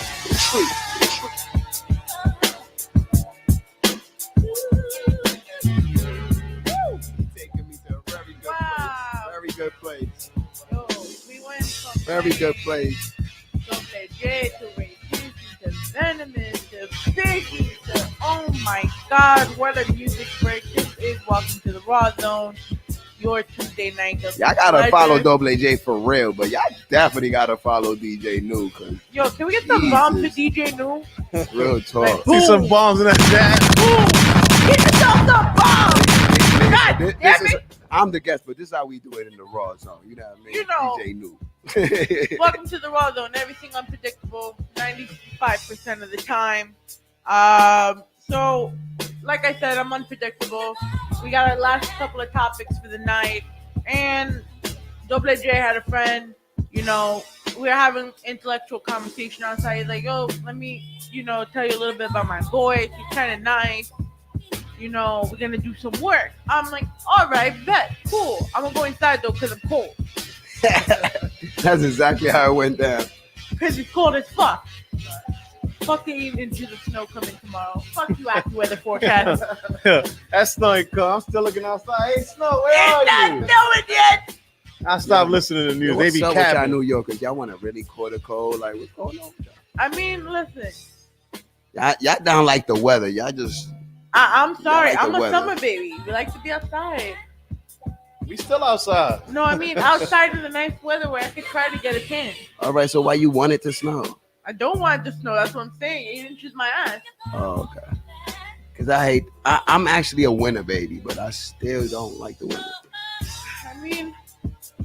Very good place.
Yo, we went from
Very good place.
Double J to Racist to Venomous to Biggie to oh my God, what a music break this is. Welcome to the Raw Zone, your Tuesday night.
Y'all gotta follow Double J for real, but y'all definitely gotta follow DJ New.
Yo, can we get some bombs for DJ New?
Real talk.
See some bombs in that jazz.
Boom! Get yourself some bombs! God damn it!
I'm the guest, but this is how we do it in the Raw Zone. You know what I mean?
You know.
DJ New.
Welcome to the Raw Zone. Everything unpredictable, 95% of the time. So, like I said, I'm unpredictable. We got our last couple of topics for the night, and Double J had a friend. You know, we were having intellectual conversation outside. He's like, "Yo, let me, tell you a little bit about my boy. He's kind of nice. We're gonna do some work." I'm like, "All right, bet, cool. I'm gonna go inside though, cause I'm cold."
That's exactly how it went down.
Cause it's cold as fuck. Fucking into the snow coming tomorrow. Fuck you, AccuWeather forecast.
That's snowing, cuz. I'm still looking outside. Hey, Snow, where are you?
It's not snowing yet.
I stopped listening to the news. They be
What's up with y'all
capping.
New Yorkers? Y'all want to really caught a cold? Like, what's going on with y'all?
I mean, listen.
Y'all don't like the weather. Y'all just...
I'm sorry.
like the
I'm a
weather.
summer baby. We like to be outside.
We still outside.
No, I mean outside in the nice weather where I could try to get a tan.
All right, so why you want it to snow?
I don't want it to snow. That's what I'm saying. 8 inches my ass.
Oh, okay. Because I'm actually a winter baby, but I still don't like the winter.
I mean,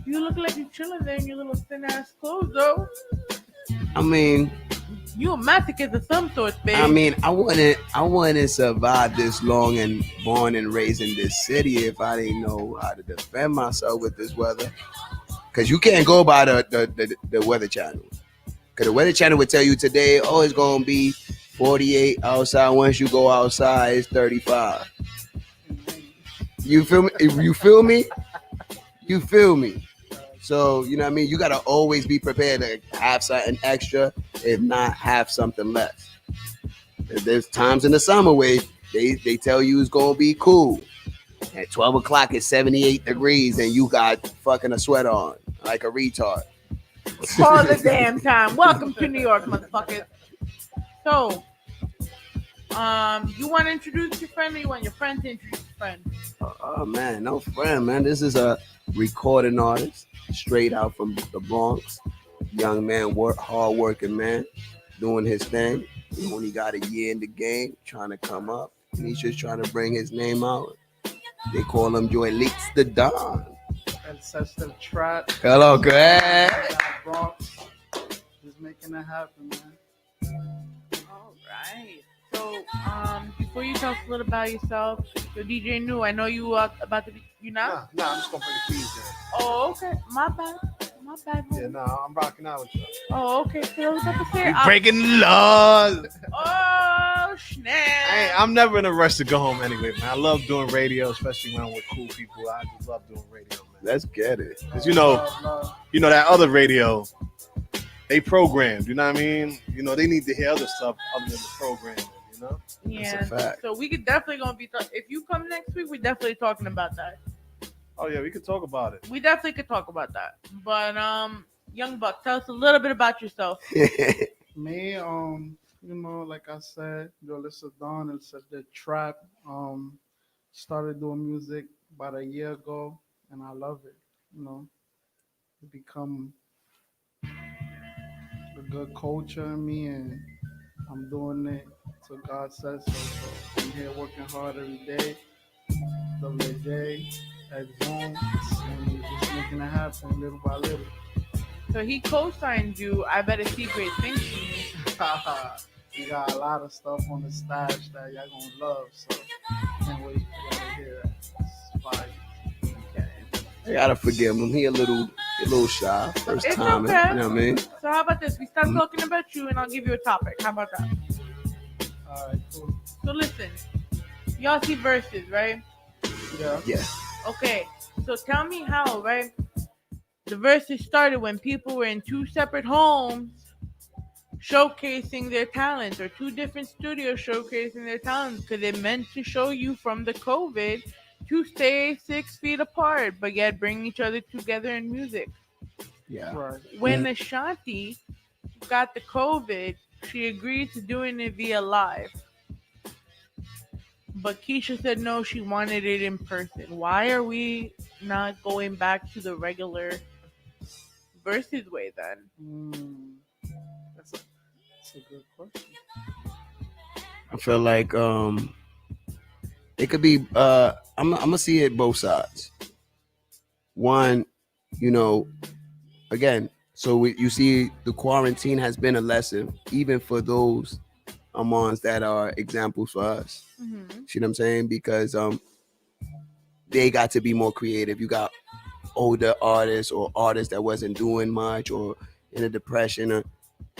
you look like you're chilling there in your little thin ass clothes, though.
I mean...
You a masochist of some sort, baby.
I mean, I wouldn't survive this long and born and raised in this city if I didn't know how to defend myself with this weather. Because you can't go by the Weather Channel. Because the Weather Channel would tell you today, oh, it's going to be 48 outside. Once you go outside, it's 35. You feel me? You feel me? You feel me? So, you know what I mean? You got to always be prepared to have something extra, if not have something less. There's times in the summer where they tell you it's going to be cool. At 12 o'clock, it's 78 degrees, and you got fucking a sweater on like a retard.
All the damn time. Welcome to New York, motherfuckers. So, you want to introduce your friend, or you want your friend to introduce your friend?
Oh man, no friend, man. This is a recording artist, straight out from the Bronx. Young man, hard working man, doing his thing. He only got a year in the game, trying to come up. And he's just trying to bring his name out. They call him Joy Leaks the Don.
Ancestor Trap.
Hello, Greg.
Bronx. Just making it happen, man.
All right. So, before you tell us a little about yourself, so DJ New, I know you about to be, you not?
Nah, I'm just gonna bring the keys in.
Oh, okay. My bad.
Yeah, nah, I'm rocking out with you.
Oh, okay. So I was about to say,
Breaking laws.
Oh, snap.
I'm never in a rush to go home anyway, man. I love doing radio, especially when I'm with cool people. I just love doing radio, man.
Let's get it.
Cause you know that other radio, they programmed. You know what I mean? You know they need to hear other stuff other than the programming. You know?
Yeah.
That's a fact.
So we could definitely gonna be. If you come next week, we're definitely talking about that.
Oh yeah, we could talk about it.
We definitely could talk about that. But Young Buck, tell us a little bit about yourself.
Me, you know, like I said, Yolissa Dawn and said the trap. Started doing music about a year ago, and I love it. You know, it become a good culture in me, and I'm doing it till God says so. So I'm here working hard every day, WJ, at Zoom, and just making it happen little by little.
So he co-signed you. I better see great things.
You got a lot of stuff on the stash that y'all gonna love, so can't wait for y'all to hear that. It's fire.
I gotta forgive him. He a little shy. First
It's
time,
okay.
you know what I mean?
So how about this? We start talking about you, and I'll give you a topic. How about that?
All right, cool.
So listen, y'all see verses, right?
Yeah.
Yeah.
Okay. So tell me how, right? The verses started when people were in two separate homes showcasing their talents, or two different studios showcasing their talents, because it meant to show you from the COVID to stay 6 feet apart, but yet bring each other together in music.
Yeah.
Right.
When Ashanti got the COVID, she agreed to doing it via live. But Keisha said no, she wanted it in person. Why are we not going back to the regular versus way then?
That's a good question.
I feel like it could be I'm gonna see it both sides. One, you know, again, so you see the quarantine has been a lesson even for those amongst that are examples for us.
Mm-hmm.
See what I'm saying? Because they got to be more creative. You got older artists or artists that wasn't doing much or in a depression,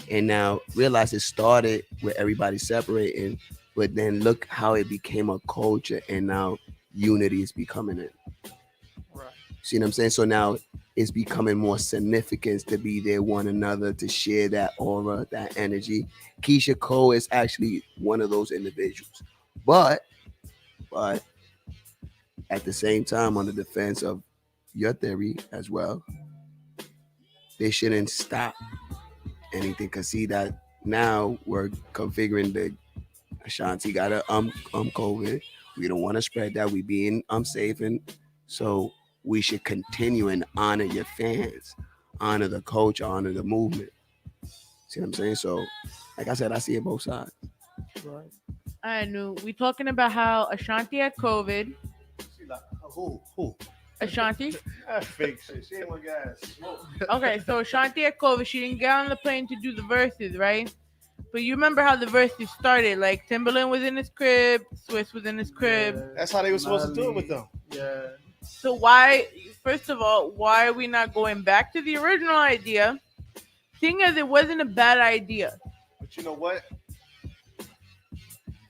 and now realize it started with everybody separating, but then look how it became a culture, and now unity is becoming it.
Right.
See what I'm saying? So now it's becoming more significance to be there one another, to share that aura, that energy. Keisha Cole is actually one of those individuals. But at the same time, on the defense of your theory as well, they shouldn't stop anything, because see that now we're configuring the Ashanti got a COVID. We don't want to spread that. We being safe, and so we should continue and honor your fans, honor the culture, honor the movement. See what I'm saying? So, like I said, I see it both sides.
Right.
I knew. We talking about how Ashanti had COVID.
Who?
Ashanti?
That's fake shit. She ain't one guy.
Okay, so Ashanti had COVID. She didn't get on the plane to do the verses, right? But you remember how the verses started? Like Timberland was in his crib, Swiss was in his crib.
Yeah,
That's how they were supposed to do it with them.
Yeah.
So why, first of all, why are we not going back to the original idea? Thing is, it wasn't a bad idea.
But you know what?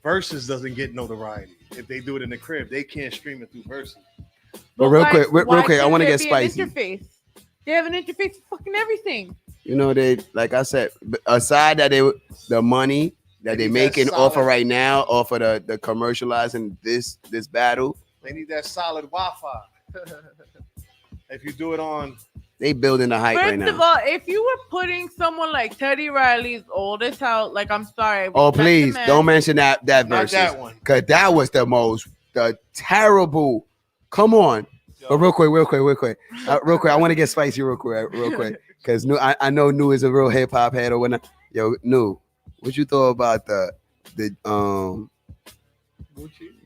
Versus doesn't get notoriety. If they do it in the crib, they can't stream it through Versus.
But real quick,
why
I want to
can't
get
there be an
spicy.
interface? They have an interface for fucking everything.
You know, they like I said, aside that the money that they making off of right now, off of the commercializing this battle.
They need that solid Wi-Fi. If you do it on,
they building the hype right now.
First of all, if you were putting someone like Teddy Riley's oldest out, like I'm sorry.
Oh please, don't mention that verse.
that one.
Cause that was the terrible. Come on, but real quick. I want to get spicy real quick. Cause I know Nu is a real hip hop head or whatnot. Yo, Nu, what you thought about the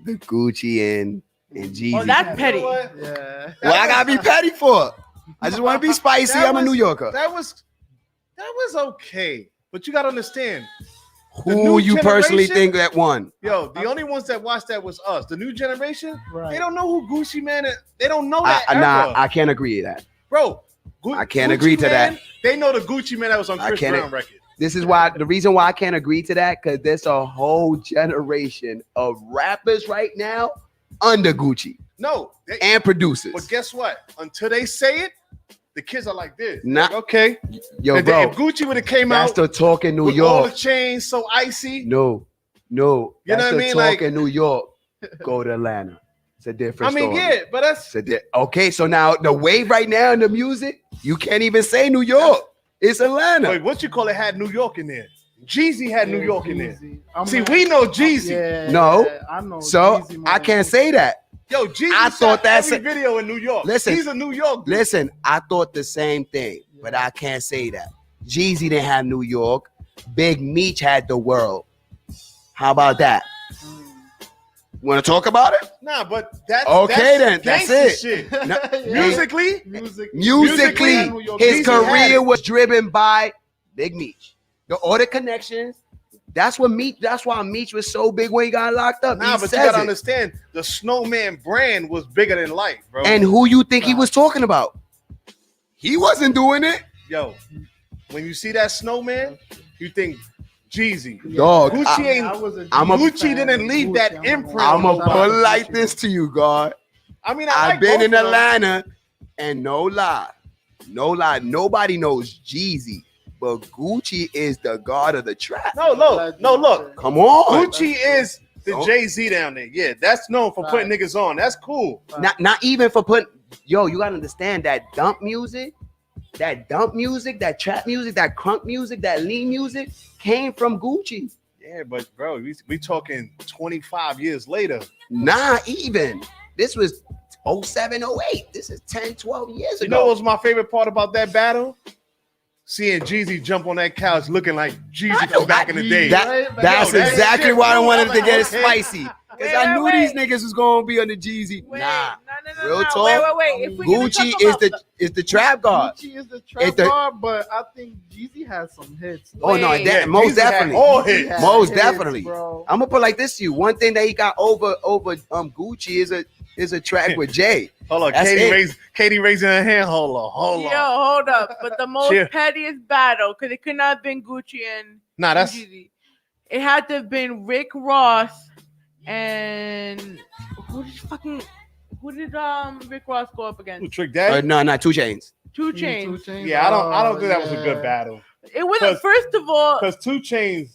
Gucci and Jeezy?
Oh, that's petty.
Yeah.
Well, I gotta be petty for. I just want to be spicy. I'm a New Yorker.
That was okay, but you gotta understand.
Who you personally think that won?
Yo, the only ones that watched that was us. The new generation, they don't know who Gucci Man is. They don't know that.
Nah, I can't agree to that,
bro.
I can't
Gucci
agree to
Man,
that.
They know the Gucci Man that was on Chris Brown record.
This is why the reason why I can't agree to that, because there's a whole generation of rappers right now under Gucci.
No,
and producers.
But guess what? Until they say it, the kids are like this.
Nah,
okay.
Yo,
and
bro,
if Gucci would have came
that's
out,
the talk in New
with
York.
all the chains so icy.
No.
You know what I mean?
Talk
Like
in New York. Go to Atlanta. It's a different.
I mean,
story.
yeah, but that's
okay. So now the wave right now in the music, you can't even say New York. It's Atlanta.
Wait, what you call it had New York in there. Jeezy had New York in there. See, we know Jeezy.
No,
I know.
So I can't say that.
Yo, Jeezy
I thought that's
every video in New York.
Listen,
he's a New York dude.
Listen, I thought the same thing, but I can't say that. Jeezy didn't have New York. Big Meech had the world. How about that? Want to talk about it?
Nah, but that's
okay. Then that's it.
Shit.
No,
musically,
his career was driven by Big Meech. All the connections. That's why Meech was so big when he got locked up.
Nah, but you gotta understand, the Snowman brand was bigger than life, bro.
And who you think he was talking about? He wasn't doing it.
Yo, when you see that Snowman, you think Jeezy.
Dog,
Gucci didn't leave that imprint.
I'm gonna put it like this to you, God.
I mean,
I've been in Atlanta, and no lie, nobody knows Jeezy. But Gucci is the god of the trap.
No, look.
Come on.
Gucci is the Jay-Z down there. Yeah, that's known for putting niggas on. That's cool.
Not even for putting. Yo, you gotta understand that dump music, that trap music, that crunk music, that lean music came from Gucci.
Yeah, but bro, we talking 25 years later.
Nah, even. This was 07, 08. This is 10, 12 years ago.
You know what was my favorite part about that battle? Seeing Jeezy jump on that couch looking like Jeezy from back in the day.
That's exactly why I wanted to get it spicy. Because I knew these niggas was going to be on the Jeezy. Real talk.
Wait.
Gucci is the trap god.
Gucci is the trap god, but I think Jeezy has some hits.
Oh, no, most definitely.
All hits.
Most definitely. I'm going to put it like this to you. One thing that he got over Gucci is a track with Jay.
Hold on, Katie raising her hand. Hold on.
Yo, hold up. But the most pettiest battle, because it could not have been Gucci and Jeezy. It had to have been Rick Ross and who did Rick Ross go up against?
Trick Daddy?
No, 2 Chainz.
2 Chainz.
Yeah, I don't think that was a good battle.
It wasn't. First of all,
because 2 Chainz.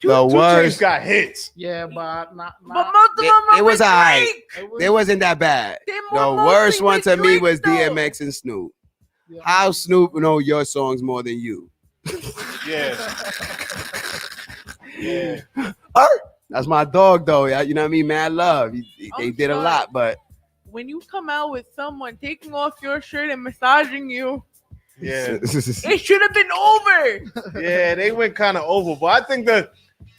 Two
Chainz got hits.
Yeah, but not.
But most of them
it was alright. It wasn't that bad. The worst one to me was DMX and Snoop. Yeah. How Snoop know your songs more than you?
Yeah.
That's my dog, though. You know what I mean? Mad love. They did a lot, but
when you come out with someone taking off your shirt and massaging you, it should have been over.
Yeah, they went kind of over, but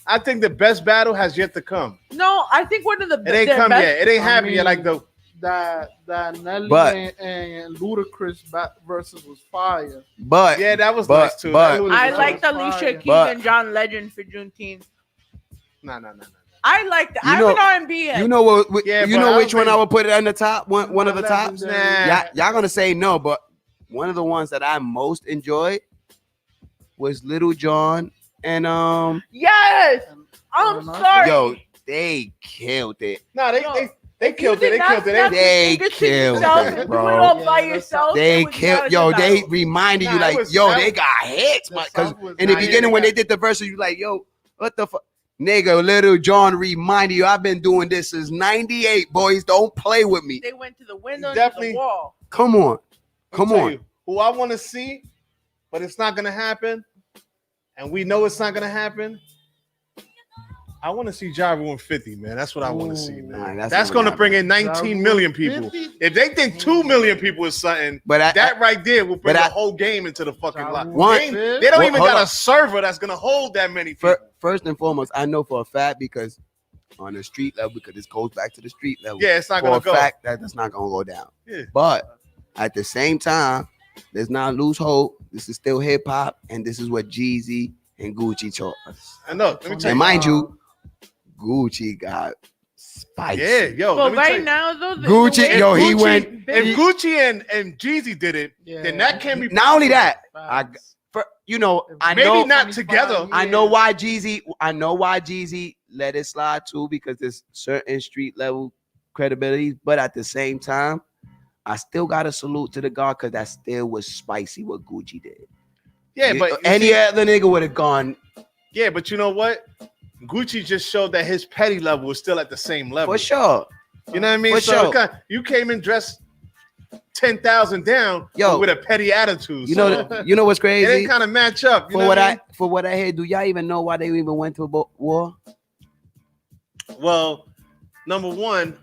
I think the best battle has yet to come.
No, I think one of the
best. It ain't come yet. It ain't happened yet. Like
that Nelly and Ludacris versus was fire.
But
yeah, that was nice too.
I liked Alicia Keys and John Legend for Juneteenth.
No.
I like that. I'm an R&B.
You know what? You know which one I would put it on the top? One of the tops. Y'all gonna say no, but one of the ones that I most enjoyed was Little John and
Yes. I'm sorry.
Yo, they killed it.
No, They killed it. They killed it.
They killed it,
Do it
bro.
all by yourself.
They killed. Yo, they reminded you like, yo, they got hits, man. Because in the beginning when they did the verses, you like, yo, what the fuck, nigga? Little John reminded you, I've been doing this since '98, boys. Don't play with me.
They went to the window,
Definitely.
to the wall.
Come on,
I'll
come
tell
on.
you, who I want to see, but it's not gonna happen, and we know it's not gonna happen. I want to see Ja Rule and 50, man. That's what I want to see, man.
Nah,
that's going to bring in 19 million people. If they think 2 million people is something, that right there will bring the whole game into the fucking lot. They don't even got a server that's going to hold that many people.
First and foremost, I know for a fact because on the street level, because this goes back to the street level.
Yeah, it's not going to go.
For a fact that's not going to go down.
Yeah.
But at the same time, let's not lose hope. This is still hip hop, and this is what Jeezy and Gucci taught us.
I know. Let me tell
and mind you, Gucci got spicy.
Yeah, yo.
But right now, though,
Gucci, yo, he went.
If Gucci and Jeezy did it, then that can be.
Not only that, I know
maybe not together.
I know why Jeezy. I know why Jeezy let it slide too, because there's certain street level credibility. But at the same time, I still got to salute to the God because that still was spicy what Gucci did.
Yeah, but
any other nigga would have gone.
Yeah, but you know what? Gucci just showed that his petty level was still at the same level.
For sure.
You know what I mean?
For
So
sure.
you came in dressed 10,000 down, but with a petty attitude.
You know what's crazy?
It didn't kind of match up. You
For
know
what
I mean?
For what I hear, do y'all even know why they even went to a war?
Well, number one,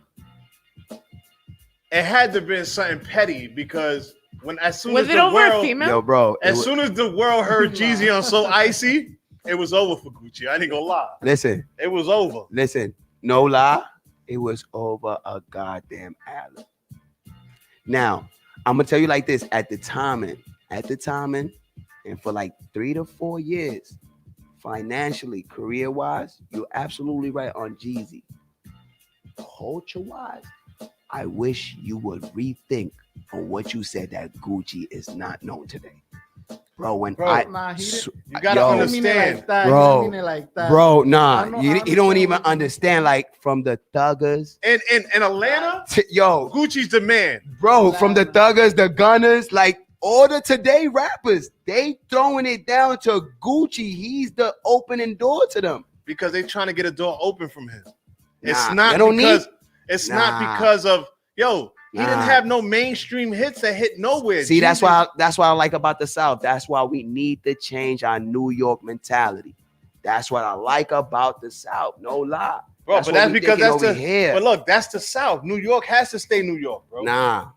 it had to have been something petty because as soon as the world,
yo, bro,
soon as the world heard Jeezy on So Icy, it was over for Gucci. I ain't gonna lie.
Listen,
it was over.
Listen, no lie, it was over a goddamn alley. Now, I'm gonna tell you like this: at the timing, and for like 3 to 4 years, financially, career-wise, you're absolutely right on Jeezy. Culture-wise, I wish you would rethink on what you said that Gucci is not known today. Bro, when
you
gotta understand,
bro, nah, you don't even understand. Like from the thuggers
in Atlanta,
yo,
Gucci's the man,
bro. From the thuggers, the gunners, like all the today rappers, they throwing it down to Gucci. He's the opening door to them
because they trying to get a door open from him. It's
Nah,
not
they don't
because
need-
it's
Nah.
not because of yo. He didn't
Nah.
have no mainstream hits that hit nowhere.
See, that's
Jeezy-
why I like about the South. That's why we need to change our New York mentality. That's what I like about the South. No lie,
bro.
That's
But
what
that's
we
because
thinking
that's
over
the
here.
But look, that's the South. New York has to stay New York, bro.
Nah,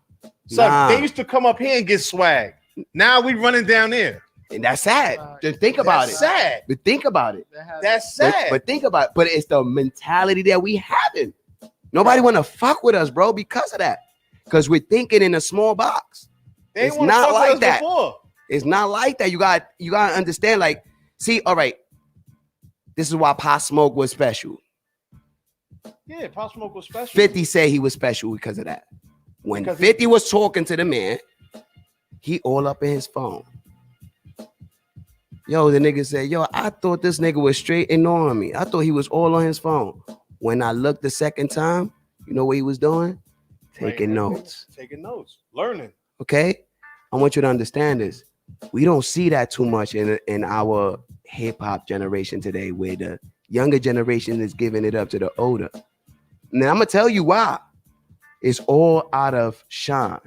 So
nah.
they used to come up here and get swag. Now we running down there,
and that's sad. Just think about
That's
it.
sad.
But think about it.
That's sad.
But think about it. But it's the mentality that we having. Nobody want to fuck with us, bro, because of that. Because we're thinking in a small box.
They ain't
It's
wanna
not
fuck with
like
us
that.
before.
It's not like that. You got to understand. Like, see, all right. This is why Pop Smoke was special.
Yeah, Pop Smoke was special.
50 said he was special because of that. When
Because
50 was talking to the man, he all up in his phone. Yo, the nigga said, yo, I thought this nigga was straight ignoring me. I thought he was all on his phone. When I looked the second time, you know what he was doing? Taking notes.
Taking notes, learning.
Okay? I want you to understand this. We don't see that too much in our hip-hop generation today, where the younger generation is giving it up to the older. Now, I'm going to tell you why. It's all out of shine.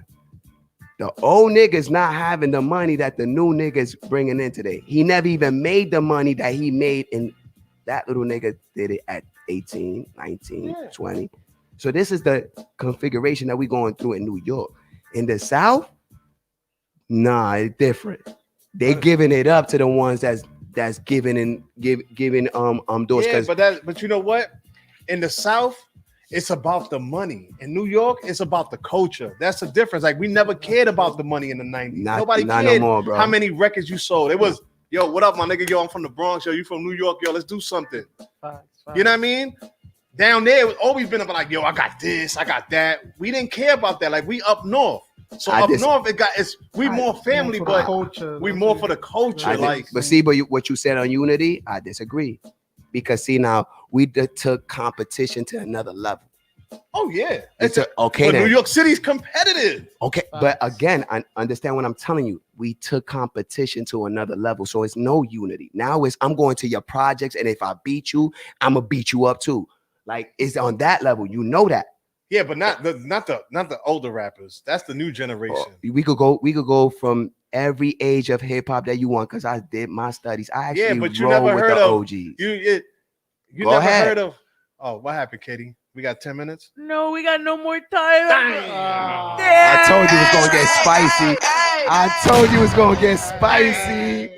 The old niggas not having the money that the new niggas bringing in today. He never even made the money that he made, and that little nigga did it at 18, 19, 20. So this is the configuration that we going through in New York. In the South, nah, it's different. They giving it up to the ones that's giving doors.
Yeah, but you know what? In the South, it's about the money. In New York, it's about the culture. That's the difference. Like we never cared about the money in the 90s. Nobody
not
cared
no more, bro.
how many records you sold. It was, yo, what up, my nigga? Yo, I'm from the Bronx. Yo, you from New York? Yo, let's do something. You know what I mean? Down there, it's always been about like, yo, I got this, I got that. We didn't care about that. Like we up north. So up north, we more family, but we more for the culture.
What you said on unity, I disagree. Because see, now we took competition to another level.
Oh yeah,
okay
but
then.
New York City's competitive.
Okay, but again, I understand what I'm telling you. We took competition to another level, so it's no unity. Now it's I'm going to your projects, and if I beat you, I'm gonna beat you up too. Like it's on that level. You know that.
Yeah, but not the older rappers. That's the new generation.
We could go from every age of hip hop that you want because I did my studies. I actually
Yeah, but you
roll
never
with
heard
the
of
OGs.
You
Go
never
ahead.
heard of. Oh, what happened, Katie? We got 10 minutes.
No, we got no more time.
I told you it was gonna get spicy. I told you it was gonna get spicy.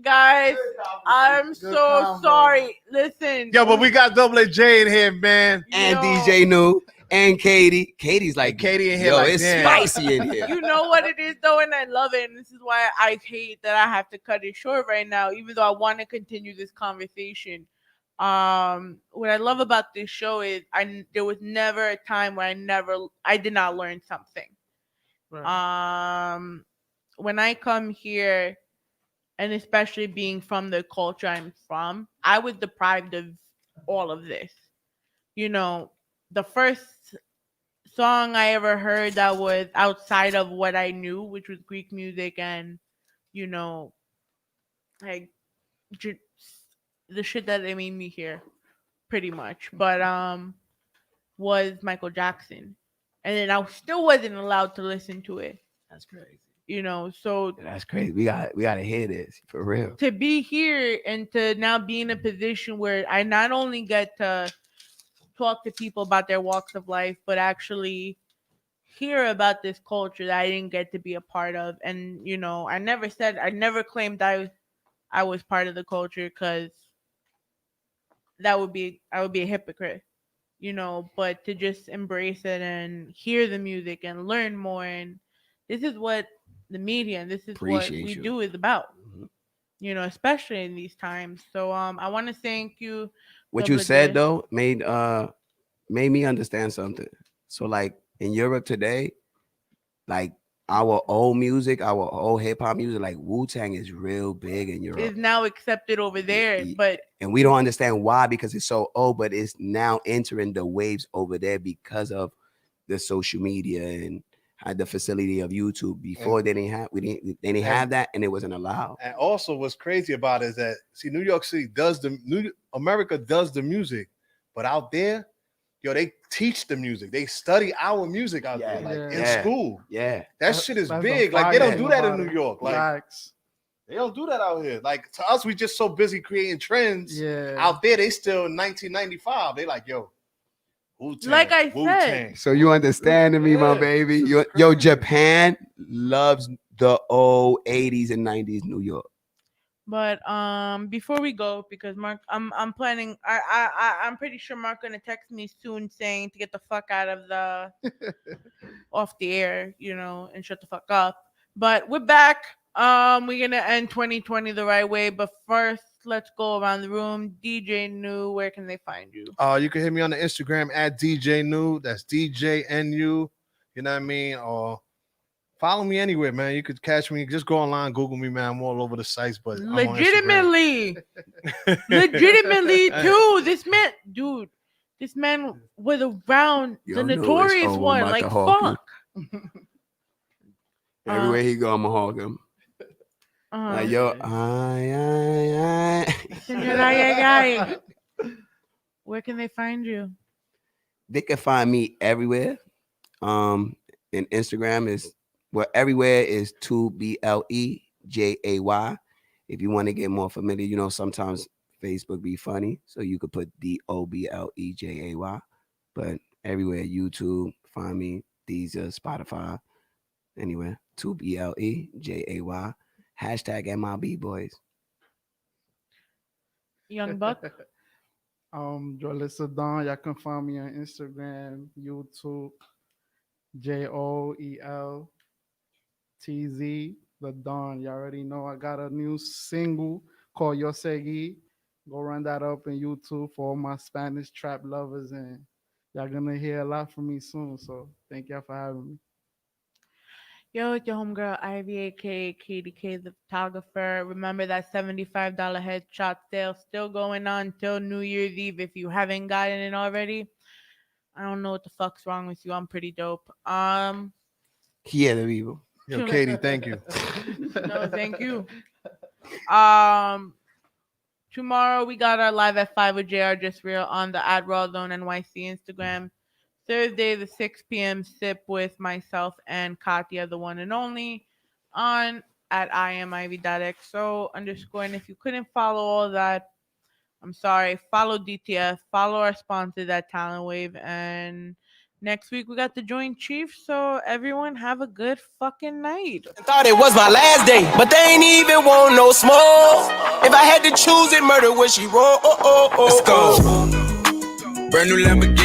Guys, I'm so sorry. Listen.
Yo, but we got Double A J in here, man.
And DJ New and Katie. Katie's like,
Katie in here,
yo,
like,
it's
damn.
spicy in here.
You know what it is though, and I love it. And this is why I hate that I have to cut it short right now, even though I want to continue this conversation. What I love about this show is there was never a time where I did not learn something.
Right.
When I come here, and especially being from the culture I'm from, I was deprived of all of this. You know, the first song I ever heard that was outside of what I knew, which was Greek music and, you know, like the shit that they made me hear, pretty much. But was Michael Jackson, and then I still wasn't allowed to listen to it.
That's crazy.
You know, so
That's crazy. We gotta hear this for real.
to be here and to now be in a position where I not only get to talk to people about their walks of life, but actually hear about this culture that I didn't get to be a part of. And you know, I never claimed I was part of the culture, because I would be a hypocrite, you know. But to just embrace it and hear the music and learn more, and this is what the media and this is what we do is about. You know, especially in these times. So I want to thank you.
What you said though made me understand something. So like in Europe today, like our old music, our old hip hop music, like Wu-Tang is real big in Europe.
Is now accepted over there, but
and we don't understand why, because it's so old, but it's now entering the waves over there because of the social media and the facility of YouTube. Before they didn't have that, and it wasn't allowed.
And also, what's crazy about it is that New York City America does the music, but out there, yo, they teach the music. They study our music out there, like in school.
Yeah,
that shit is big. Like they don't do that in New York. Like they don't do that out here. Like to us, we just so busy creating trends.
Yeah.
Out there, they still in 1995. They like, yo, Wu-Tang,
like I
Wu-Tang.
said.
So you understanding me, my baby? Yo, Japan loves the old 80s and 90s New York.
But before we go, because Mark, I'm planning. I'm pretty sure Mark gonna text me soon saying to get the fuck out of the off the air, you know, and shut the fuck up. But we're back. We're gonna end 2020 the right way. But first, let's go around the room. DJ New, where can they find you?
You can hit me on the Instagram at DJ New. That's DJNU. You know what I mean? Or follow me anywhere, man. You could catch me. Just go online, Google me, man. I'm all over the sites, but
legitimately too. This man was around the notorious one. Like fuck.
Everywhere he go, I'ma hog him. Like yo,
where can they find you?
They can find me everywhere. And Instagram is everywhere is ToBlejay. If you want to get more familiar, you know, sometimes Facebook be funny, so you could put DOBLEJAY. But everywhere, YouTube, find me, Deezer, Spotify, anywhere, ToBlejay. Hashtag MIB boys.
Young Buck.
Joelissa Don. Y'all can find me on Instagram, YouTube, JOELTZ, the Don. You already know I got a new single called Yo Segui. Go run that up in YouTube for all my Spanish trap lovers, and y'all gonna hear a lot from me soon. So thank y'all for having me.
Yo, it's your homegirl Ivy, aka Katie K, the photographer. Remember that $75 headshot sale still going on till New Year's Eve if you haven't gotten it already. I don't know what the fuck's wrong with you. I'm pretty dope.
Quiere vivo.
Yo, Katie, thank you.
No, thank you. Tomorrow we got our live at 5 with JR Just Real on the @rawrzone NYC Instagram. Thursday, the 6 p.m. sip with myself and Katya, the one and only, on at IamIvy.xo_. And if you couldn't follow all that, I'm sorry. Follow DTF. Follow our sponsor, that Talent Wave. And next week we got the Joint Chiefs. So everyone have a good fucking night.
Thought it was my last day, but they ain't even want no smoke. If I had to choose it, murder would she roll? Let's go. Brand new Lamborghini.